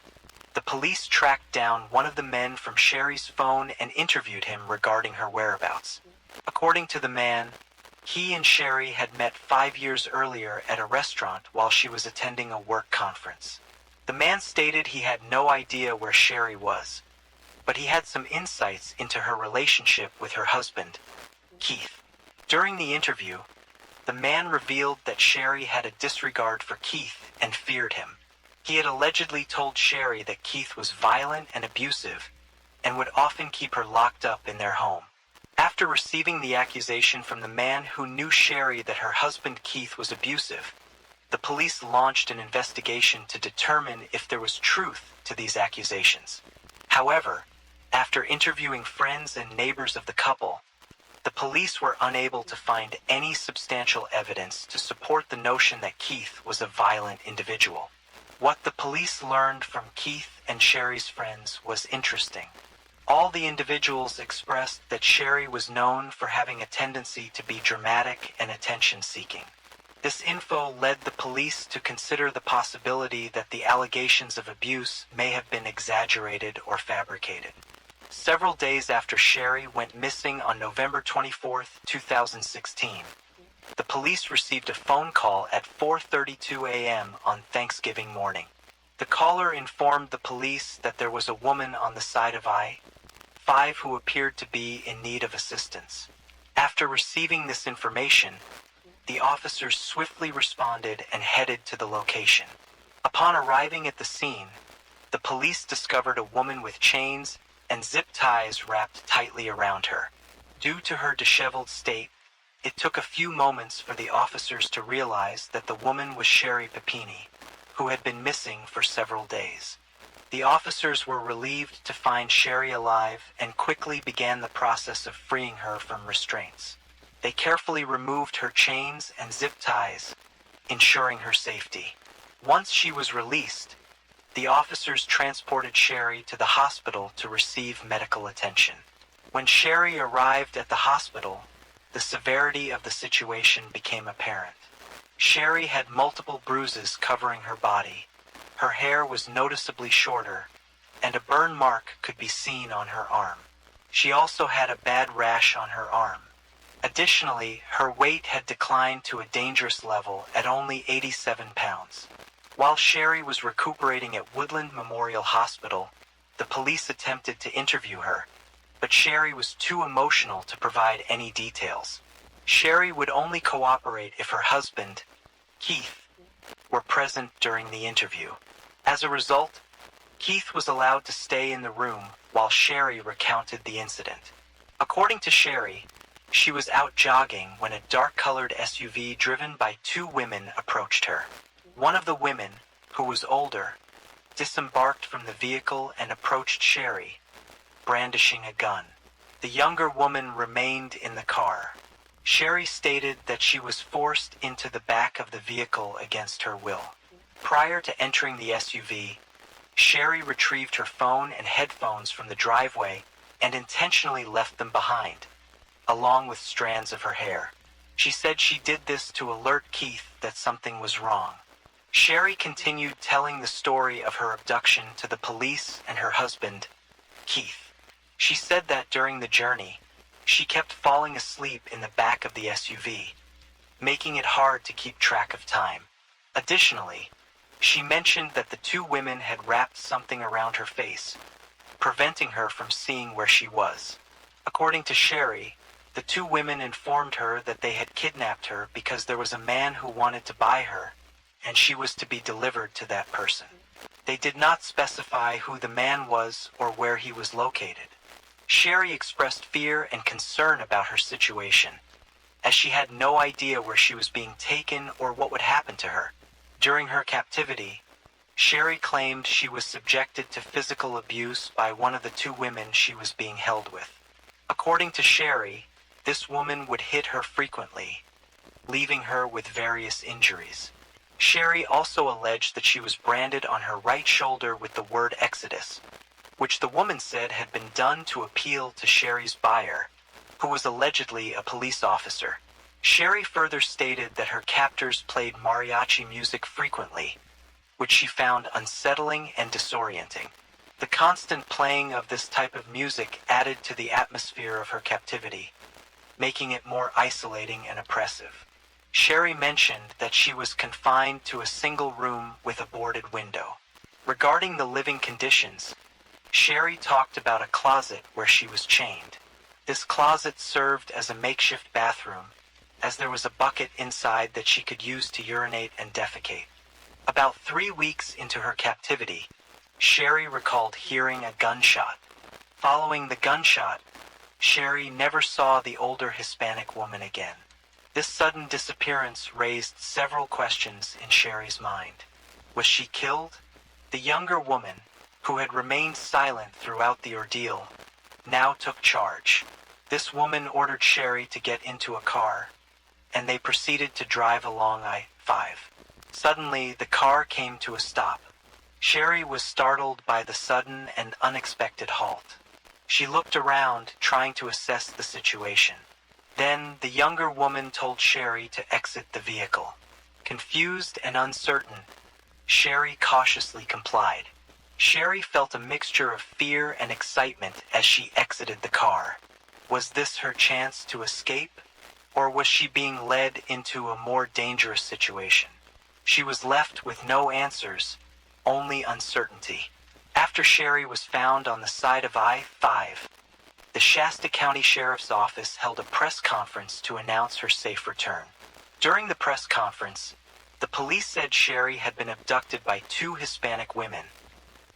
the police tracked down one of the men from Sherry's phone and interviewed him regarding her whereabouts. According to the man, he and Sherry had met 5 years earlier at a restaurant while she was attending a work conference. The man stated he had no idea where Sherry was, but he had some insights into her relationship with her husband, Keith. During the interview, the man revealed that Sherry had a disregard for Keith and feared him. He had allegedly told Sherry that Keith was violent and abusive and would often keep her locked up in their home. After receiving the accusation from the man who knew Sherry that her husband Keith was abusive, the police launched an investigation to determine if there was truth to these accusations. However, after interviewing friends and neighbors of the couple, the police were unable to find any substantial evidence to support the notion that Keith was a violent individual. What the police learned from Keith and Sherry's friends was interesting. All the individuals expressed that Sherry was known for having a tendency to be dramatic and attention-seeking. This info led the police to consider the possibility that the allegations of abuse may have been exaggerated or fabricated. Several days after Sherry went missing on November 24, 2016, the police received a phone call at 4:32 a.m. on Thanksgiving morning. The caller informed the police that there was a woman on the side of I-5 who appeared to be in need of assistance. After receiving this information, the officers swiftly responded and headed to the location. Upon arriving at the scene, the police discovered a woman with chains and zip ties wrapped tightly around her. Due to her disheveled state, it took a few moments for the officers to realize that the woman was Sherry Papini, who had been missing for several days. The officers were relieved to find Sherry alive and quickly began the process of freeing her from restraints. They carefully removed her chains and zip ties, ensuring her safety. Once she was released, the officers transported Sherry to the hospital to receive medical attention. When Sherry arrived at the hospital, the severity of the situation became apparent. Sherry had multiple bruises covering her body. Her hair was noticeably shorter, and a burn mark could be seen on her arm. She also had a bad rash on her arm. Additionally, her weight had declined to a dangerous level at only 87 pounds. While Sherry was recuperating at Woodland Memorial Hospital, the police attempted to interview her, but Sherry was too emotional to provide any details. Sherry would only cooperate if her husband, Keith, were present during the interview. As a result, Keith was allowed to stay in the room while Sherry recounted the incident. According to Sherry, she was out jogging when a dark-colored SUV driven by two women approached her. One of the women, who was older, disembarked from the vehicle and approached Sherry, brandishing a gun. The younger woman remained in the car. Sherry stated that she was forced into the back of the vehicle against her will. Prior to entering the SUV, Sherry retrieved her phone and headphones from the driveway and intentionally left them behind, along with strands of her hair. She said she did this to alert Keith that something was wrong. Sherry continued telling the story of her abduction to the police and her husband, Keith. She said that during the journey, she kept falling asleep in the back of the SUV, making it hard to keep track of time. Additionally, she mentioned that the two women had wrapped something around her face, preventing her from seeing where she was. According to Sherry, the two women informed her that they had kidnapped her because there was a man who wanted to buy her, and she was to be delivered to that person. They did not specify who the man was or where he was located. Sherry expressed fear and concern about her situation, as she had no idea where she was being taken or what would happen to her. During her captivity, Sherry claimed she was subjected to physical abuse by one of the two women she was being held with. According to Sherry, this woman would hit her frequently, leaving her with various injuries. Sherry also alleged that she was branded on her right shoulder with the word Exodus, which the woman said had been done to appeal to Sherry's buyer, who was allegedly a police officer. Sherry further stated that her captors played mariachi music frequently, which she found unsettling and disorienting. The constant playing of this type of music added to the atmosphere of her captivity, making it more isolating and oppressive. Sherry mentioned that she was confined to a single room with a boarded window. Regarding the living conditions, Sherry talked about a closet where she was chained. This closet served as a makeshift bathroom, as there was a bucket inside that she could use to urinate and defecate. About 3 weeks into her captivity, Sherry recalled hearing a gunshot. Following the gunshot, Sherry never saw the older Hispanic woman again. This sudden disappearance raised several questions in Sherry's mind. Was she killed? The younger woman, who had remained silent throughout the ordeal, now took charge. This woman ordered Sherry to get into a car, and they proceeded to drive along I-5. Suddenly, the car came to a stop. Sherry was startled by the sudden and unexpected halt. She looked around, trying to assess the situation. Then, the younger woman told Sherry to exit the vehicle. Confused and uncertain, Sherry cautiously complied. Sherry felt a mixture of fear and excitement as she exited the car. Was this her chance to escape, or was she being led into a more dangerous situation? She was left with no answers, only uncertainty. After Sherry was found on the side of I-5, the Shasta County Sheriff's Office held a press conference to announce her safe return. During the press conference, the police said Sherry had been abducted by 2 Hispanic women,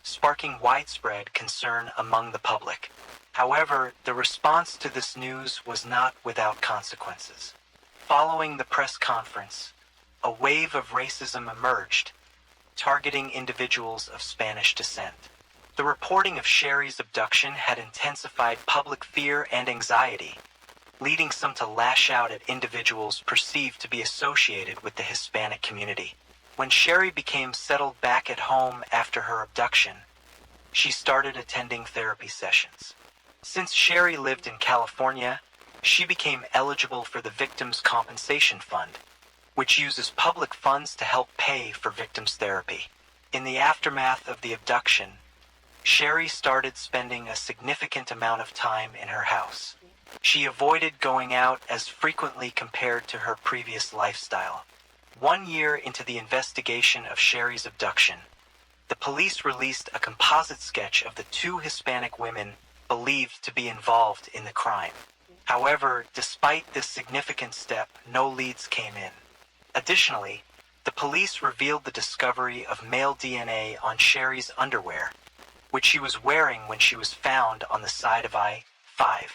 sparking widespread concern among the public. However, the response to this news was not without consequences. Following the press conference, a wave of racism emerged, targeting individuals of Spanish descent. The reporting of Sherry's abduction had intensified public fear and anxiety, leading some to lash out at individuals perceived to be associated with the Hispanic community. When Sherry became settled back at home after her abduction, she started attending therapy sessions. Since Sherry lived in California, she became eligible for the Victims' Compensation Fund, which uses public funds to help pay for victims' therapy. In the aftermath of the abduction, Sherry started spending a significant amount of time in her house. She avoided going out as frequently compared to her previous lifestyle. 1 year into the investigation of Sherry's abduction, the police released a composite sketch of the 2 Hispanic women believed to be involved in the crime. However, despite this significant step, no leads came in. Additionally, the police revealed the discovery of male DNA on Sherry's underwear, which she was wearing when she was found on the side of I-5.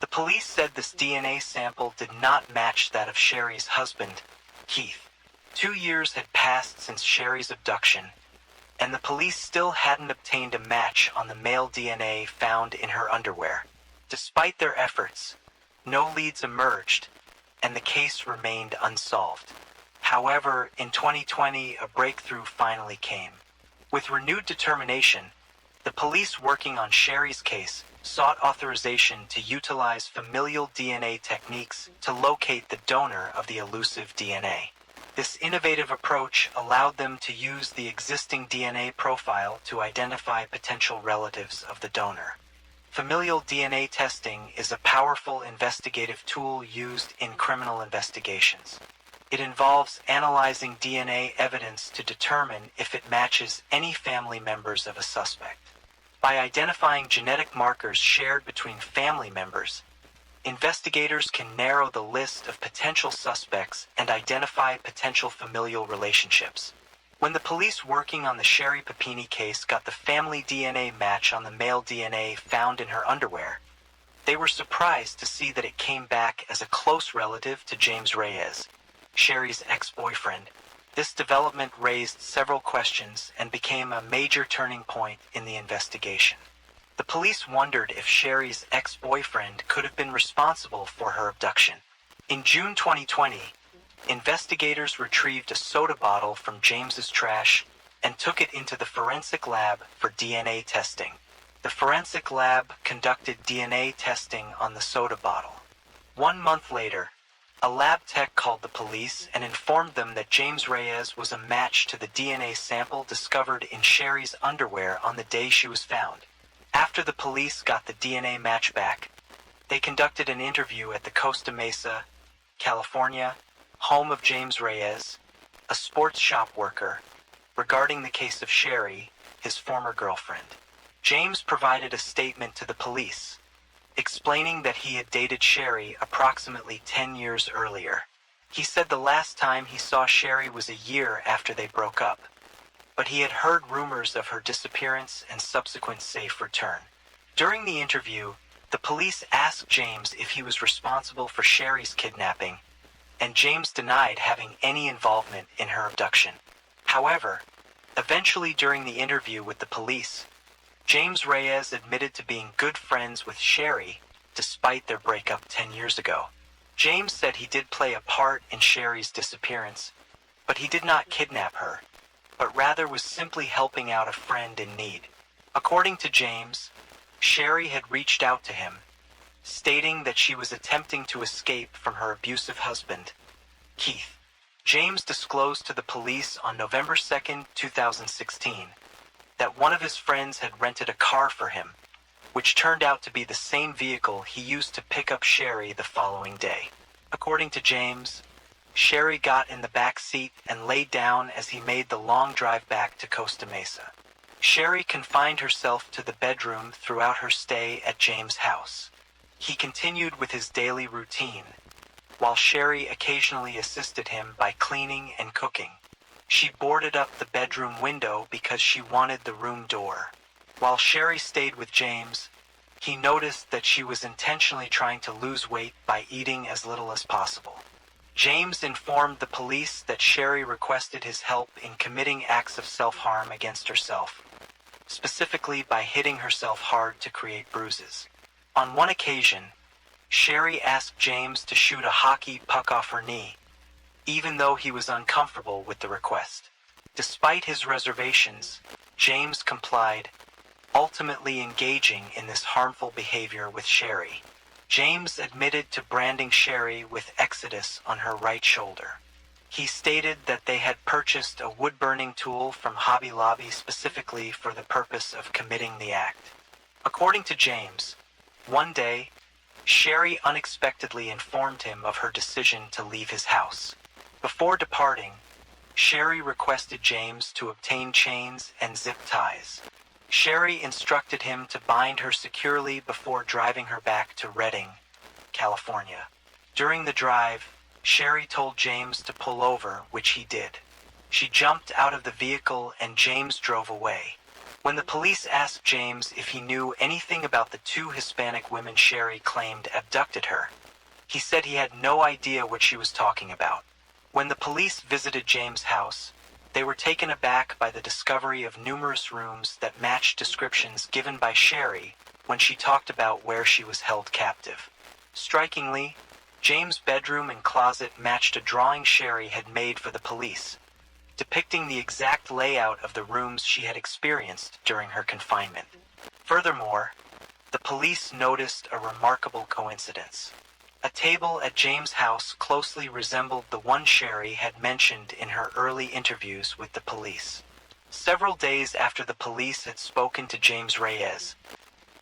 The police said this DNA sample did not match that of Sherry's husband, Keith. 2 years had passed since Sherry's abduction, and the police still hadn't obtained a match on the male DNA found in her underwear. Despite their efforts, no leads emerged, and the case remained unsolved. However, in 2020, a breakthrough finally came. With renewed determination, the police working on Sherry's case sought authorization to utilize familial DNA techniques to locate the donor of the elusive DNA. This innovative approach allowed them to use the existing DNA profile to identify potential relatives of the donor. Familial DNA testing is a powerful investigative tool used in criminal investigations. It involves analyzing DNA evidence to determine if it matches any family members of a suspect. By identifying genetic markers shared between family members, investigators can narrow the list of potential suspects and identify potential familial relationships. When the police working on the Sherry Papini case got the family DNA match on the male DNA found in her underwear, they were surprised to see that it came back as a close relative to James Reyes, Sherry's ex-boyfriend. This development raised several questions and became a major turning point in the investigation. The police wondered if Sherry's ex-boyfriend could have been responsible for her abduction. In June 2020, investigators retrieved a soda bottle from James's trash and took it into the forensic lab for DNA testing. The forensic lab conducted DNA testing on the soda bottle. 1 month later, a lab tech called the police and informed them that James Reyes was a match to the DNA sample discovered in Sherry's underwear on the day she was found. After the police got the DNA match back, They conducted an interview at the Costa Mesa, California, home of James Reyes, a sports shop worker, regarding the case of Sherry, his former girlfriend. James provided a statement to the police, explaining that he had dated Sherry approximately 10 years earlier. He said the last time he saw Sherry was a year after they broke up, but he had heard rumors of her disappearance and subsequent safe return. During the interview, the police asked James if he was responsible for Sherry's kidnapping, and James denied having any involvement in her abduction. However, eventually during the interview with the police, James Reyes admitted to being good friends with Sherry despite their breakup 10 years ago. James said he did play a part in Sherry's disappearance, but he did not kidnap her, but rather was simply helping out a friend in need. According to James, Sherry had reached out to him, stating that she was attempting to escape from her abusive husband, Keith. James disclosed to the police on November 2, 2016, that one of his friends had rented a car for him, which turned out to be the same vehicle he used to pick up Sherry the following day. According to James, Sherry got in the back seat and laid down as he made the long drive back to Costa Mesa. Sherry confined herself to the bedroom throughout her stay at James' house. He continued with his daily routine, while Sherry occasionally assisted him by cleaning and cooking. She boarded up the bedroom window because she wanted the room door. While Sherry stayed with James, he noticed that she was intentionally trying to lose weight by eating as little as possible. James informed the police that Sherry requested his help in committing acts of self-harm against herself, specifically by hitting herself hard to create bruises. On one occasion, Sherry asked James to shoot a hockey puck off her knee, even though he was uncomfortable with the request. Despite his reservations, James complied, ultimately engaging in this harmful behavior with Sherry. James admitted to branding Sherry with Exodus on her right shoulder. He stated that they had purchased a wood-burning tool from Hobby Lobby specifically for the purpose of committing the act. According to James, one day, Sherry unexpectedly informed him of her decision to leave his house. Before departing, Sherry requested James to obtain chains and zip ties. Sherry instructed him to bind her securely before driving her back to Redding, California. During the drive, Sherry told James to pull over, which he did. She jumped out of the vehicle and James drove away. When the police asked James if he knew anything about the two Hispanic women Sherry claimed abducted her, he said he had no idea what she was talking about. When the police visited James' house, they were taken aback by the discovery of numerous rooms that matched descriptions given by Sherry when she talked about where she was held captive. Strikingly, James' bedroom and closet matched a drawing Sherry had made for the police, depicting the exact layout of the rooms she had experienced during her confinement. Furthermore, the police noticed a remarkable coincidence. A table at James' house closely resembled the one Sherry had mentioned in her early interviews with the police. Several days after the police had spoken to James Reyes,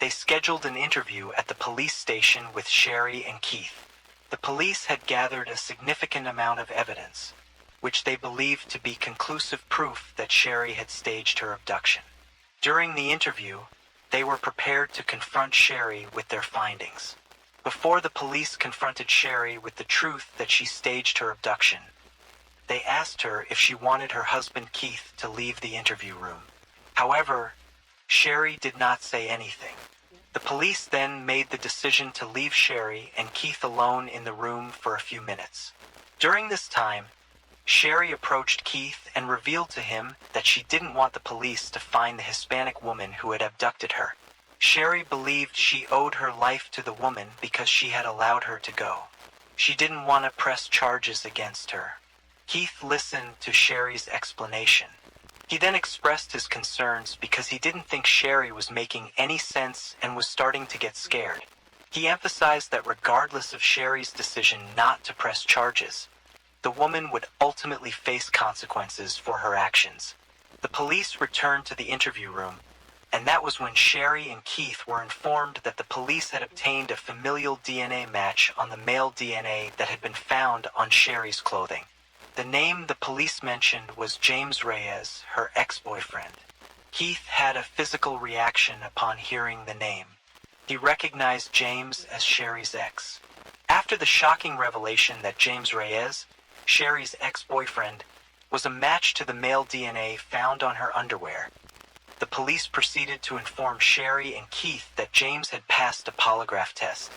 they scheduled an interview at the police station with Sherry and Keith. The police had gathered a significant amount of evidence, which they believed to be conclusive proof that Sherry had staged her abduction. During the interview, they were prepared to confront Sherry with their findings. Before the police confronted Sherry with the truth that she staged her abduction, they asked her if she wanted her husband Keith to leave the interview room. However, Sherry did not say anything. The police then made the decision to leave Sherry and Keith alone in the room for a few minutes. During this time, Sherry approached Keith and revealed to him that she didn't want the police to find the Hispanic woman who had abducted her. Sherry believed she owed her life to the woman because she had allowed her to go. She didn't want to press charges against her. Keith listened to Sherry's explanation. He then expressed his concerns because he didn't think Sherry was making any sense and was starting to get scared. He emphasized that regardless of Sherry's decision not to press charges, the woman would ultimately face consequences for her actions. The police returned to the interview room, and that was when Sherry and Keith were informed that the police had obtained a familial DNA match on the male DNA that had been found on Sherry's clothing. The name the police mentioned was James Reyes, her ex-boyfriend. Keith had a physical reaction upon hearing the name. He recognized James as Sherry's ex. After the shocking revelation that James Reyes, Sherry's ex-boyfriend, was a match to the male DNA found on her underwear, the police proceeded to inform Sherry and Keith that James had passed a polygraph test.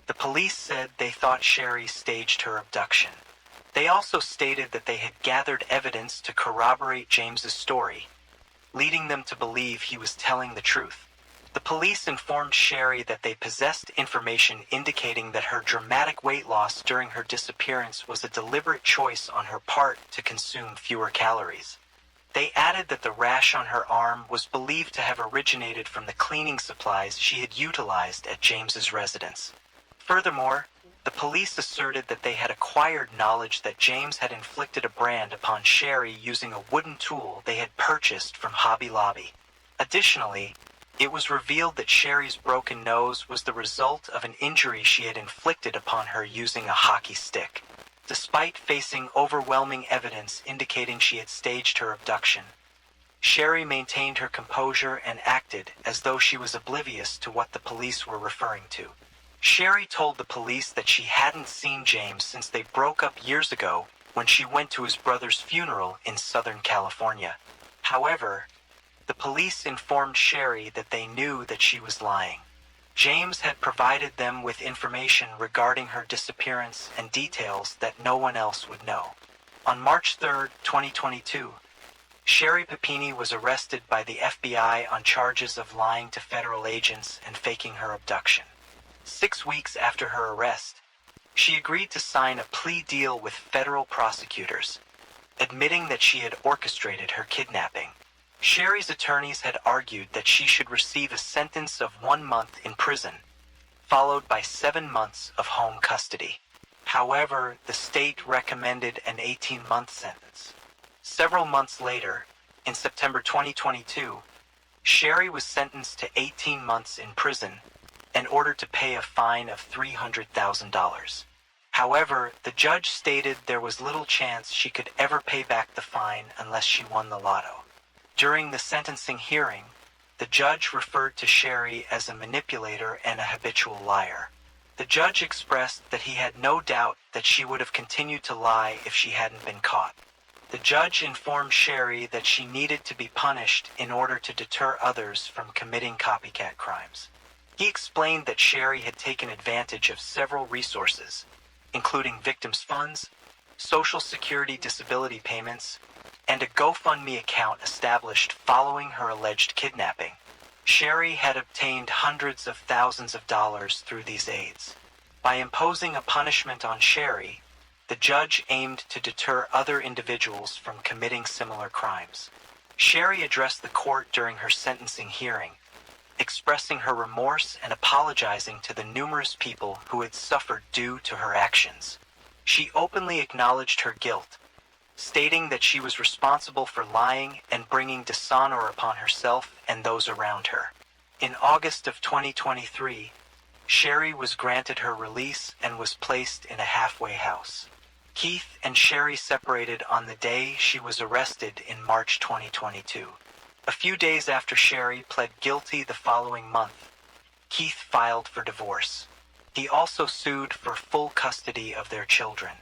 The police said they thought Sherry staged her abduction. They also stated that they had gathered evidence to corroborate James's story, leading them to believe he was telling the truth. The police informed Sherry that they possessed information indicating that her dramatic weight loss during her disappearance was a deliberate choice on her part to consume fewer calories. They added that the rash on her arm was believed to have originated from the cleaning supplies she had utilized at James's residence. Furthermore, the police asserted that they had acquired knowledge that James had inflicted a brand upon Sherry using a wooden tool they had purchased from Hobby Lobby. Additionally, it was revealed that Sherry's broken nose was the result of an injury she had inflicted upon her using a hockey stick. Despite facing overwhelming evidence indicating she had staged her abduction, Sherry maintained her composure and acted as though she was oblivious to what the police were referring to. Sherry told the police that she hadn't seen James since they broke up years ago when she went to his brother's funeral in Southern California. However, the police informed Sherry that they knew that she was lying. James had provided them with information regarding her disappearance and details that no one else would know. On March 3, 2022, Sherry Papini was arrested by the FBI on charges of lying to federal agents and faking her abduction. 6 weeks after her arrest, she agreed to sign a plea deal with federal prosecutors, admitting that she had orchestrated her kidnapping. Sherry's attorneys had argued that she should receive a sentence of 1 month in prison, followed by 7 months of home custody. However, the state recommended an 18-month sentence. Several months later, in September 2022, Sherry was sentenced to 18 months in prison and ordered to pay a fine of $300,000. However, the judge stated there was little chance she could ever pay back the fine unless she won the lotto. During the sentencing hearing, the judge referred to Sherry as a manipulator and a habitual liar. The judge expressed that he had no doubt that she would have continued to lie if she hadn't been caught. The judge informed Sherry that she needed to be punished in order to deter others from committing copycat crimes. He explained that Sherry had taken advantage of several resources, including victims' funds, Social Security disability payments, and a GoFundMe account established following her alleged kidnapping. Sherry had obtained hundreds of thousands of dollars through these aids. By imposing a punishment on Sherry, the judge aimed to deter other individuals from committing similar crimes. Sherry addressed the court during her sentencing hearing, expressing her remorse and apologizing to the numerous people who had suffered due to her actions. She openly acknowledged her guilt, stating that she was responsible for lying and bringing dishonor upon herself and those around her. In August of 2023, Sherry was granted her release and was placed in a halfway house. Keith and Sherry separated on the day she was arrested in March 2022. A few days after Sherry pled guilty the following month, Keith filed for divorce. He also sued for full custody of their children.